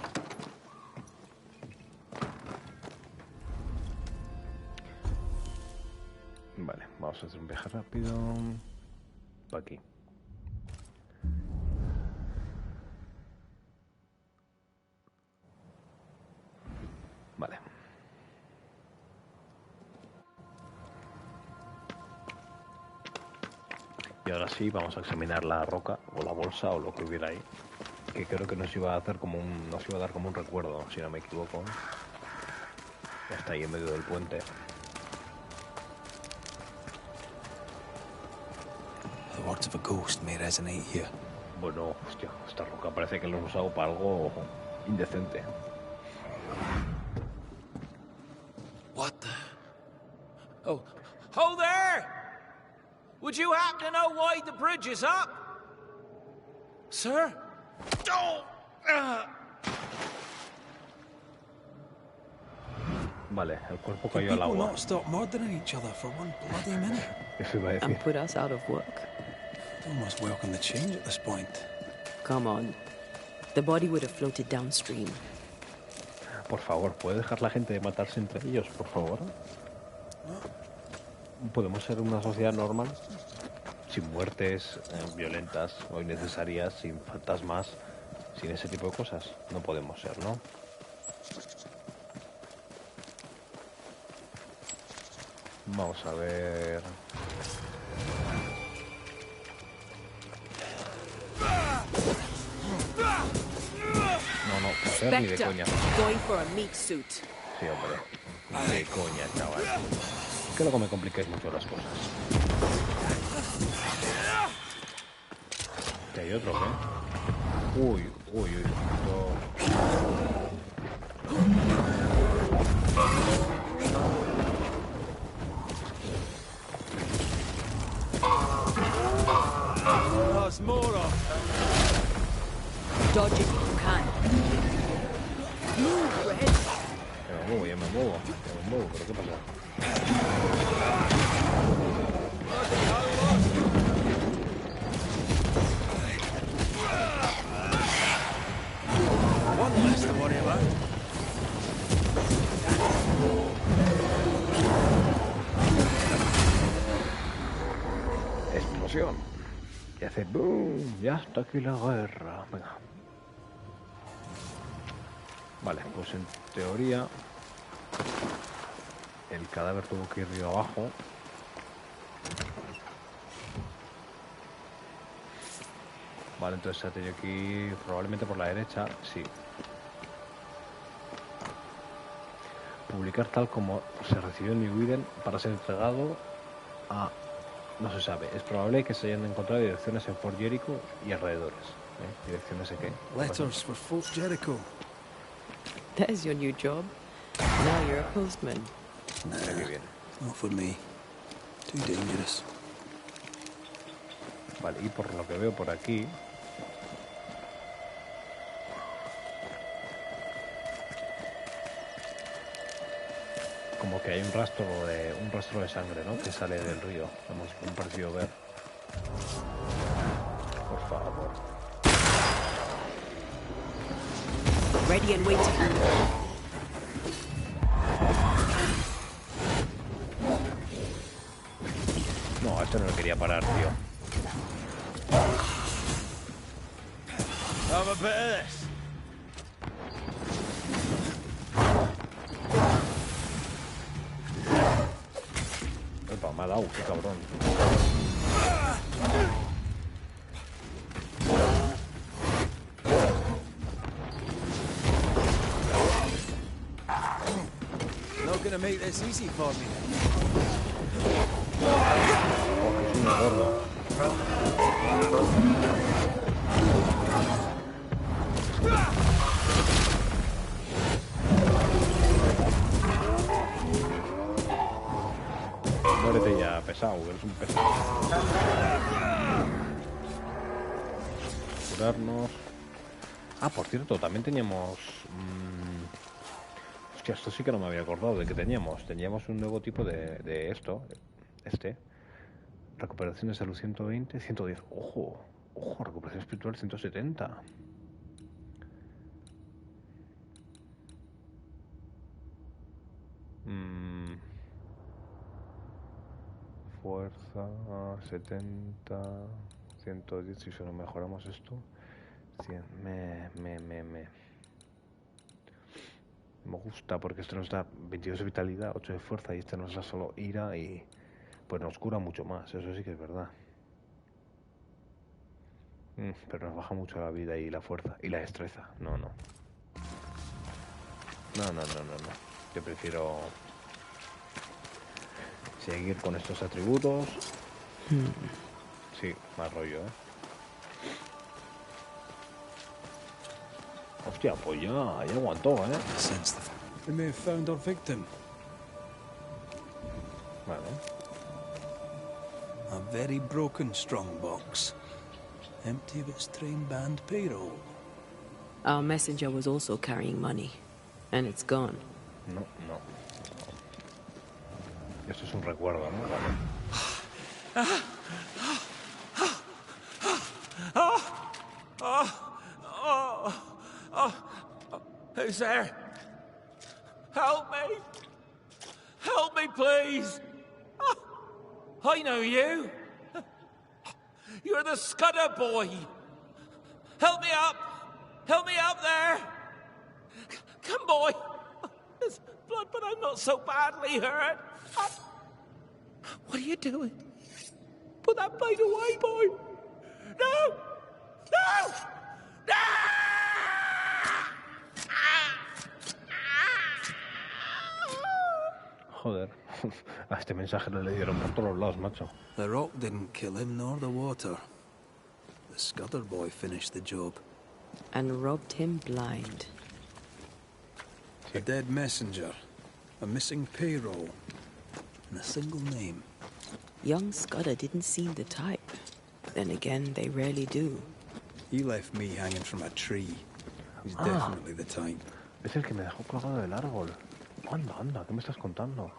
Vale, vamos a hacer un viaje rápido. Para aquí. Vale. Y Y ahora sí, vamos a examinar la roca o la bolsa o lo que hubiera ahí. Que creo que nos iba a dar como un recuerdo, si no me equivoco. Está ahí en medio del puente. The words of a ghost may resonate here. Bueno, hostia, esta roca parece que lo hemos usado para algo indecente. What the? Oh, ho there! Would you happen to know why the bridge is up? Sir? Oh! Vale, el cuerpo cayó al People agua. not stop murdering each other for one bloody minute. Eso iba a decir. And put us out of work. Almost welcome the change at this point. Come on. The body would have floated downstream. Por favor, ¿puede dejar la gente de matarse entre ellos, por favor? ¿Podemos ser una sociedad normal? Sin muertes violentas o innecesarias, sin fantasmas, sin ese tipo de cosas. No podemos ser, ¿no? Vamos a ver... No, coger ni de coña. Going for a meat suit. Sí, hombre. Ni de coña, chaval. Creo que me complicáis mucho las cosas. ¿Qué hay otro, qué? Uy. There's more of. Dodge it if you can. Move, Red. Ya me muevo, ¿pero qué pasa? One less to worry about. Explosión. Y hace boom. Ya está aquí la guerra. Venga. Vale, pues en teoría el cadáver tuvo que ir río abajo. Vale, entonces se ha tenido que ir probablemente por la derecha. Sí. Publicar tal como se recibió en New Eden para ser entregado a... No se sabe. Es probable que se hayan encontrado direcciones en Fort Jericho y alrededores. ¿Direcciones de qué? Letters for Fort Jericho. There's your new job. Now you're a postman. Mira qué bien. Not for me. Too dangerous. Vale, y por lo que veo por aquí... Como que hay un rastro de sangre, ¿no? Que sale del río. Hemos parecido ver. Por favor. Ready and waiting. No, esto no lo quería parar, tío. Have a bit of this. Epa, me ha dado, qué cabrón. Not gonna make this easy for me. Oh, que es un gordo. Muérete ya, pesado, eres un pesado. Curarnos. Ah, por cierto, también teníamos... Hostia, esto sí que no me había acordado de que teníamos. Teníamos un nuevo tipo de esto. Recuperación de salud 120, 110. Ojo, recuperación espiritual 170. Fuerza 70, 110. Si solo mejoramos esto, 100. Me gusta porque esto nos da 22 de vitalidad, 8 de fuerza y este nos da solo ira y pues nos cura mucho más. Eso sí que es verdad. Pero nos baja mucho la vida y la fuerza. Y la destreza. No. No. Yo prefiero seguir con estos atributos. Sí, más rollo, Hostia, pues ya aguantó, We may have found our victim. Bueno. A very broken strongbox. Empty of its train band payroll. Our messenger was also carrying money, and it's gone. No. Esto es un recuerdo, ¿no? Vale. Who's there? Help me! Help me, please! I know you! You're the Scudder boy! Help me up! Help me up there! Come, boy! There's blood, but I'm not so badly hurt. What are you doing? Put that blade away, boy! No! No! No! Joder, a este mensaje le dieron por todos lados, macho. The rock didn't kill him, nor the water. The Scudder boy finished the job. And robbed him blind. A dead messenger, a missing payroll, and a single name. Young Scudder didn't seem the type. Then again, they rarely do. He left me hanging from a tree. He's definitely the type. Es el que me dejó colgado del árbol. Anda, ¿qué me estás contando?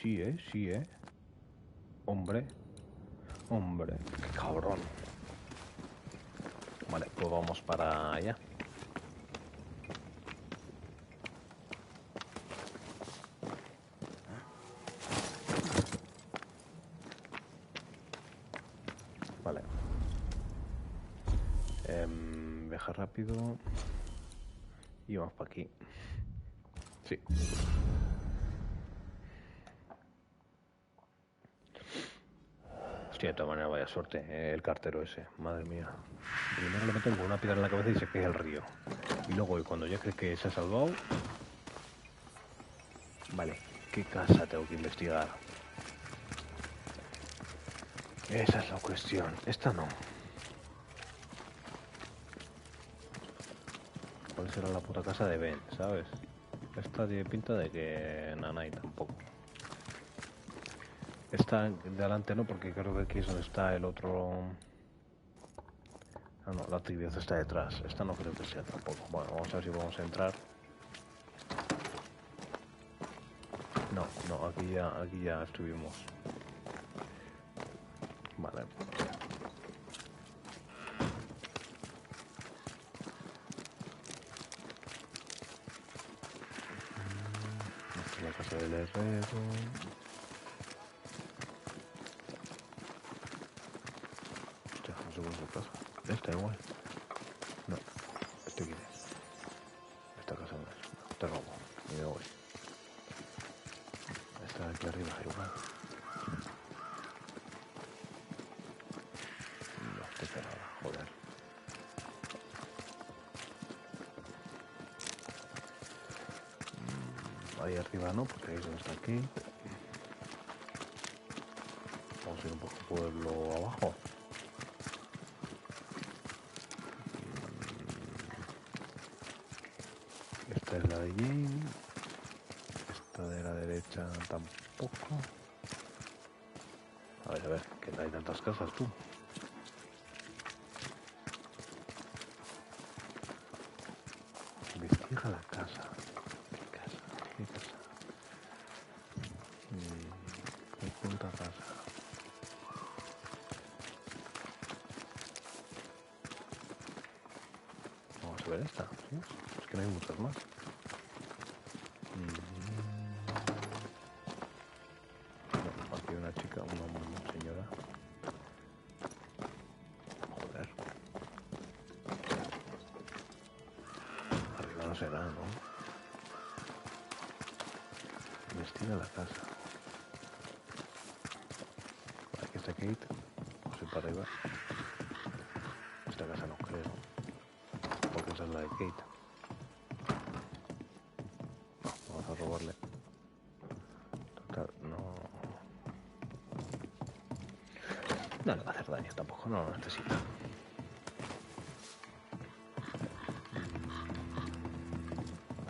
Sí, Hombre, qué cabrón. Vale, pues vamos para allá. Vale. Viaja rápido. Y vamos para aquí. Sí. Hostia, de todas maneras, vaya suerte, el cartero ese. Madre mía. Primero le meto con una piedra en la cabeza y se cae al río. Y luego, cuando ya cree que se ha salvado... Vale, ¿qué casa tengo que investigar? Esa es la cuestión. Esta no. ¿Cuál será la puta casa de Ben, sabes? Esta tiene pinta de que Nanay tampoco. Esta de adelante no, porque creo que aquí es donde está el otro... Ah, no, la actividad está detrás. Esta no creo que sea tampoco. Bueno, vamos a ver si podemos entrar. No, aquí ya estuvimos. Vale. Esta es la casa del herrero. Hostia, no sé cuál es la casa. Esta igual. No. ¿Este quién es? Esta casa no es. Te robo. Y me voy. Esta de aquí arriba igual. No, estoy cerrada. Joder. Ahí arriba no, porque ahí es donde está aquí. Vamos a ir un poco pueblo abajo. Esta es la de Jane. Esta de la derecha tampoco. A ver, que no hay tantas casas, tú. Investiga la casa. ¿Qué casa? Conjunta casa. Vamos a ver esta, ¿sí? Es que no hay muchas más. No, aquí hay una chica, una señora. Joder. Arriba no será, ¿no? Investiga la casa. Aquí está Kate. No sé para arriba. Esta casa no creo. Porque esa es la de Kate. No, vamos a robarle. Total, no... No le va a hacer daño tampoco, no lo necesita.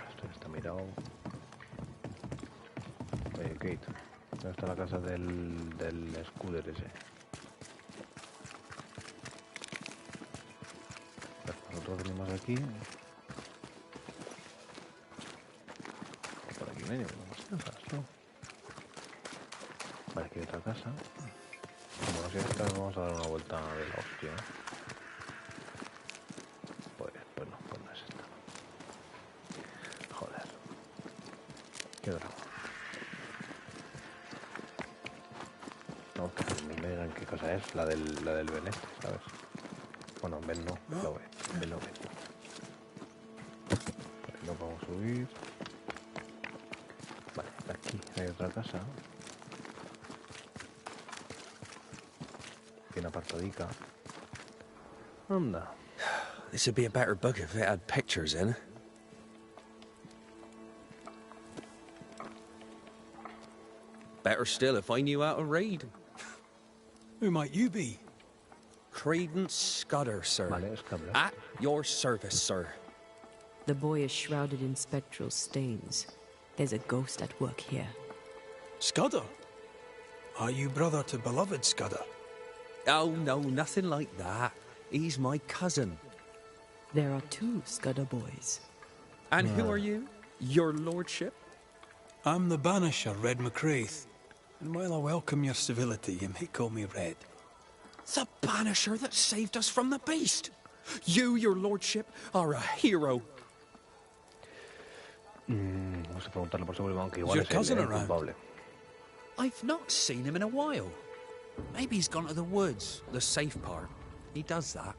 Esto ya está mirado. Oye, Kate, ¿dónde está la casa del scooter ese? Nosotros venimos aquí. Por aquí medio, no más casas, ¿no? Vale, aquí hay otra casa. Como no sé esta, vamos a dar una vuelta de la hostia. Pues no es esta. Joder. Qué drama. No, que ni me digan qué cosa es, la del Ben este, ¿sabes? Bueno, Ben no, lo ve. Ben lo ve. Por aquí no podemos subir. Vale, aquí hay otra casa. Bien apartadica. Anda. This would be a better book if it had pictures in. Better still if I knew how to read. Who might you be? Credence Scudder, sir. Vale, Scudder. At your service, sir. The boy is shrouded in spectral stains. There's a ghost at work here. Scudder? Are you brother to beloved Scudder? Oh, no, nothing like that. He's my cousin. There are two Scudder boys. And who are you? Your lordship? I'm the Banisher, Red McCraith. And while I welcome your civility, you may call me Red. The Banisher that saved us from the beast. You, your lordship, are a hero. Vamos a preguntarle por seguridad, aunque igual Your es cousin el around? culpable. I've not seen him in a while. Maybe he's gone to the woods, the safe part. He does that.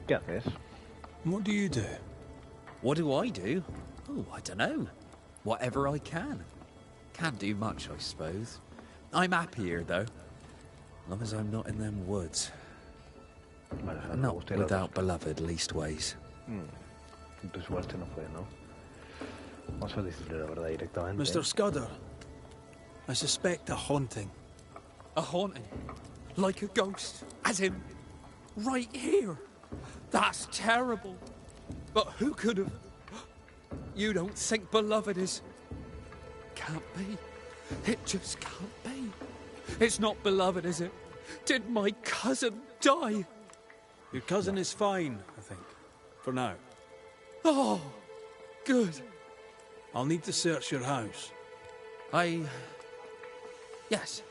¿Qué haces? What do you do? What do? Oh, I don't know. Whatever I can. Can't do much, I suppose. I'm happy here, though. As long as I'm not in them woods. Vale, o sea, Not without beloved, leastways. Tu suerte no fue, ¿no? Vamos a decirle la verdad directamente. Mr. Scudder, I suspect a haunting. A haunting? Like a ghost? As in, right here? That's terrible. But who could have... You don't think beloved is... Can't be. It just can't be. It's not beloved, is it? Did my cousin die? Your cousin is fine, I think. For now. Oh, good. I'll need to search your house. Yes,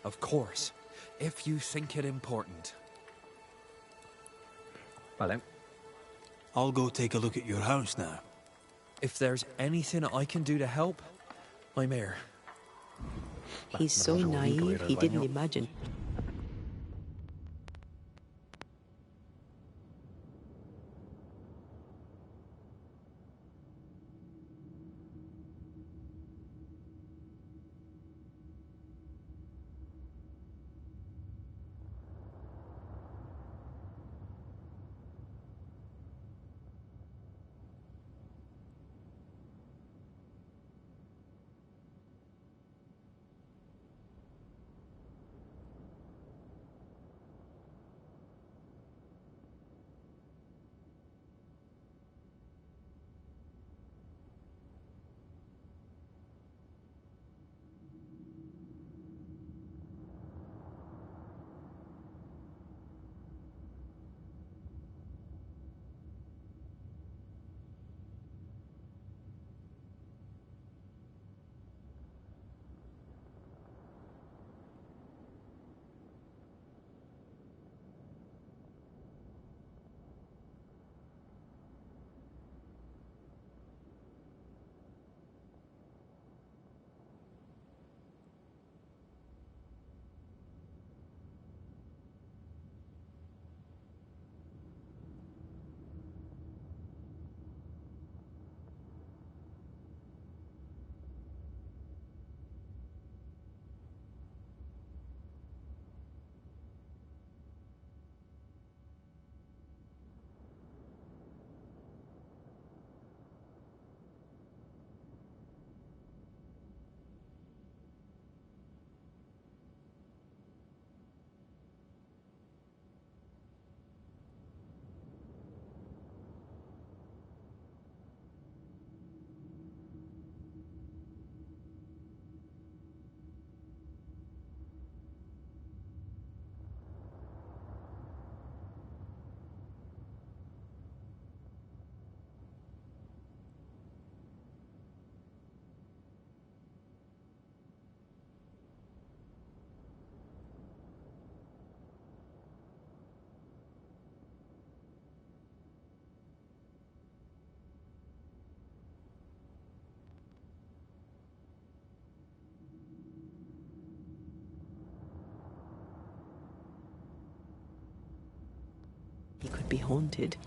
of course. If you think it important. Vale. I'll go take a look at your house now. If there's anything I can do to help, I'm here. He's so naive, he didn't imagine. be haunted.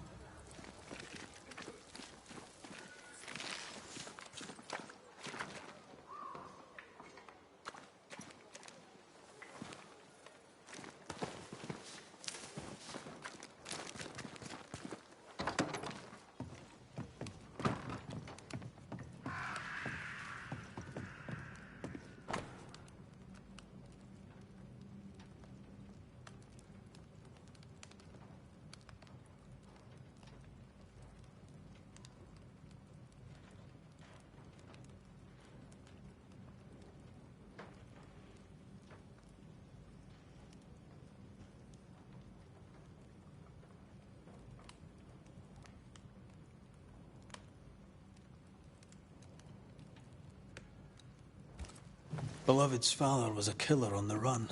Beloved's father was a killer on the run,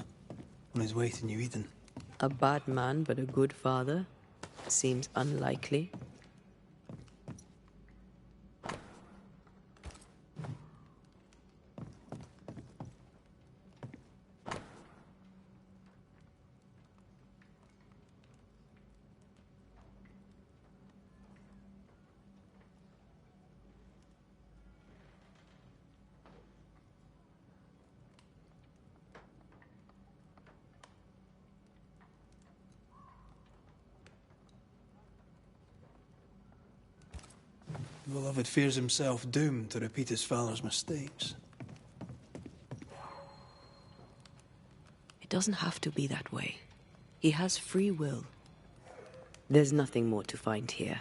on his way to New Eden. A bad man, but a good father? Seems unlikely. Beloved fears himself doomed to repeat his father's mistakes. It doesn't have to be that way. He has free will. There's nothing more to find here.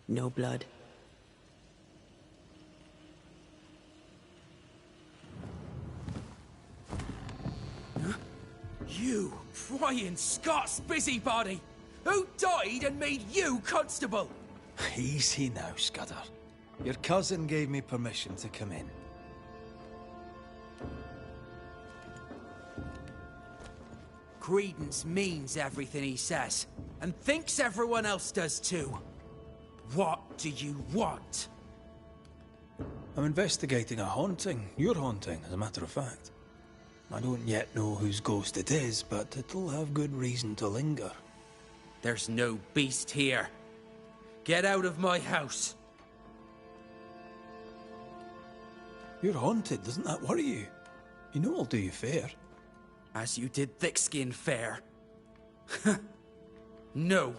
No blood. You prying Scots busybody! Who died and made you constable? Easy now, Scudder. Your cousin gave me permission to come in. Credence means everything he says, and thinks everyone else does too. What do you want? I'm investigating a haunting. Your haunting, as a matter of fact. I don't yet know whose ghost it is, but it'll have good reason to linger. There's no beast here. Get out of my house. You're haunted, doesn't that worry you? You know I'll do you fair. As you did Thickskin fair. No.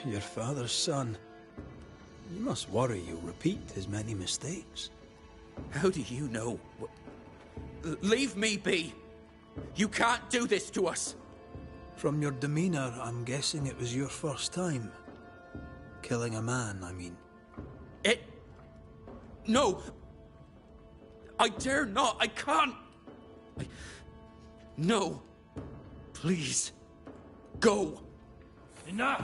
Your father's son. You must worry you'll repeat his many mistakes. How do you know? Leave me be. You can't do this to us. From your demeanor, I'm guessing it was your first time. Killing a man, I mean. No! I dare not! I can't! No! Please! Go! Enough!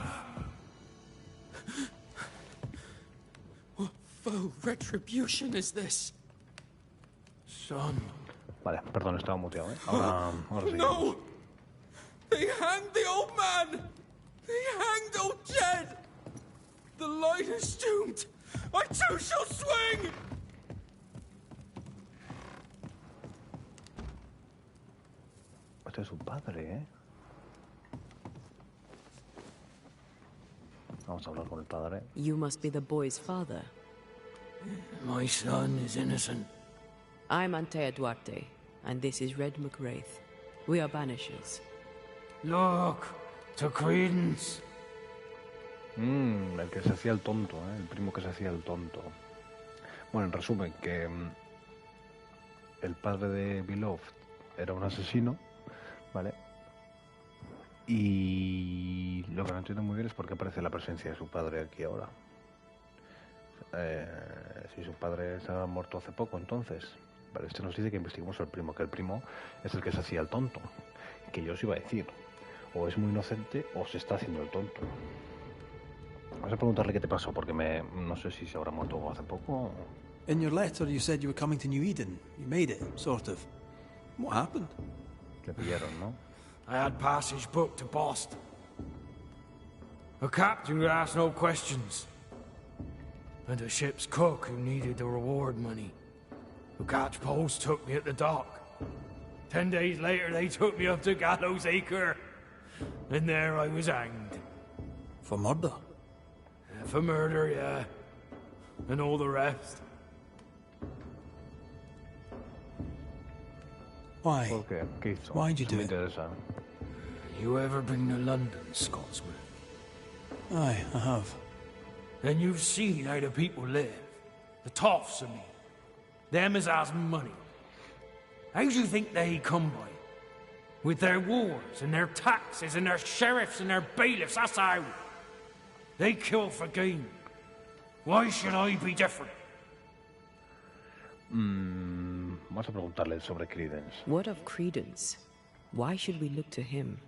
What foul retribution is this? Son. Vale, perdón, estaba muteado, ¿eh? Ahora sí. No! They hanged the old man! They hanged old Jed! The light is doomed! I too shall swing! Este es su padre, ¿eh? Vamos a hablar con el padre. You must be the boy's father. My son is innocent. I'm Antea Duarte, and this is Red McWraith. We are Banishers. Look, to Credence. El que se hacía el tonto, ¿eh? El primo que se hacía el tonto. Bueno, en resumen, que el padre de Beloved era un asesino, ¿vale? Y lo que no entiendo muy bien es por qué aparece la presencia de su padre aquí ahora. Si su padre se ha muerto hace poco, entonces. Vale, este nos dice que investiguemos al primo, que el primo es el que se hacía el tonto. Que yo os iba a decir, o es muy inocente o se está haciendo el tonto. Vamos a preguntarle qué te pasó, porque no sé si se habrá muerto hace poco. In your letter you said you were coming to New Eden. You made it, sort of. What happened? Le pillaron, ¿no? I had passage booked to Boston. A captain who asked no questions. And a ship's cook who needed the reward money. The catchpoles took me at the dock. 10 days later, they took me up to Gallows Acre. And there I was hanged. For murder? For murder, yeah. And all the rest. Why? Okay, ¿qué hizo? Why'd you do Me it? interesa. You ever been to London, Scotsman? Aye, I have. Then you've seen how the people live. The toffs, I mean. Them as has money. How do you think they come by? With their wars and their taxes and their sheriffs and their bailiffs, that's how. They kill for gain. Why should I be different? Vamos a preguntarle sobre Credence. What of Credence? Why should we look to him?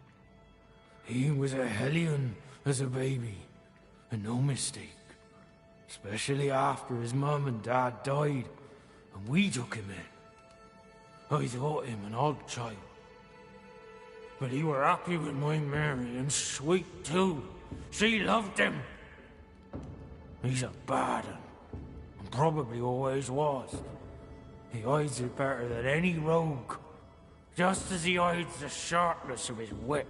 He was a hellion as a baby, and no mistake. Especially after his mum and dad died, and we took him in. I thought him an odd child. But he were happy with my Mary, and sweet too. She loved him. He's a bad un, and probably always was. He hides it better than any rogue, just as he hides the sharpness of his wit.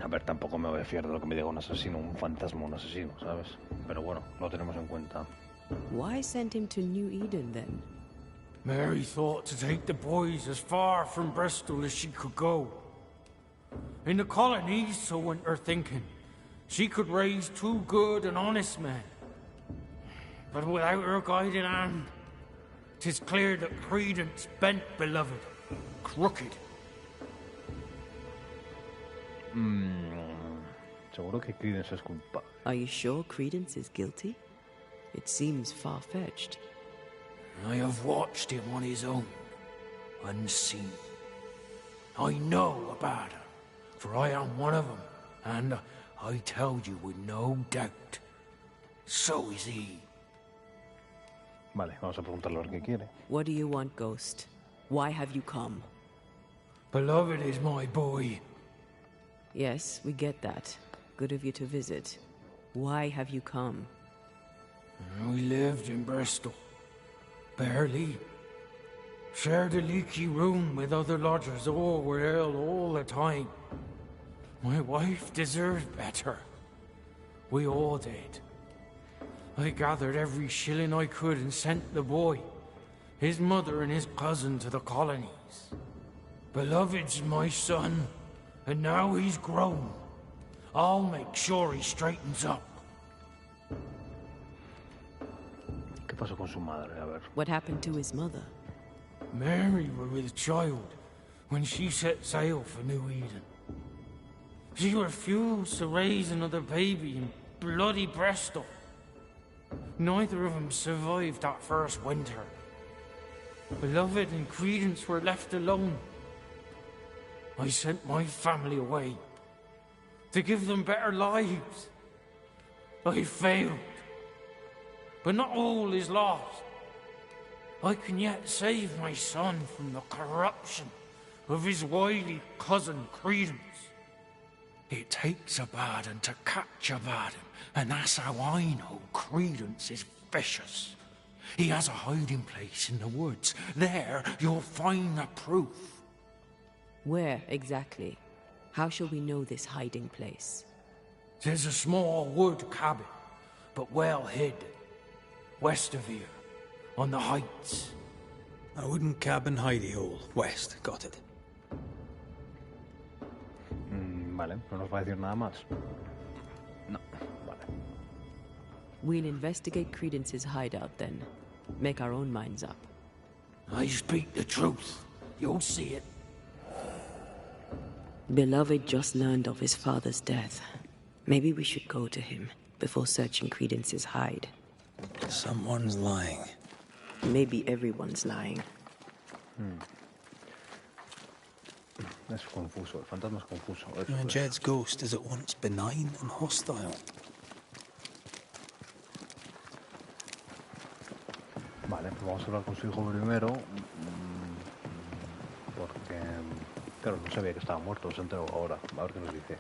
A ver, tampoco me voy a fiar de lo que me diga un asesino, un fantasma, un asesino, ¿sabes? Pero bueno, lo tenemos en cuenta. Why send him to New Eden then? Mary thought to take the boys as far from Bristol as she could go. In the colonies, so went her thinking, she could raise 2 good and honest men. But without her guiding hand, 'tis clear that Credence bent beloved, crooked. Seguro que Credence es culpable. Are you sure Credence is guilty? It seems far-fetched. I have watched him on his own, unseen. I know about him, for I am one of them, and I tell you with no doubt, so is he. Vale, vamos a preguntarle lo que quiere. What do you want, Ghost? Why have you come? Beloved is my boy. Yes, we get that. Good of you to visit. Why have you come? We lived in Bristol. Barely. Shared a leaky room with other lodgers. All were ill all the time. My wife deserved better. We all did. I gathered every shilling I could and sent the boy, his mother and his cousin to the colonies. Beloved's my son, and now he's grown. I'll make sure he straightens up. ¿Qué pasó con su madre? A ver. What happened to his mother? Mary were with child when she set sail for New Eden. She refused to raise another baby in bloody Bristol. Neither of them survived that first winter. Beloved and Credence were left alone. I sent my family away to give them better lives. I failed. But not all is lost. I can yet save my son from the corruption of his wily cousin Credence. It takes a bad un to catch a bad un, and that's how I know Credence is vicious. He has a hiding place in the woods. There you'll find the proof. Where exactly? How shall we know this hiding place? There's a small wood cabin, but well hid. West of here, on the heights. A wooden cabin hidey hole. West, got it. Vale, no nos va a decir nada más. No, vale. We'll investigate Credence's hideout then. Make our own minds up. I speak the truth. You'll see it. Beloved just learned of his father's death. Maybe we should go to him before searching Credence's hide. Someone's lying. Maybe everyone's lying. Es confuso, el fantasma es confuso. Jed's ghost is at once benign and hostile. Vale, pues vamos a hablar con su hijo primero. Porque, claro, no sabía que estaba muerto, se enteró ahora. A ver qué nos dice.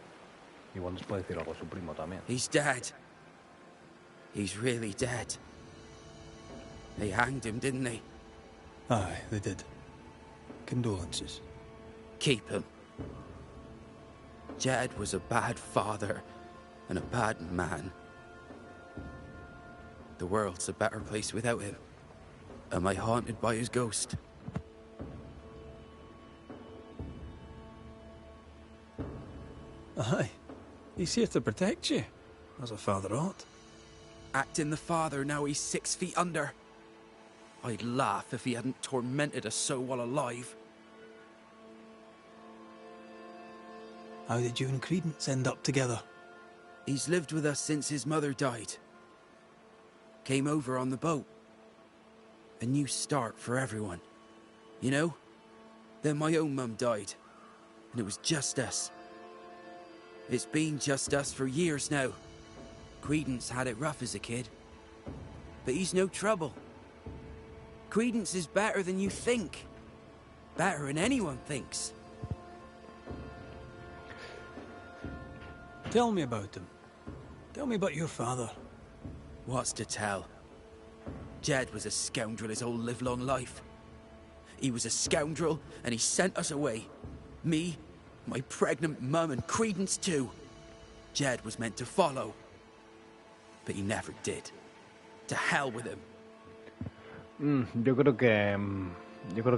Igual nos puede decir algo a su primo también. He's dead. He's really dead. They hanged him, didn't they? Aye, they did. Condolences. Keep him. Jed was a bad father and a bad man. The world's a better place without him. Am I haunted by his ghost? Aye. He's here to protect you, as a father ought. Acting the father now he's 6 feet under. I'd laugh if he hadn't tormented us so while alive. How did you and Credence end up together? He's lived with us since his mother died. Came over on the boat. A new start for everyone. You know? Then my own mum died. And it was just us. It's been just us for years now. Credence had it rough as a kid. But he's no trouble. Credence is better than you think. Better than anyone thinks. Tell me about him. Tell me about your father. What's to tell? Jed was a scoundrel his whole livelong life. He was a scoundrel, and he sent us away. Me, my pregnant mum, and Credence too. Jed was meant to follow. But he never did. To hell with him. Yo creo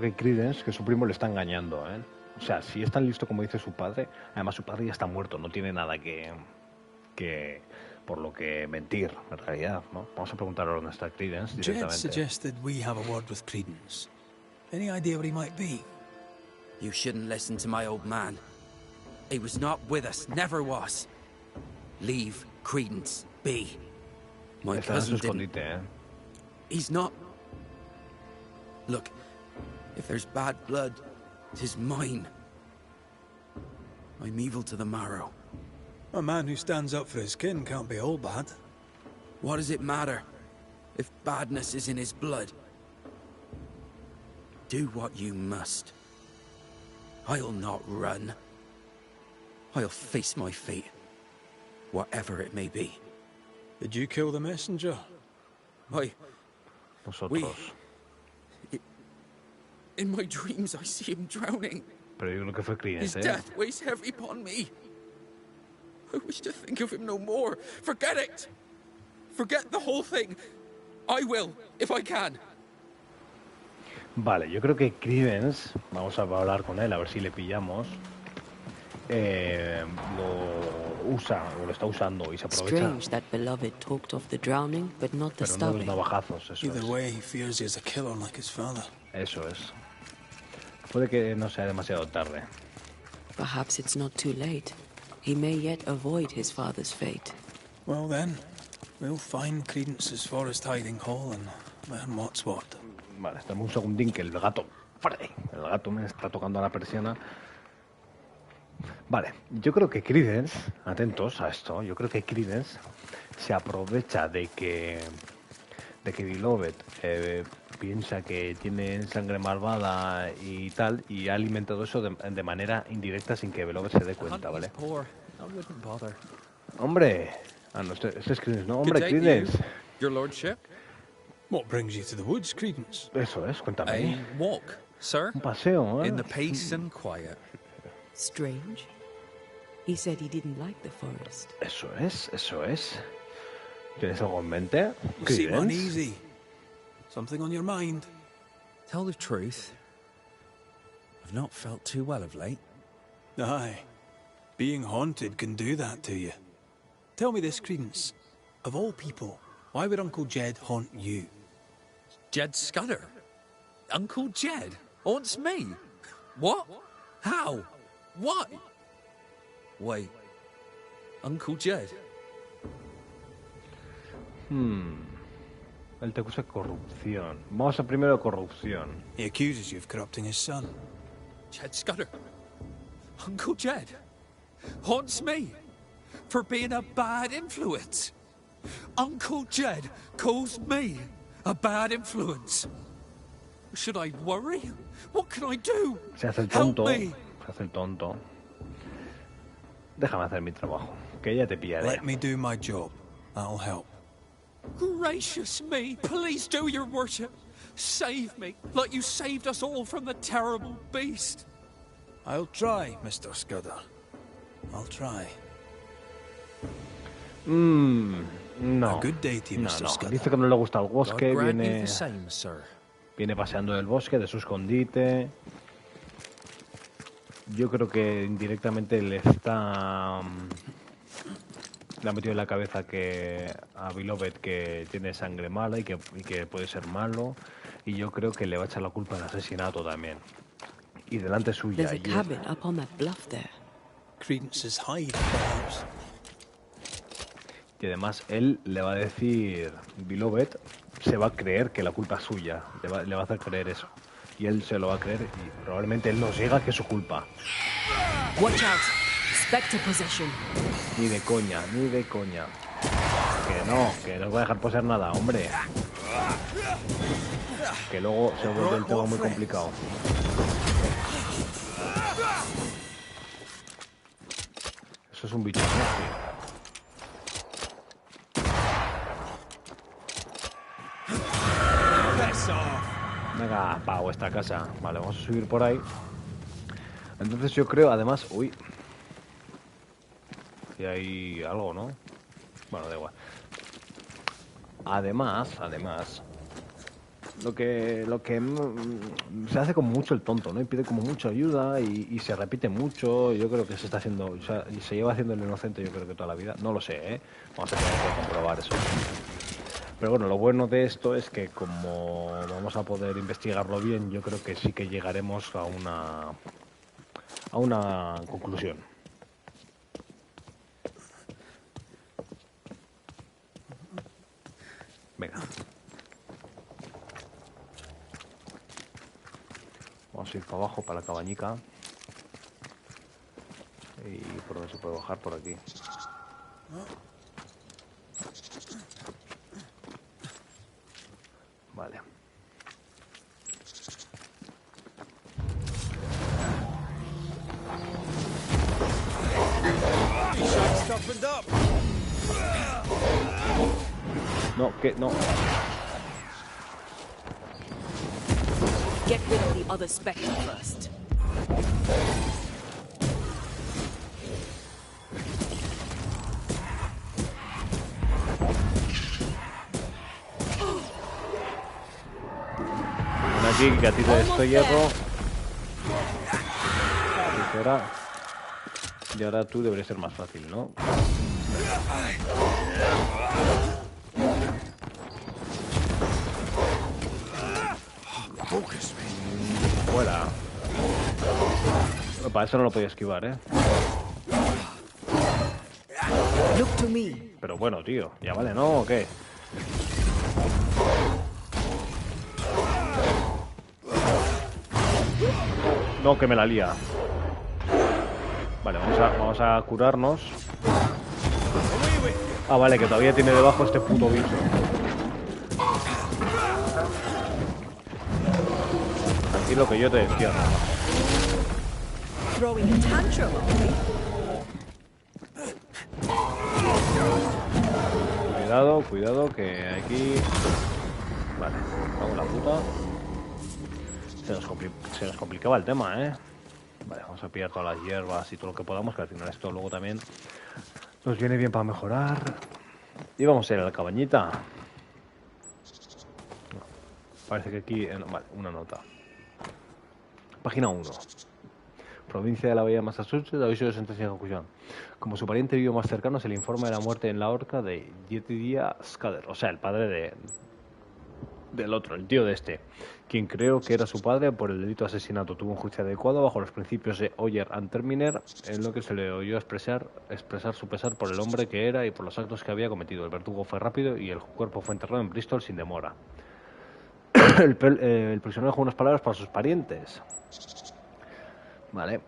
que Credence, que su primo le está engañando, ¿eh? O sea, si es tan listo como dice su padre, además su padre ya está muerto, no tiene nada que por lo que mentir, en realidad, ¿no? Vamos a preguntar a dónde está Credence directamente. Jed suggested we have a word with Credence. Any idea where he might be? You shouldn't listen to my old man. He was not with us, never was. Leave Credence be. My cousin didn't. He's not. Look, if there's bad blood, 'tis mine. I'm evil to the marrow. A man who stands up for his kin can't be all bad. What does it matter if badness is in his blood? Do what you must. I'll not run. I'll face my fate, whatever it may be. Did you kill the messenger? In my dreams, I see him drowning. Pero yo creo que fue Credence, His death weighs heavy upon me. I wish to think of him no more. Forget it. Forget the whole thing. I will, if I can. Vale, yo creo que Credence, vamos a hablar con él a ver si le pillamos, lo usa o lo está usando y se aprovecha. Strange that beloved talked of the drowning, but not the stabbing. Pero no los navajazos, eso Either es. way, he fears he is a killer like his father. Eso es. Puede que no sea demasiado tarde. Perhaps it's not too late. He may yet avoid his father's fate. Well then, we'll find Credence's forest hiding hole and learn what's what. Vale, espérame un segundín que el gato me está tocando a la persiana. Vale, yo creo que Credence, atentos a esto, yo creo que Credence se aprovecha de que Beloved piensa que tiene sangre malvada y tal, y ha alimentado eso de manera indirecta sin que Beloved se dé cuenta, ¿vale? Hombre, no, este es Credence, no, hombre, Credence. Your lordship? What brings you to the woods, Credence? Eso es, cuéntame. A walk, sir. Un paseo, ¿eh? In the peace and quiet. Strange. He said he didn't like the forest. Eso es. ¿Tienes algo en mente? You seem uneasy. Something on your mind? Tell the truth, I've not felt too well of late. Aye. Being haunted can do that to you. Tell me this, Credence. Of all people, why would Uncle Jed haunt you? Jed Scudder? Uncle Jed haunts me? What? How? Why? Wait. Uncle Jed? Él te acusa de corrupción. Vamos a primero corrupción. He accuses you of corrupting his son. Jed Scudder? Uncle Jed haunts me for being a bad influence. Uncle Jed calls me a bad influence. Should I worry? What can I do? Se hace el tonto. Déjame hacer mi trabajo, que ya te pillaré. Let me do my job. That'll help. Gracious me, please do, your worship. Save me, like you saved us all from the terrible beast. I'll try, Mr. Scudder. I'll try. No. A good day to you, Mr. No. Scudder. Dice que no le gusta el God bosque, grant you viene... the same, sir. Viene paseando del bosque, de su escondite. Yo creo que indirectamente le ha metido en la cabeza que a Beloved que tiene sangre mala y que puede ser malo. Y yo creo que le va a echar la culpa del asesinato también. Y delante suya. There's a cabin up on that bluff there. Credence's hide, perhaps. Y además él le va a decir, Beloved se va a creer que la culpa es suya. Le va a hacer creer eso. Y él se lo va a creer y probablemente él nos diga que es su culpa. Watch out. Spectre possession. Ni de coña, ni de coña. Que no os voy a dejar poseer nada, hombre. Que luego se vuelve el tema muy complicado. Eso es un bicho, ¿no? Venga, para vuestra casa. Vale, vamos a subir por ahí. Entonces yo creo, además... Uy. Y hay algo, ¿no? Bueno, da igual. Además... Lo que se hace como mucho el tonto, ¿no? Y pide como mucha ayuda y se repite mucho. Yo creo que se está haciendo... O sea, y se lleva haciendo el inocente yo creo que toda la vida. No lo sé, ¿eh? Vamos a tener que comprobar eso. Pero bueno, lo bueno de esto es que como vamos a poder investigarlo bien, yo creo que sí que llegaremos a una conclusión. Venga. Vamos a ir para abajo, para la cabañica. ¿Y por dónde se puede bajar? Por aquí. Vale. No, que no. Get rid of the other Spectre first. Aquí, gatito de esto hierro. Y ahora tú debería ser más fácil, ¿no? Fuera. Para eso no lo podía esquivar, ¿eh? Look to me. Pero bueno, tío, ya vale, ¿no? ¿O qué? No, que me la lía. Vale, vamos a curarnos. Ah, vale, que todavía tiene debajo este puto bicho. Tranquilo que yo te despierto. Throwing a tantrum, Cuidado, que aquí... Vale, vamos la puta. Se nos complicaba el tema, ¿eh? Vale, vamos a pillar todas las hierbas y todo lo que podamos, que al final esto luego también nos viene bien para mejorar. Y vamos a ir a la cabañita. No, parece que aquí... vale, una nota. Página 1. Provincia de la Bahía de Massachusetts, aviso de sentencia de ejecución. Como su pariente vivo más cercano se le informa de la muerte en la horca de Jedediah Scudder, o sea, el padre del otro, el tío de este, quien creo que era su padre por el delito de asesinato. Tuvo un juicio adecuado bajo los principios de Oyer and Terminer, en lo que se le oyó expresar su pesar por el hombre que era y por los actos que había cometido. El verdugo fue rápido y el cuerpo fue enterrado en Bristol sin demora. El prisionero dejó unas palabras para sus parientes. Vale.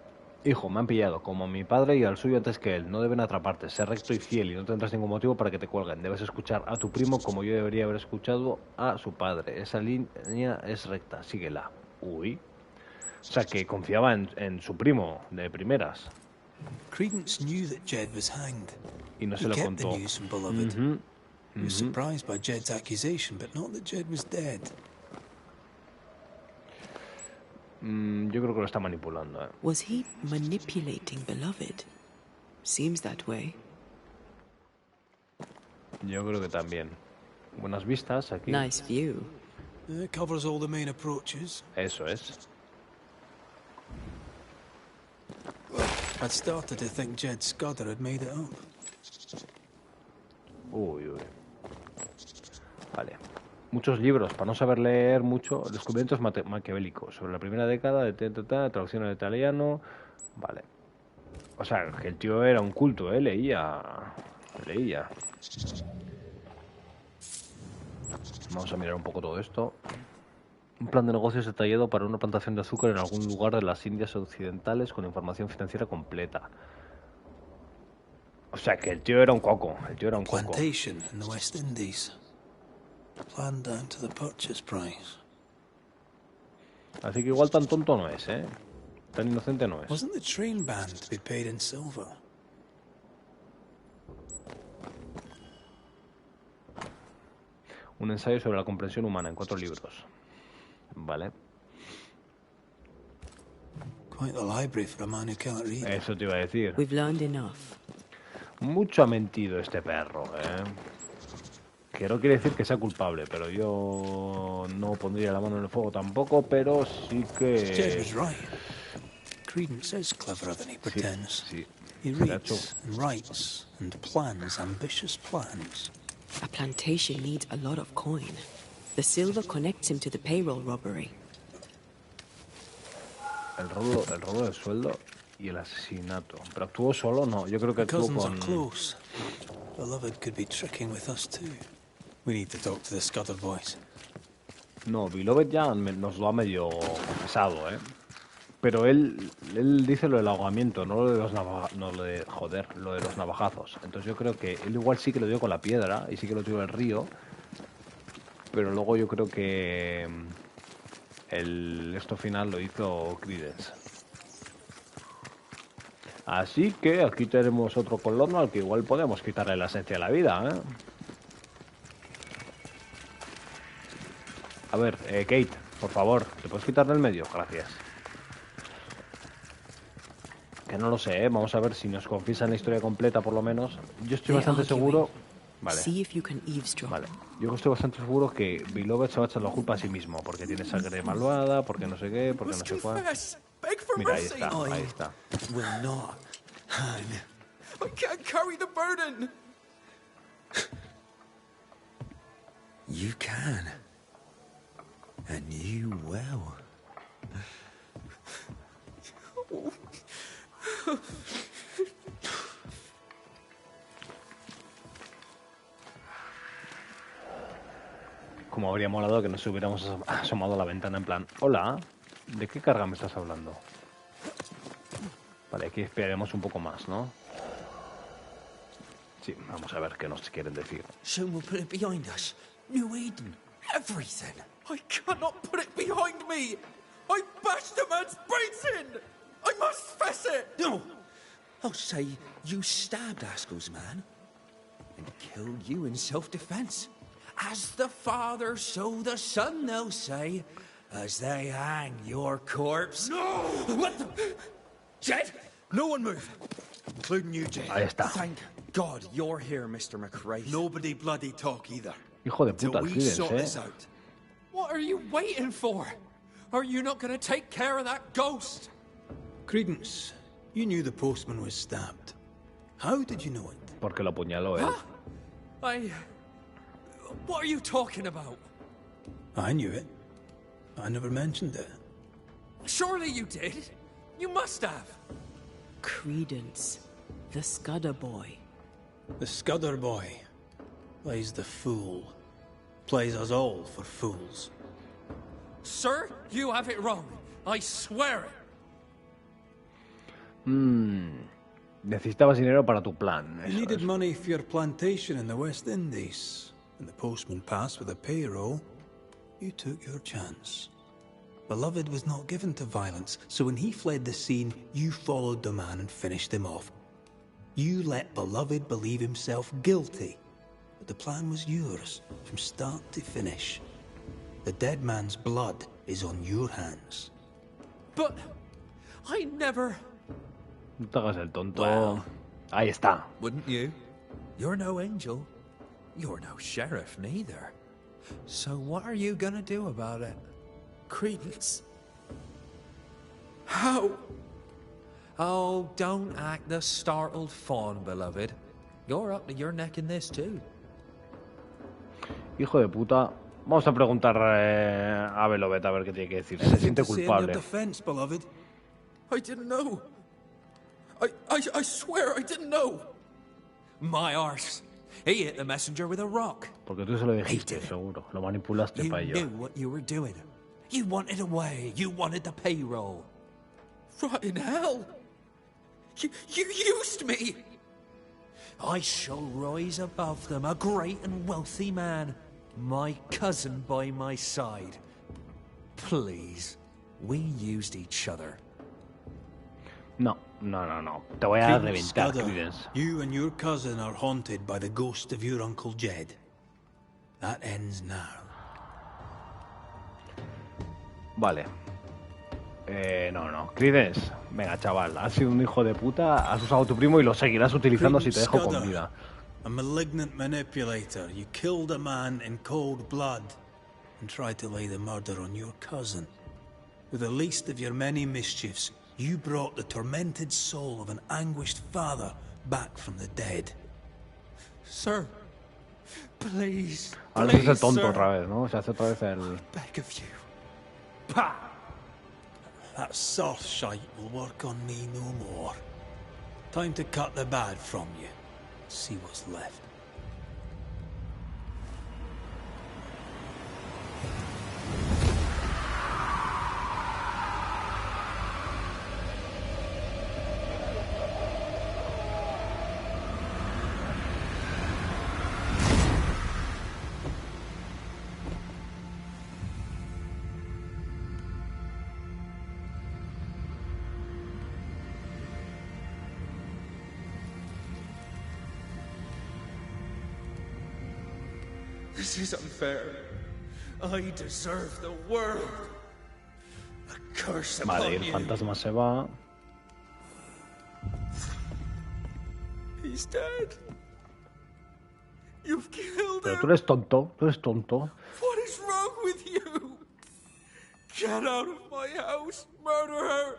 Hijo, me han pillado, como a mi padre y al suyo antes que él. No deben atraparte. Sé recto y fiel y no tendrás ningún motivo para que te cuelguen. Debes escuchar a tu primo como yo debería haber escuchado a su padre. Esa línea es recta. Síguela. Uy. O sea, que confiaba en su primo de primeras. Credence knew that Jed was hanged. Y no se lo contó. He was surprised by Jed's accusation, but not that Jed was dead. Yo creo que lo está manipulando, ¿eh? Was he manipulating Beloved? Seems that way. Yo creo que también. Buenas vistas aquí. Nice view. It covers all the main approaches. Eso es. I'd started to think Jed Scudder had made it up. Uy. Vale. Muchos libros, para no saber leer mucho. Descubrimientos maquiavélicos sobre la primera década de traducción al italiano. Vale. O sea, que el tío era un culto, leía. Vamos a mirar un poco todo esto. Un plan de negocios detallado para una plantación de azúcar en algún lugar de las Indias Occidentales con información financiera completa. O sea, que el tío era un coco. Plantation in the West Indies. Planned down to the purchase price. Así que igual tan tonto no es, ¿eh? Tan inocente no es. Wasn't the train band to be paid in silver? Un ensayo sobre la comprensión humana en 4 libros. Vale. Quite the library for a man who can't read. Eso te iba a decir. We've learned enough. Mucho ha mentido este perro, ¿eh? Que no quiere decir que sea culpable, pero yo no pondría la mano en el fuego tampoco, pero sí que... Jed was right. Credence is cleverer than he pretends. Sí. He reads and writes and plans ambitious plans. A plantation needs a lot of coin. The silver connects him to the payroll robbery. El robo del sueldo y el asesinato. Pero actuó solo, no. Yo creo que actuó Cousins con... are close. Beloved could be tricking with us too. We need to talk to the Scudder boys. No, Beloved ya nos lo ha medio pesado, ¿eh? Pero él dice lo del ahogamiento, no lo de los lo de los navajazos. Entonces yo creo que él igual sí que lo dio con la piedra y sí que lo dio el río. Pero luego yo creo que esto final lo hizo Credence. Así que aquí tenemos otro colono al que igual podemos quitarle la esencia de la vida, ¿eh? A ver, Kate, por favor, ¿te puedes quitar del medio? Gracias. Que no lo sé, ¿eh? Vamos a ver si nos confiesan la historia completa, por lo menos. Yo estoy bastante seguro... Vale. Vale. Yo estoy bastante seguro que Beloved se va a echar la culpa a sí mismo, porque tiene sangre malvada, porque no sé qué, porque no sé cuál. Mira, ahí está. Will not, Han. I can't carry the burden. You can. And you will. Como habría molado que nos hubiéramos asomado a la ventana en plan, hola, ¿de qué carga me estás hablando? Vale, aquí esperaremos un poco más, ¿no? Sí, vamos a ver qué nos quieren decir. Soon we'll put it behind us. New Eden. Everything. I cannot put it behind me. I bashed a man's brains in. I must fess it. No. I'll say you stabbed Askell's man and killed you in self-defense. As the Father, so the Son, they'll say, as they hang your corpse. No! What the... Jed? No one move. Including you, Jed. Ahí está. Thank God you're here, Mr. McRae. Nobody bloody talk either. Hijo de puta, Till we Credence, sort this ¿eh? out. What are you waiting for? Are you not going to take care of that ghost? Credence, you knew the postman was stabbed. How did you know it? Porque lo apuñaló él. What are you talking about? I knew it. I never mentioned it. Surely you did. You must have. Credence, the Scudder boy. The Scudder boy plays the fool. Plays us all for fools. Sir, you have it wrong. I swear it. Necesitabas dinero para tu plan. You needed money for your plantation in the West Indies. When the postman passed with a payroll, you took your chance. Beloved was not given to violence, so when he fled the scene, you followed the man and finished him off. You let Beloved believe himself guilty, but the plan was yours from start to finish. The dead man's blood is on your hands. But I never... No te hagas el tonto. Well, ahí está. Wouldn't you? You're no angel. You're no sheriff, neither. So what are you gonna do about it? Credence. How? Oh, don't act the startled fawn, beloved. You're up to your neck in this, too. Hijo de puta. Vamos a preguntar a Beloved a ver qué tiene que decir. Se siente culpable. I didn't know. I swear I didn't know. My arse. He hit the messenger with a rock. Porque tú se lo dijiste, seguro. Lo manipulaste para ello. You knew what you were doing. You wanted away. You wanted the payroll. Rotten hell. You used me. I shall rise above them, a great and wealthy man. My cousin by my side. Please, we used each other. No. Te voy a reventar, Scudder, Credence. you and your cousin are haunted by the ghost of your Uncle Jed. That ends now. Vale. No. Credence, venga, chaval. Has sido un hijo de puta, has usado a tu primo y lo seguirás utilizando si te dejo con vida. A malignant manipulator. You killed a man in cold blood and tried to lay the murder on your cousin. With the least of your many mischiefs, you brought the tormented soul of an anguished father back from the dead. Sir, please. Ahora se hace el tonto otra vez, ¿no? Se hace otra vez el... Beg of you. Pah! That soft shite will work on me no more. Time to cut the bad from you. See what's left. This is unfair. I deserve the world. A curse upon Vale, el you. fantasma se va. He's dead. You've killed Pero him. tú eres tonto, What is wrong with you? Get out of my house. Murder her.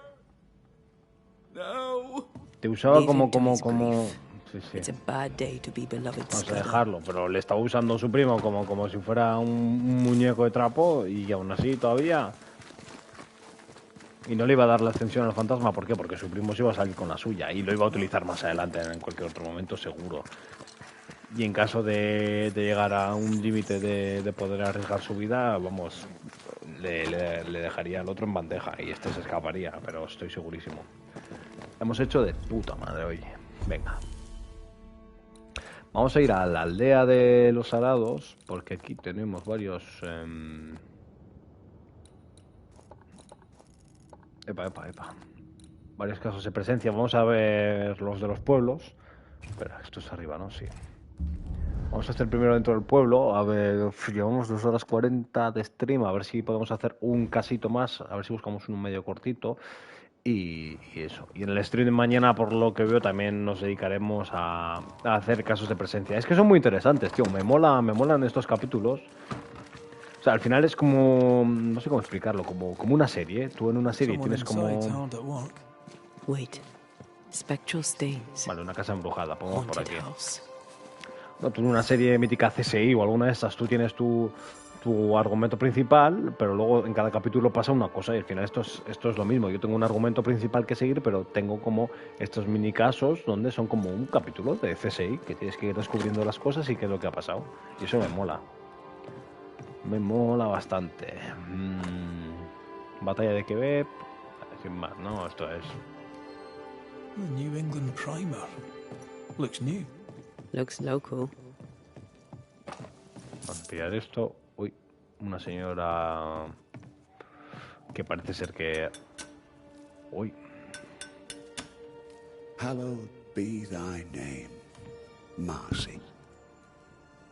No. Te usaba Leave him to his como... Sí. It's a bad day to be beloved. Vamos a Scudder. dejarlo, pero le estaba usando su primo como si fuera un muñeco de trapo y aún así todavía... Y no le iba a dar la atención al fantasma, ¿por qué? Porque su primo se iba a salir con la suya y lo iba a utilizar más adelante en cualquier otro momento seguro. Y en caso de llegar a un límite de poder arriesgar su vida, vamos, le dejaría al otro en bandeja y este se escaparía, pero estoy segurísimo. Hemos hecho de puta madre hoy. Venga. Vamos a ir a la aldea de los arados, porque aquí tenemos varios... Epa. Varios casos de presencia. Vamos a ver los de los pueblos. Espera, esto es arriba, ¿no? Sí. Vamos a hacer primero dentro del pueblo. A ver, llevamos 2 horas 40 de stream. A ver si podemos hacer un casito más. A ver si buscamos uno medio cortito. Y eso. Y en el stream de mañana, por lo que veo, también nos dedicaremos a hacer casos de presencia. Es que son muy interesantes, tío. Me molan estos capítulos. O sea, al final es como... No sé cómo explicarlo. Como una serie. Tú en una serie tienes como... Wait. Spectral stains. Vale, una casa embrujada. Pongamos por Haunted aquí. house. No, tú en una serie mítica CSI o alguna de estas, tú tienes tu argumento principal, pero luego en cada capítulo pasa una cosa y al final esto es lo mismo. Yo tengo un argumento principal que seguir, pero tengo como estos mini casos donde son como un capítulo de CSI que tienes que ir descubriendo las cosas y qué es lo que ha pasado. Y eso me mola. Me mola bastante. Batalla de Quebec. Sin más, ¿no? Esto es... The New England primer. Looks new. Looks local. Vamos a pillar esto. Uy, una señora que parece ser que... Uy. Hallowed be thy name, Marcy.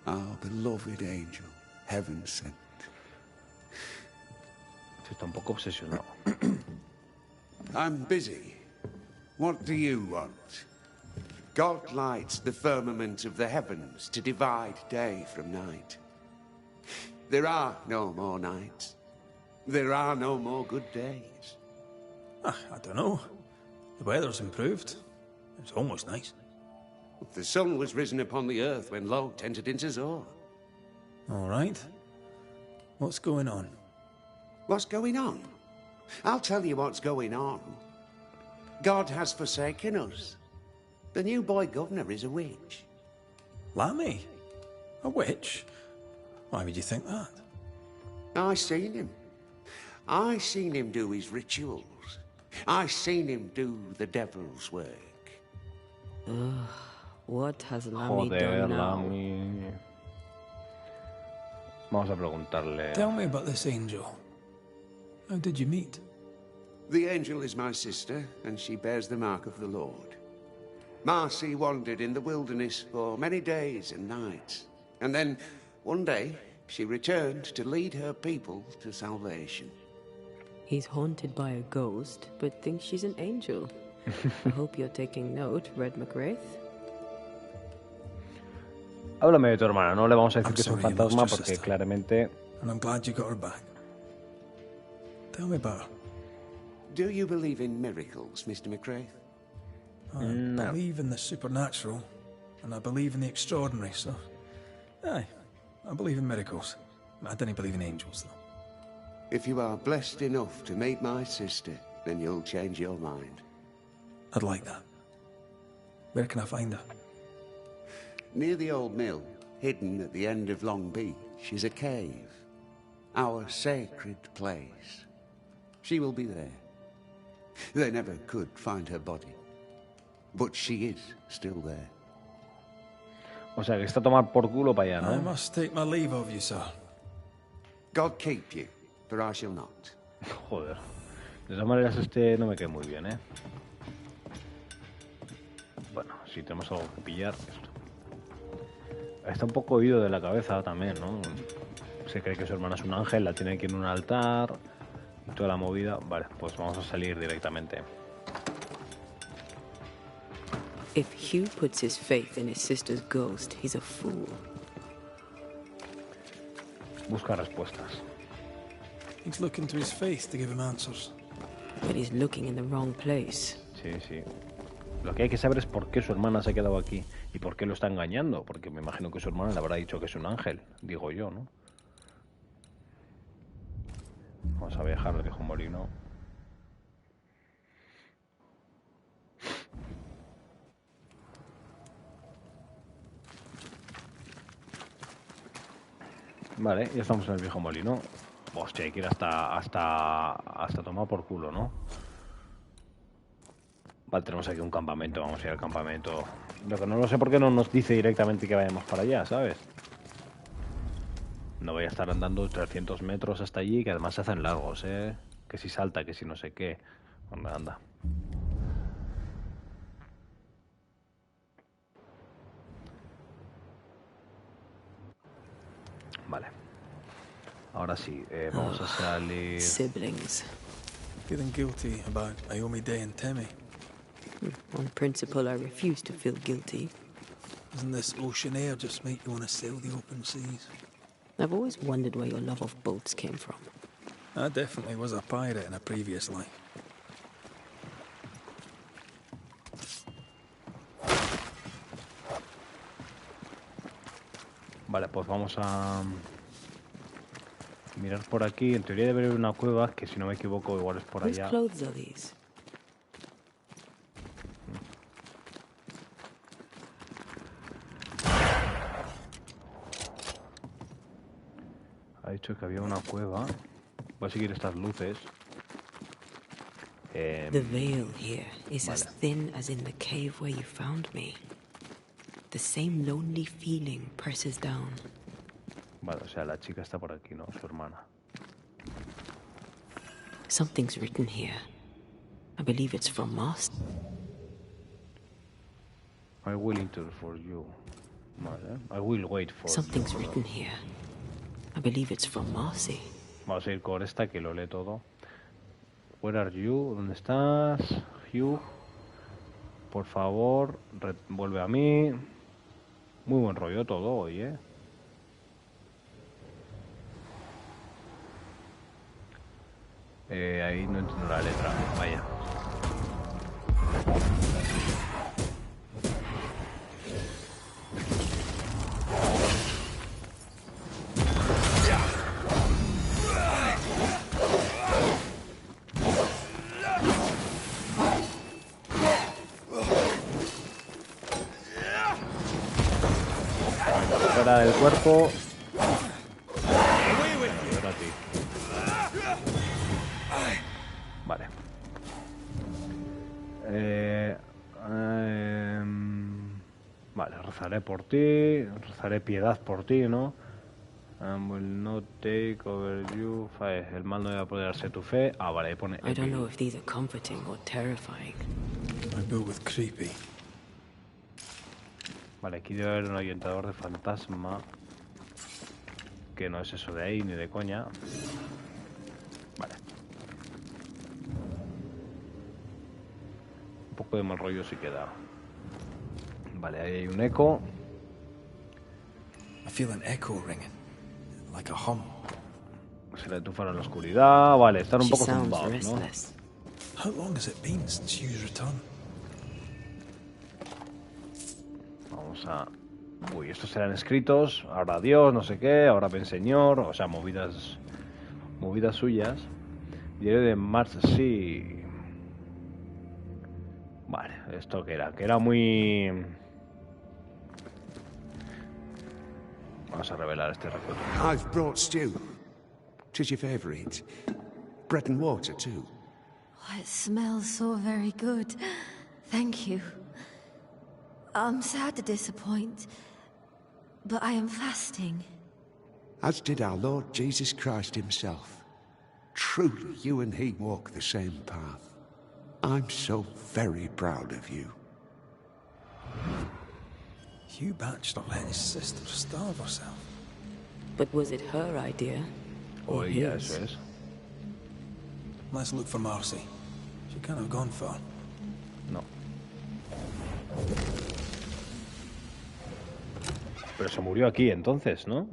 Our beloved angel, heaven sent. Está un poco obsesionado. I'm busy. What do you want? God lights the firmament of the heavens to divide day from night. There are no more nights. There are no more good days. I don't know. The weather's improved. It's almost nice. The sun was risen upon the earth when Lot entered into Zor. All right. What's going on? What's going on? I'll tell you what's going on. God has forsaken us. The new boy governor is a witch. Lammy? A witch? Why would you think that? I seen him. I seen him do his rituals. I seen him do the devil's work. What has Lammy done now? Lammy. Vamos a preguntarle. Tell me about this angel. How did you meet? The angel is my sister, and she bears the mark of the Lord. Marcy wandered in the wilderness for many days and nights. And then, one day, she returned to lead her people to salvation. He's haunted by a ghost, but thinks she's an angel. I hope you're taking note, Red McWraith. Háblame de tu hermana, no le vamos a decir que es un fantasma porque claramente... And I'm glad you got her back. Tell me about her. Do you believe in miracles, Mr. McRae? I believe in the supernatural, and I believe in the extraordinary, so... Aye, I believe in miracles. I don't believe in angels, though. If you are blessed enough to meet my sister, then you'll change your mind. I'd like that. Where can I find her? Near the old mill, hidden at the end of Long Beach, is a cave. Our sacred place. She will be there. They never could find her body. But she is still there. O sea, que está a tomar por culo para allá, ¿no? I must take my leave of you, sir. God keep you, for I shall not. Joder. De todas maneras, este no me queda muy bien, ¿eh? Bueno, si tenemos algo que pillar, esto. Está un poco oído de la cabeza también, ¿no? Se cree que su hermana es un ángel, la tiene aquí en un altar y toda la movida. Vale, pues vamos a salir directamente. If Hugh puts his faith in his sister's ghost, he's a fool. Busca respuestas. He's looking to his faith to give him answers. But he's looking in the wrong place. Sí, sí. Lo que hay que saber es por qué su hermana se ha quedado aquí y por qué lo está engañando, porque me imagino que su hermana le habrá dicho que es un ángel, digo yo, ¿no? Vamos a viajar al viejo molino. Vale, ya estamos en el viejo molino. Hostia, hay que ir hasta tomar por culo, ¿no? Vale, tenemos aquí un campamento, vamos a ir al campamento. Lo que no lo sé por qué no nos dice directamente que vayamos para allá, ¿sabes? No voy a estar andando 300 metros hasta allí, que además se hacen largos, ¿eh? Que si salta, que si no sé qué. Anda, anda. Vale. Ahora sí, vamos a salir... Siblings. Feeling guilty about Naomi Day and Temmie. On principle, I refuse to feel guilty. Doesn't this ocean air just make you want to sail the open seas? I've always wondered where your love of boats came from. I definitely was a pirate in a previous life. Vale, pues vamos a mirar por aquí. En teoría debe haber una cueva, que si no me equivoco igual es por allá. Whose clothes are these? Ha dicho que había una cueva. Voy a seguir estas luces. The veil here is as thin as in the cave where you found me. The same lonely feeling presses down. Vale, o sea, la chica está por aquí, ¿no? Su hermana. Something's written here. I believe it's from Master. I'm willing to for you. Vale. I will wait for Something's you. written here. I believe it's from Marcy. Vamos a ir con esta que lo lee todo. Where are you? ¿Dónde estás? Hugh. Por favor, vuelve a mí. Muy buen rollo todo hoy, ¿eh? Ahí no entiendo la letra. Vaya. Fuera del cuerpo. Ahora a ti. Vale. Vale, rezaré por ti. Rezaré piedad por ti, ¿no? Will not take over you. El mal no debe apoderarse de tu fe. Ah, vale, ahí pone. I don't know if these are comforting or terrifying. I go with creepy. Vale, aquí debe haber un ahuyentador de fantasma. Que no es eso de ahí, ni de coña. Vale. Un poco de mal rollo sí queda. Vale, ahí hay un eco. I feel an echo ringing, like a hum. Se le tufa en la oscuridad. Vale, están un She poco sounds zumbados, ¿no? restless. How long has it been since Hugh's return? Vamos a... Uy, estos serán escritos. Ahora Dios, no sé qué. Ahora ven Señor. O sea, movidas suyas. Diario de Marcy. Vale, esto que era muy... Vamos a revelar este recuerdo. I've brought stew. 'Tis your favourite. Bread and water, too. Oh, it smells so very good. Thank you. I'm sad to disappoint, but I am fasting. As did our Lord Jesus Christ himself. Truly, you and he walk the same path. I'm so very proud of you. Hugh Batch not letting his sister starve herself. But was it her idea? Or Oye, his? eso es. Let's look for Marcy. She can't have gone far. No. Pero se murió aquí entonces, ¿no?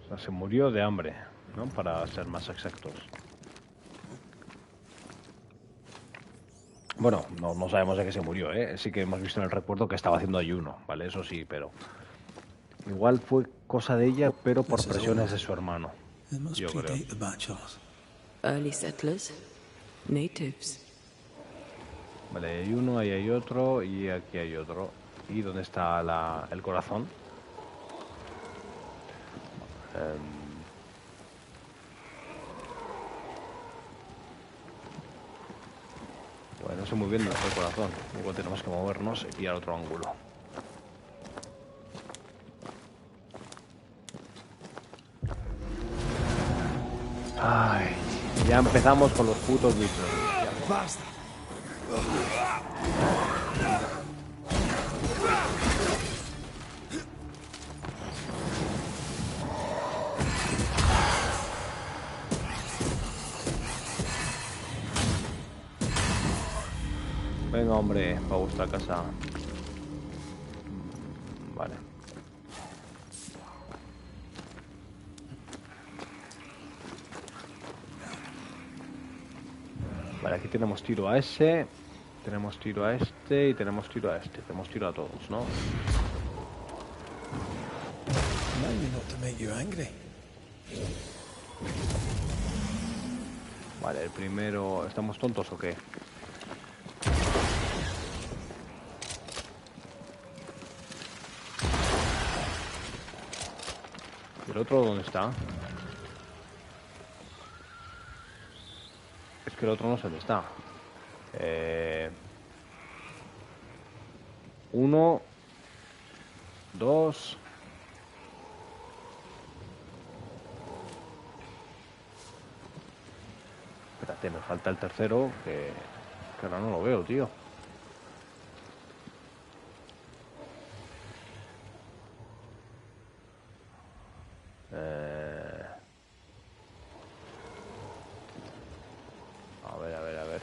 O sea, se murió de hambre, ¿no? Para ser más exactos. Bueno, no sabemos de qué se murió, ¿eh? Sí que hemos visto en el recuerdo que estaba haciendo ayuno, ¿vale? Eso sí, pero... Igual fue cosa de ella, pero por presiones de su hermano. Yo creo. Early settlers? Natives? Vale, hay uno, ahí hay otro y aquí hay otro. ¿Y dónde está el corazón? Bueno, no sé muy bien dónde está el corazón. Igual tenemos que movernos y al otro ángulo. Ay, ya empezamos con los putos bichos. Basta. Venga, hombre, para vuestra casa. Vale. Vale, aquí tenemos tiro a ese. Tenemos tiro a este y tenemos tiro a este. Tenemos tiro a todos, ¿no? Maybe not to make you angry. Vale, el primero... ¿Estamos tontos o qué? ¿El otro dónde está? Es que el otro no sé dónde está. 1, 2... Espérate, me falta el tercero, que Que ahora no lo veo, tío. A ver.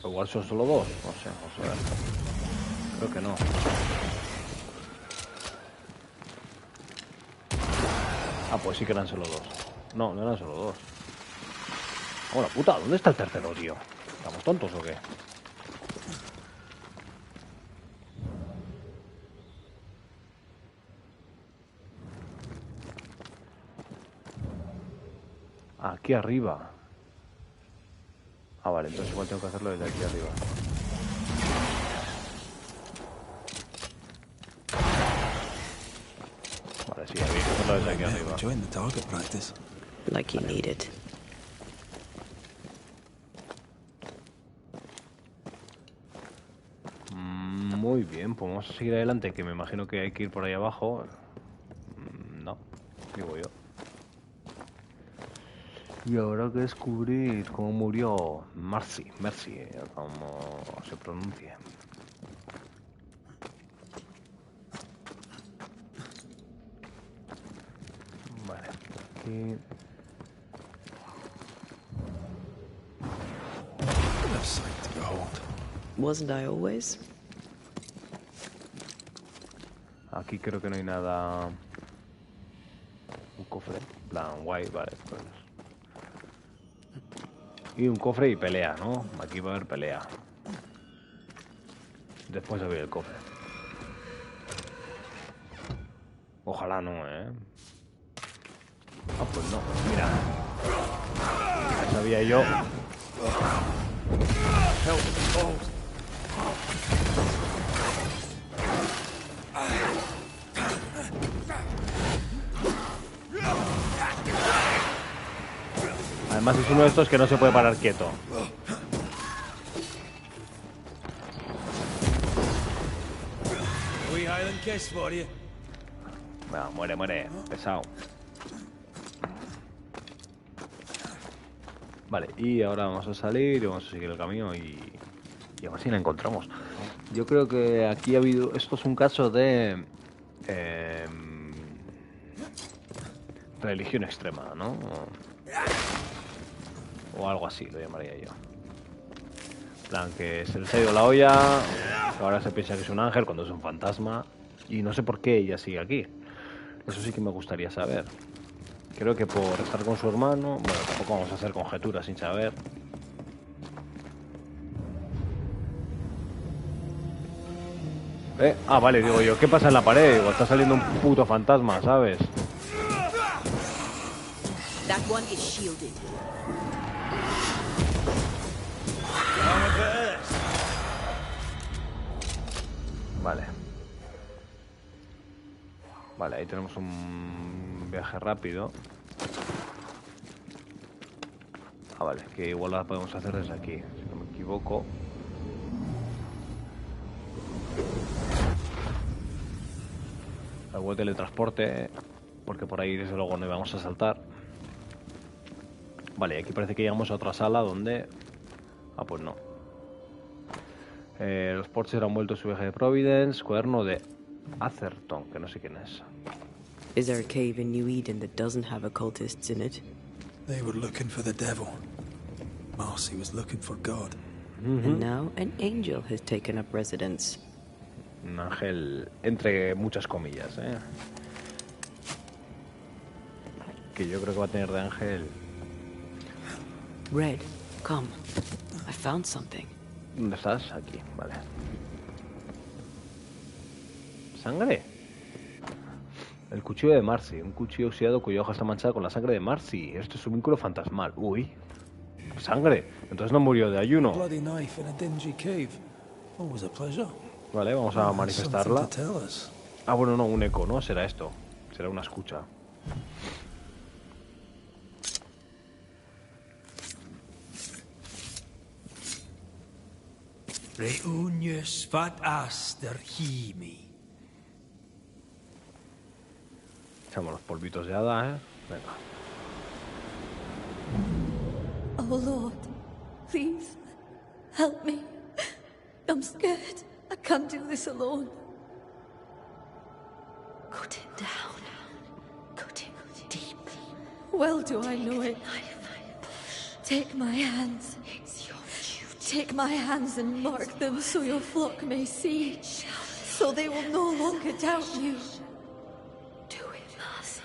Igual son solo dos, no sé, vamos a ver. Creo que no. Ah, pues sí que eran solo dos. No, no eran solo dos. Oh, la puta, ¿dónde está el tercero, tío? ¿Estamos tontos o qué? Aquí arriba. Ah, vale, entonces igual tengo que hacerlo desde aquí arriba. Vale, sí, había que hacerlo desde aquí arriba. Like you needed. Muy bien, pues vamos a seguir adelante, que me imagino que hay que ir por ahí abajo. No, digo yo. Y ahora que descubrir cómo murió Mercy, como se pronuncie. Vale, aquí... Wasn't I always? Aquí creo que no hay nada... Un cofre, en plan guay, vale, pues... Y un cofre y pelea, ¿no? Aquí va a haber pelea. Después abrir el cofre. Ojalá no, ¿eh? Ah, pues no, mira. Ya sabía yo. Además es uno de estos que no se puede parar quieto. Bueno, muere, pesado. Vale, y ahora vamos a salir y vamos a seguir el camino y a ver si la encontramos. Yo creo que aquí ha habido... Esto es un caso de... religión extrema, ¿no? O algo así, lo llamaría yo. En plan, que se les ha ido la olla, que ahora se piensa que es un ángel cuando es un fantasma, y no sé por qué ella sigue aquí. Eso sí que me gustaría saber. Creo que por estar con su hermano... Bueno, tampoco vamos a hacer conjeturas sin saber. Ah, vale, digo yo, ¿qué pasa en la pared? Igual está saliendo un puto fantasma, ¿sabes? That one is shielded. Vale. Vale, ahí tenemos un viaje rápido. Ah, vale, que igual la podemos hacer desde aquí, si no me equivoco. Algo de teletransporte, porque por ahí desde luego no íbamos a saltar. Vale, aquí parece que llegamos a otra sala donde... Ah, pues no. Los porches han vuelto a su viaje de Providence, cuaderno de Atherton, que no sé quién es. Is there a cave in New Eden that doesn't have occultists in it? They were looking for the devil. Marcy was looking for God. And now an angel has taken up residence. Un ángel, entre muchas comillas, ¿eh? Que yo creo que va a tener de ángel... Red, come. I found something. ¿Dónde estás? Aquí, vale. ¿Sangre? El cuchillo de Marcy. Un cuchillo oxidado cuya hoja está manchada con la sangre de Marcy. Esto es un vínculo fantasmal. Uy. Sangre. Entonces no murió de ayuno. Bloody knife in a dingy cave. Always a pleasure. Vale, vamos a manifestarla. Ah, bueno, no, un eco, ¿no? Será esto. Será una escucha. Reunius vat aster himi. Echamos los polvitos de hada, ¿eh? Venga. Oh Lord, please, help me. I'm scared. I can't do this alone. Cut it down. Cut it deep. Well do I know it. Take my hands. Take my hands and mark them so your flock may see, so they will no longer doubt you. Do it, Marcy.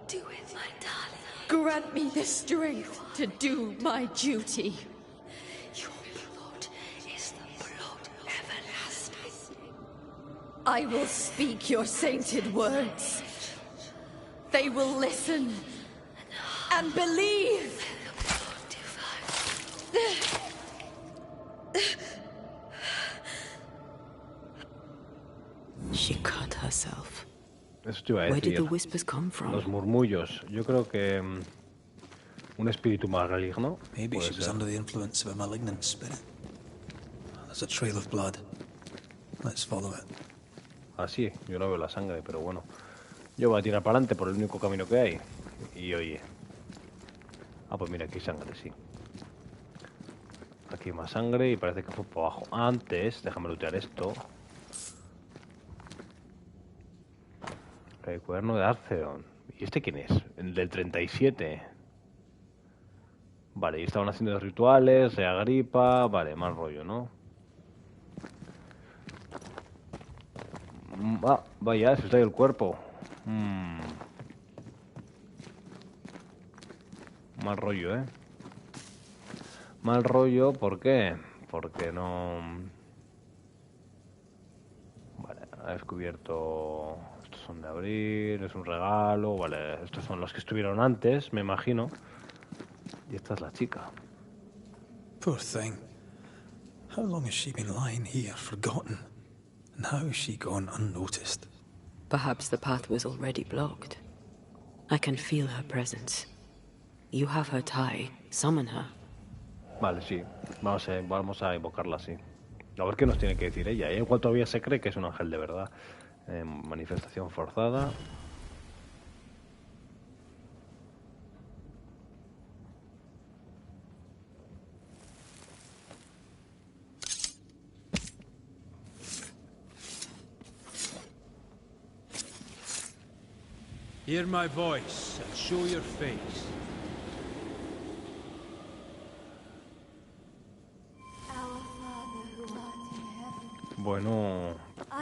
Do it, my darling. Grant me the strength to do my duty. Your blood is the blood everlasting. I will speak your sainted words. They will listen and believe. She cut herself. Eso te iba a Where decir. did the whispers come from? Los murmullos. Yo creo que un espíritu maligno. Maybe puede she was ser. under the influence of a malignant spirit. There's a trail of blood. Let's follow it. Ah, sí, yo no veo la sangre, pero bueno. Yo voy a tirar para adelante por el único camino que hay. Y oye. Ah, pues mira, aquí hay sangre, sí. Aquí hay más sangre y parece que fue por abajo. Antes, déjame lootear esto. El cuaderno de Arceon. ¿Y este quién es? El del 37. Vale, y estaban haciendo rituales, de Agripa. Vale, más rollo, ¿no? Ah, vaya, se está ahí el cuerpo. Mal rollo, ¿eh? Mal rollo, ¿por qué? Porque no... Vale, ha descubierto... Estos son de abril, es un regalo... Vale, estos son los que estuvieron antes, me imagino. Y esta es la chica. Poor thing. How long has she been lying here, forgotten? And how has she gone unnoticed? Perhaps the path was already blocked. I can feel her presence. You have her tie. Summon her. Vale, sí. Vamos a invocarla, sí. A ver qué nos tiene que decir ella. Ella igual todavía se cree que es un ángel de verdad. Manifestación forzada. Hear my voice and show your face. Bueno,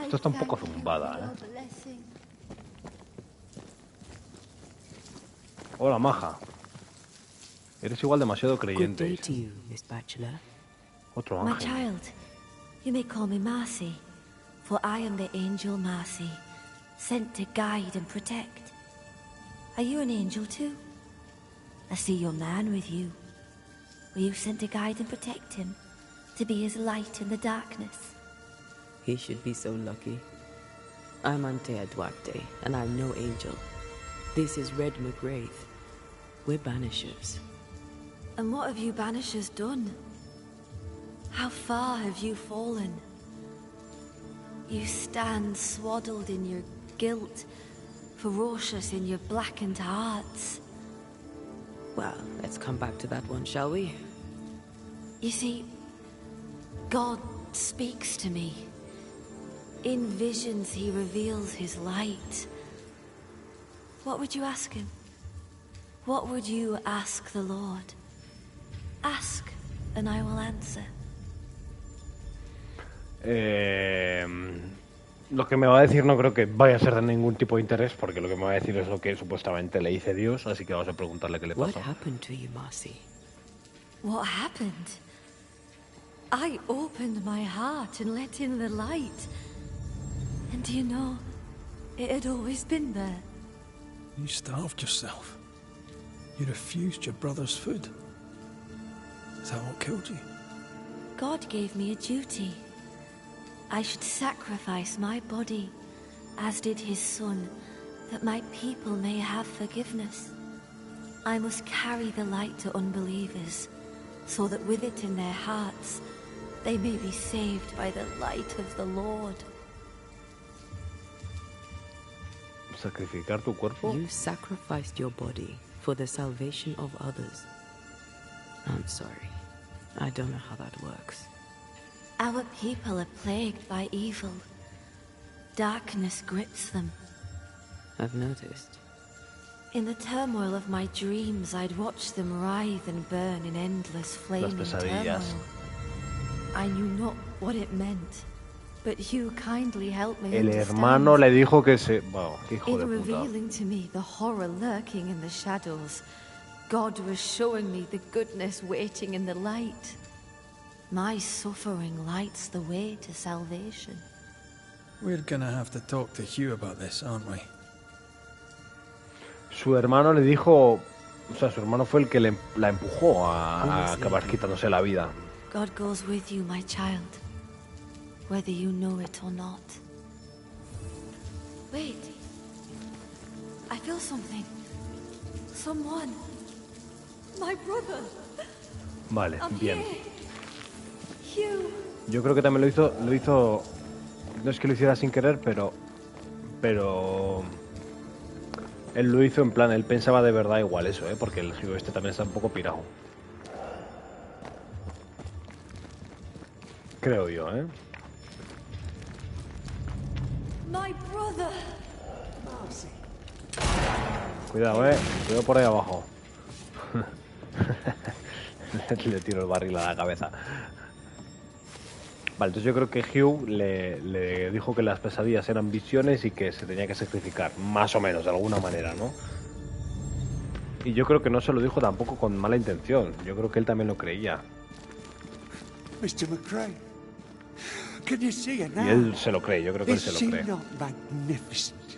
esto está un poco zumbada, ¿eh? Hola, maja. Eres igual demasiado Good creyente. day to you, Miss Bachelor. Otro My ángel. child, you may call me Marcy, for I am the angel Marcy, sent to guide and protect. Are you an angel too? I see your man with you. Were you sent to guide and protect him? To be his light in the darkness? He should be so lucky. I'm Antea Duarte, and I'm no angel. This is Red McGrath. We're Banishers. And what have you Banishers done? How far have you fallen? You stand swaddled in your guilt, ferocious in your blackened hearts. Well, let's come back to that one, shall we? You see, God speaks to me. In visions, he reveals his light. What would you ask him? What would you ask the Lord? Ask, and I will answer. Lo que me va a decir no creo que vaya a ser de ningún tipo de interés, porque lo que me va a decir es lo que supuestamente le dice Dios, así que vamos a preguntarle qué le What pasó. happened to you, Marcy? What happened? I opened my heart and let in the light. And do you know, it had always been there. You starved yourself. You refused your brother's food. Is that what killed you? God gave me a duty. I should sacrifice my body, as did his son, that my people may have forgiveness. I must carry the light to unbelievers, so that with it in their hearts, they may be saved by the light of the Lord. ¿Sacrificar tu cuerpo? You sacrificed your body for the salvation of others. I'm sorry. I don't know how that works. Our people are plagued by evil. Darkness grips them. I've noticed. In the turmoil of my dreams, I'd watch them writhe and burn in endless flaming turmoil. I knew not what it meant, but Hugh kindly helped me El understand. hermano le dijo que se... Bueno, qué hijo de In puta. revealing to me the horror lurking in the shadows, God was showing me the goodness waiting in the light. My suffering lights the way to salvation. We're gonna have to talk to Hugh about this, aren't we? Su hermano le dijo... O sea, su hermano fue el que la empujó a acabar quitándose la vida. God goes with you, my child, whether you know it or not. Wait. I feel something. Someone. My brother. Vale, bien. Hugh. Yo creo que también lo hizo... No es que lo hiciera sin querer, pero... Él lo hizo en plan, él pensaba de verdad igual eso, porque el Hugh este también está un poco pirado. Creo yo, My brother. Cuidado, cuidado por ahí abajo. Le tiro el barril a la cabeza. Vale, entonces yo creo que Hugh le dijo que las pesadillas eran visiones y que se tenía que sacrificar, más o menos, de alguna manera, ¿no? Y yo creo que no se lo dijo tampoco con mala intención. Yo creo que él también lo creía. Mr. McCrae, can you see it now? Y él se lo cree, yo creo que él se lo cree. Is she not magnificent?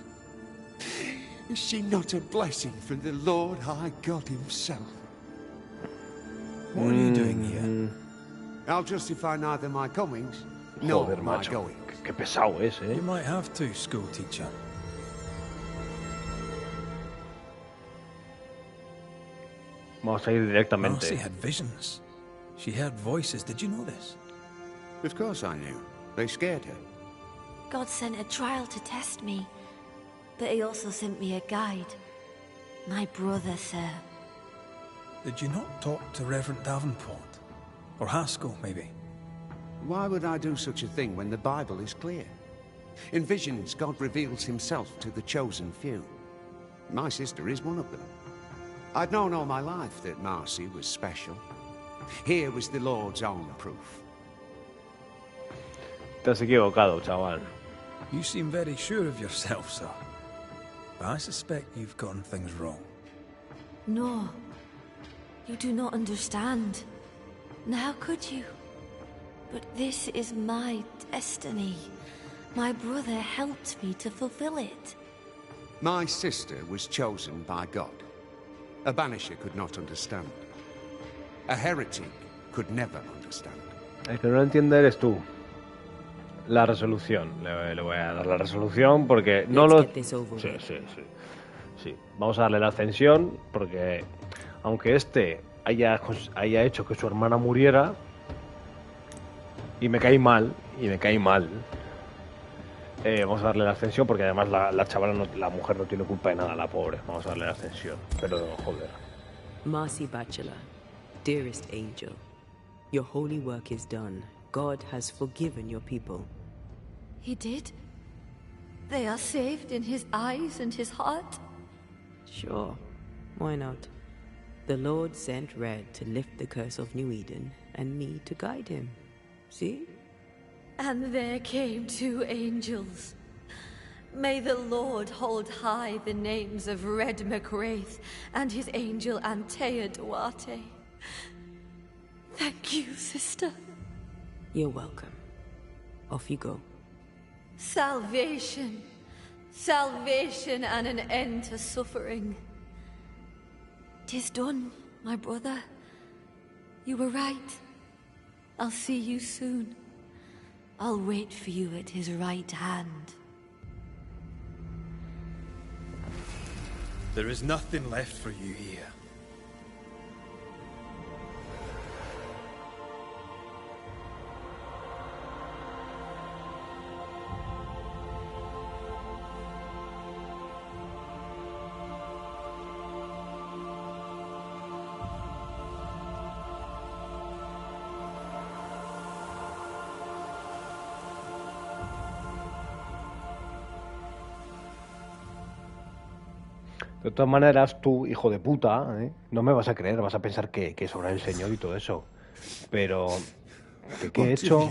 Is she not a blessing from the Lord High God himself? What are you doing here? I'll justify neither my comings nor Joder, my macho. going. Qué pesado es, You might have to, school teacher. Vamos a ir directamente. Marcy had visions. She heard voices. Did you know this? Of course I knew. They scared her. God sent a trial to test me, but he also sent me a guide. My brother, sir. Did you not talk to Reverend Davenport? Or Haskell, maybe? Why would I do such a thing when the Bible is clear? In visions, God reveals himself to the chosen few. My sister is one of them. I'd known all my life that Marcy was special. Here was the Lord's own proof. Te has equivocado, chaval. You seem very sure of yourself, sir. But I suspect you've gotten things wrong. No. You do not understand. How could you? But this is my destiny. My brother helped me to fulfill it. My sister was chosen by God. A banisher could not understand. A heretic could never understand. El que no lo entiende eres tú. La resolución. Le voy a dar la resolución porque no lo... Sí. Vamos a darle la ascensión porque aunque este haya hecho que su hermana muriera y me cae mal, vamos a darle la ascensión porque además la chavala, la mujer no tiene culpa de nada, la pobre. Vamos a darle la ascensión, pero joder. Marcy Bachelor, dearest angel, your holy work is done. God has forgiven your people. He did? They are saved in his eyes and his heart? Sure, why not? The Lord sent Red to lift the curse of New Eden and me to guide him. See? And there came 2 angels. May the Lord hold high the names of Red McWraith and his angel Antea Duarte. Thank you, sister. You're welcome. Off you go. Salvation. Salvation and an end to suffering. 'Tis done, my brother. You were right. I'll see you soon. I'll wait for you at his right hand. There is nothing left for you here. De todas maneras, tú, hijo de puta, no me vas a creer, vas a pensar que sobra el señor y todo eso. Pero, ¿qué he hecho?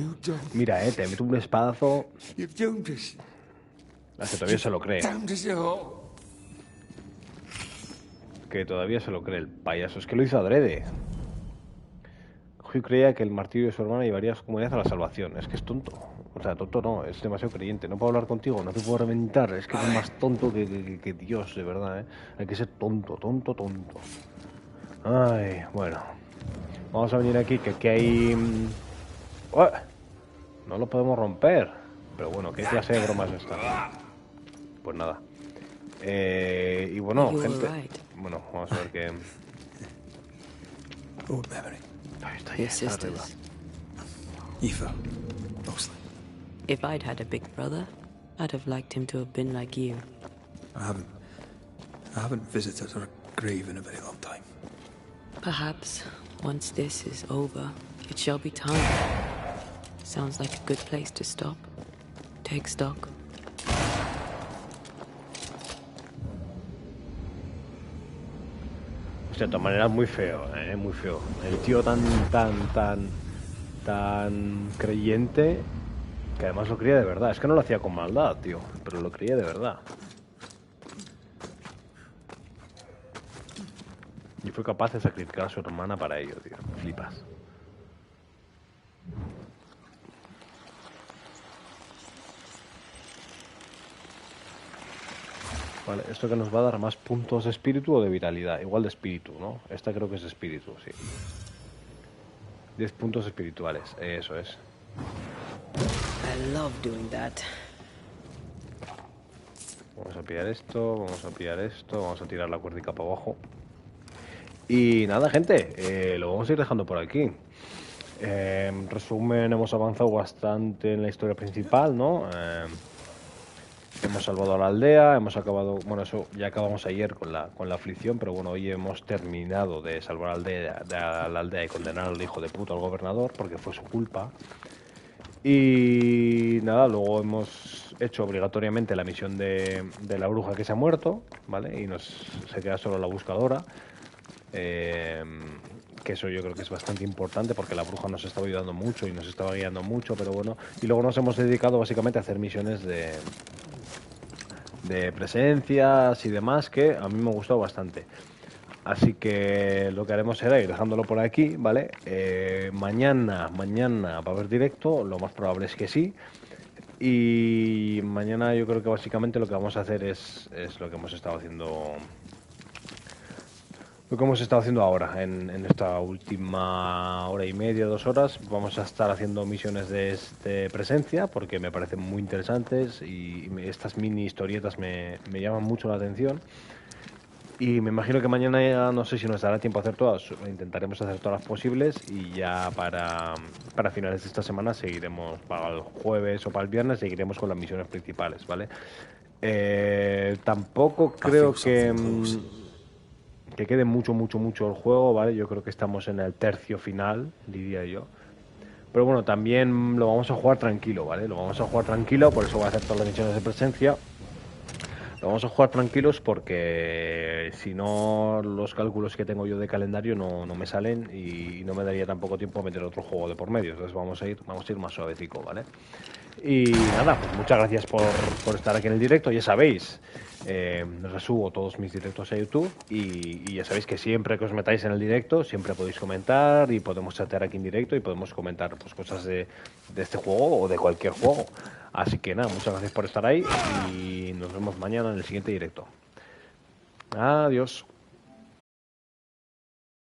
Mira, te meto un espadazo. Hasta todavía se lo cree. Que todavía se lo cree el payaso. Es que lo hizo adrede. Hugh creía que el martirio de su hermana llevaría a su comunidad a la salvación. Es que es tonto. O sea, tonto no, es demasiado creyente. No puedo hablar contigo, no te puedo reventar. Es que es más tonto que Dios, de verdad, Hay que ser tonto. Ay, bueno. Vamos a venir aquí, que hay... ¡Oh! No lo podemos romper. Pero bueno, ¿qué clase de bromas es esta? Pues nada. Y bueno, gente... Bueno, vamos a ver qué... Ahí está, ya está arriba. Aoife, mostly. If I'd had a big brother, I'd have liked him to have been like you. I haven't visited her grave in a very long time. Perhaps, once this is over, it shall be time. Sounds like a good place to stop. Take stock. O sea, de todas maneras, muy feo, muy feo. El tío tan creyente, que además lo creía de verdad. Es que no lo hacía con maldad, tío, pero lo creía de verdad. Y fue capaz de sacrificar a su hermana para ello, tío. Flipas. Vale, esto que nos va a dar más puntos de espíritu o de vitalidad. Igual de espíritu, ¿no? Esta creo que es de espíritu, sí. 10 puntos espirituales, eso es. I love doing that. Vamos a pillar esto, vamos a tirar la cuerdica para abajo. Y nada, gente, lo vamos a ir dejando por aquí. En resumen, hemos avanzado bastante en la historia principal, ¿no? Hemos salvado a la aldea, hemos acabado... Bueno, eso ya acabamos ayer con la aflicción, pero bueno, hoy hemos terminado de salvar a la aldea y condenar al hijo de puta al gobernador, porque fue su culpa. Y nada, luego hemos hecho obligatoriamente la misión de la bruja que se ha muerto, ¿vale? Y se queda solo la buscadora. Que eso yo creo que es bastante importante porque la bruja nos estaba ayudando mucho y nos estaba guiando mucho, pero bueno. Y luego nos hemos dedicado básicamente a hacer misiones de presencias y demás, que a mí me ha gustado bastante. Así que lo que haremos será ir dejándolo por aquí, ¿vale? Mañana va a haber directo, lo más probable es que sí. Y mañana yo creo que básicamente lo que vamos a hacer es lo que hemos estado haciendo... Lo que hemos estado haciendo ahora, en esta última hora y media, 2 horas, vamos a estar haciendo misiones de presencia porque me parecen muy interesantes y estas mini historietas me llaman mucho la atención. Y me imagino que mañana ya no sé si nos dará tiempo a hacer todas, intentaremos hacer todas las posibles y ya para finales de esta semana seguiremos, para el jueves o para el viernes, seguiremos con las misiones principales, ¿vale? Tampoco creo que quede mucho el juego, ¿vale? Yo creo que estamos en el tercio final, diría yo. Pero bueno, también lo vamos a jugar tranquilo, ¿vale? Lo vamos a jugar tranquilo, por eso voy a hacer todas las misiones de presencia. Lo vamos a jugar tranquilos porque si no los cálculos que tengo yo de calendario no me salen y no me daría tampoco tiempo a meter otro juego de por medio. Entonces vamos a ir más suavecico, ¿vale? Y nada, pues muchas gracias por estar aquí en el directo. Ya sabéis, resubo todos mis directos a YouTube y ya sabéis que siempre que os metáis en el directo siempre podéis comentar y podemos chatear aquí en directo y podemos comentar pues cosas de este juego o de cualquier juego. Así que nada, muchas gracias por estar ahí y nos vemos mañana en el siguiente directo. Adiós.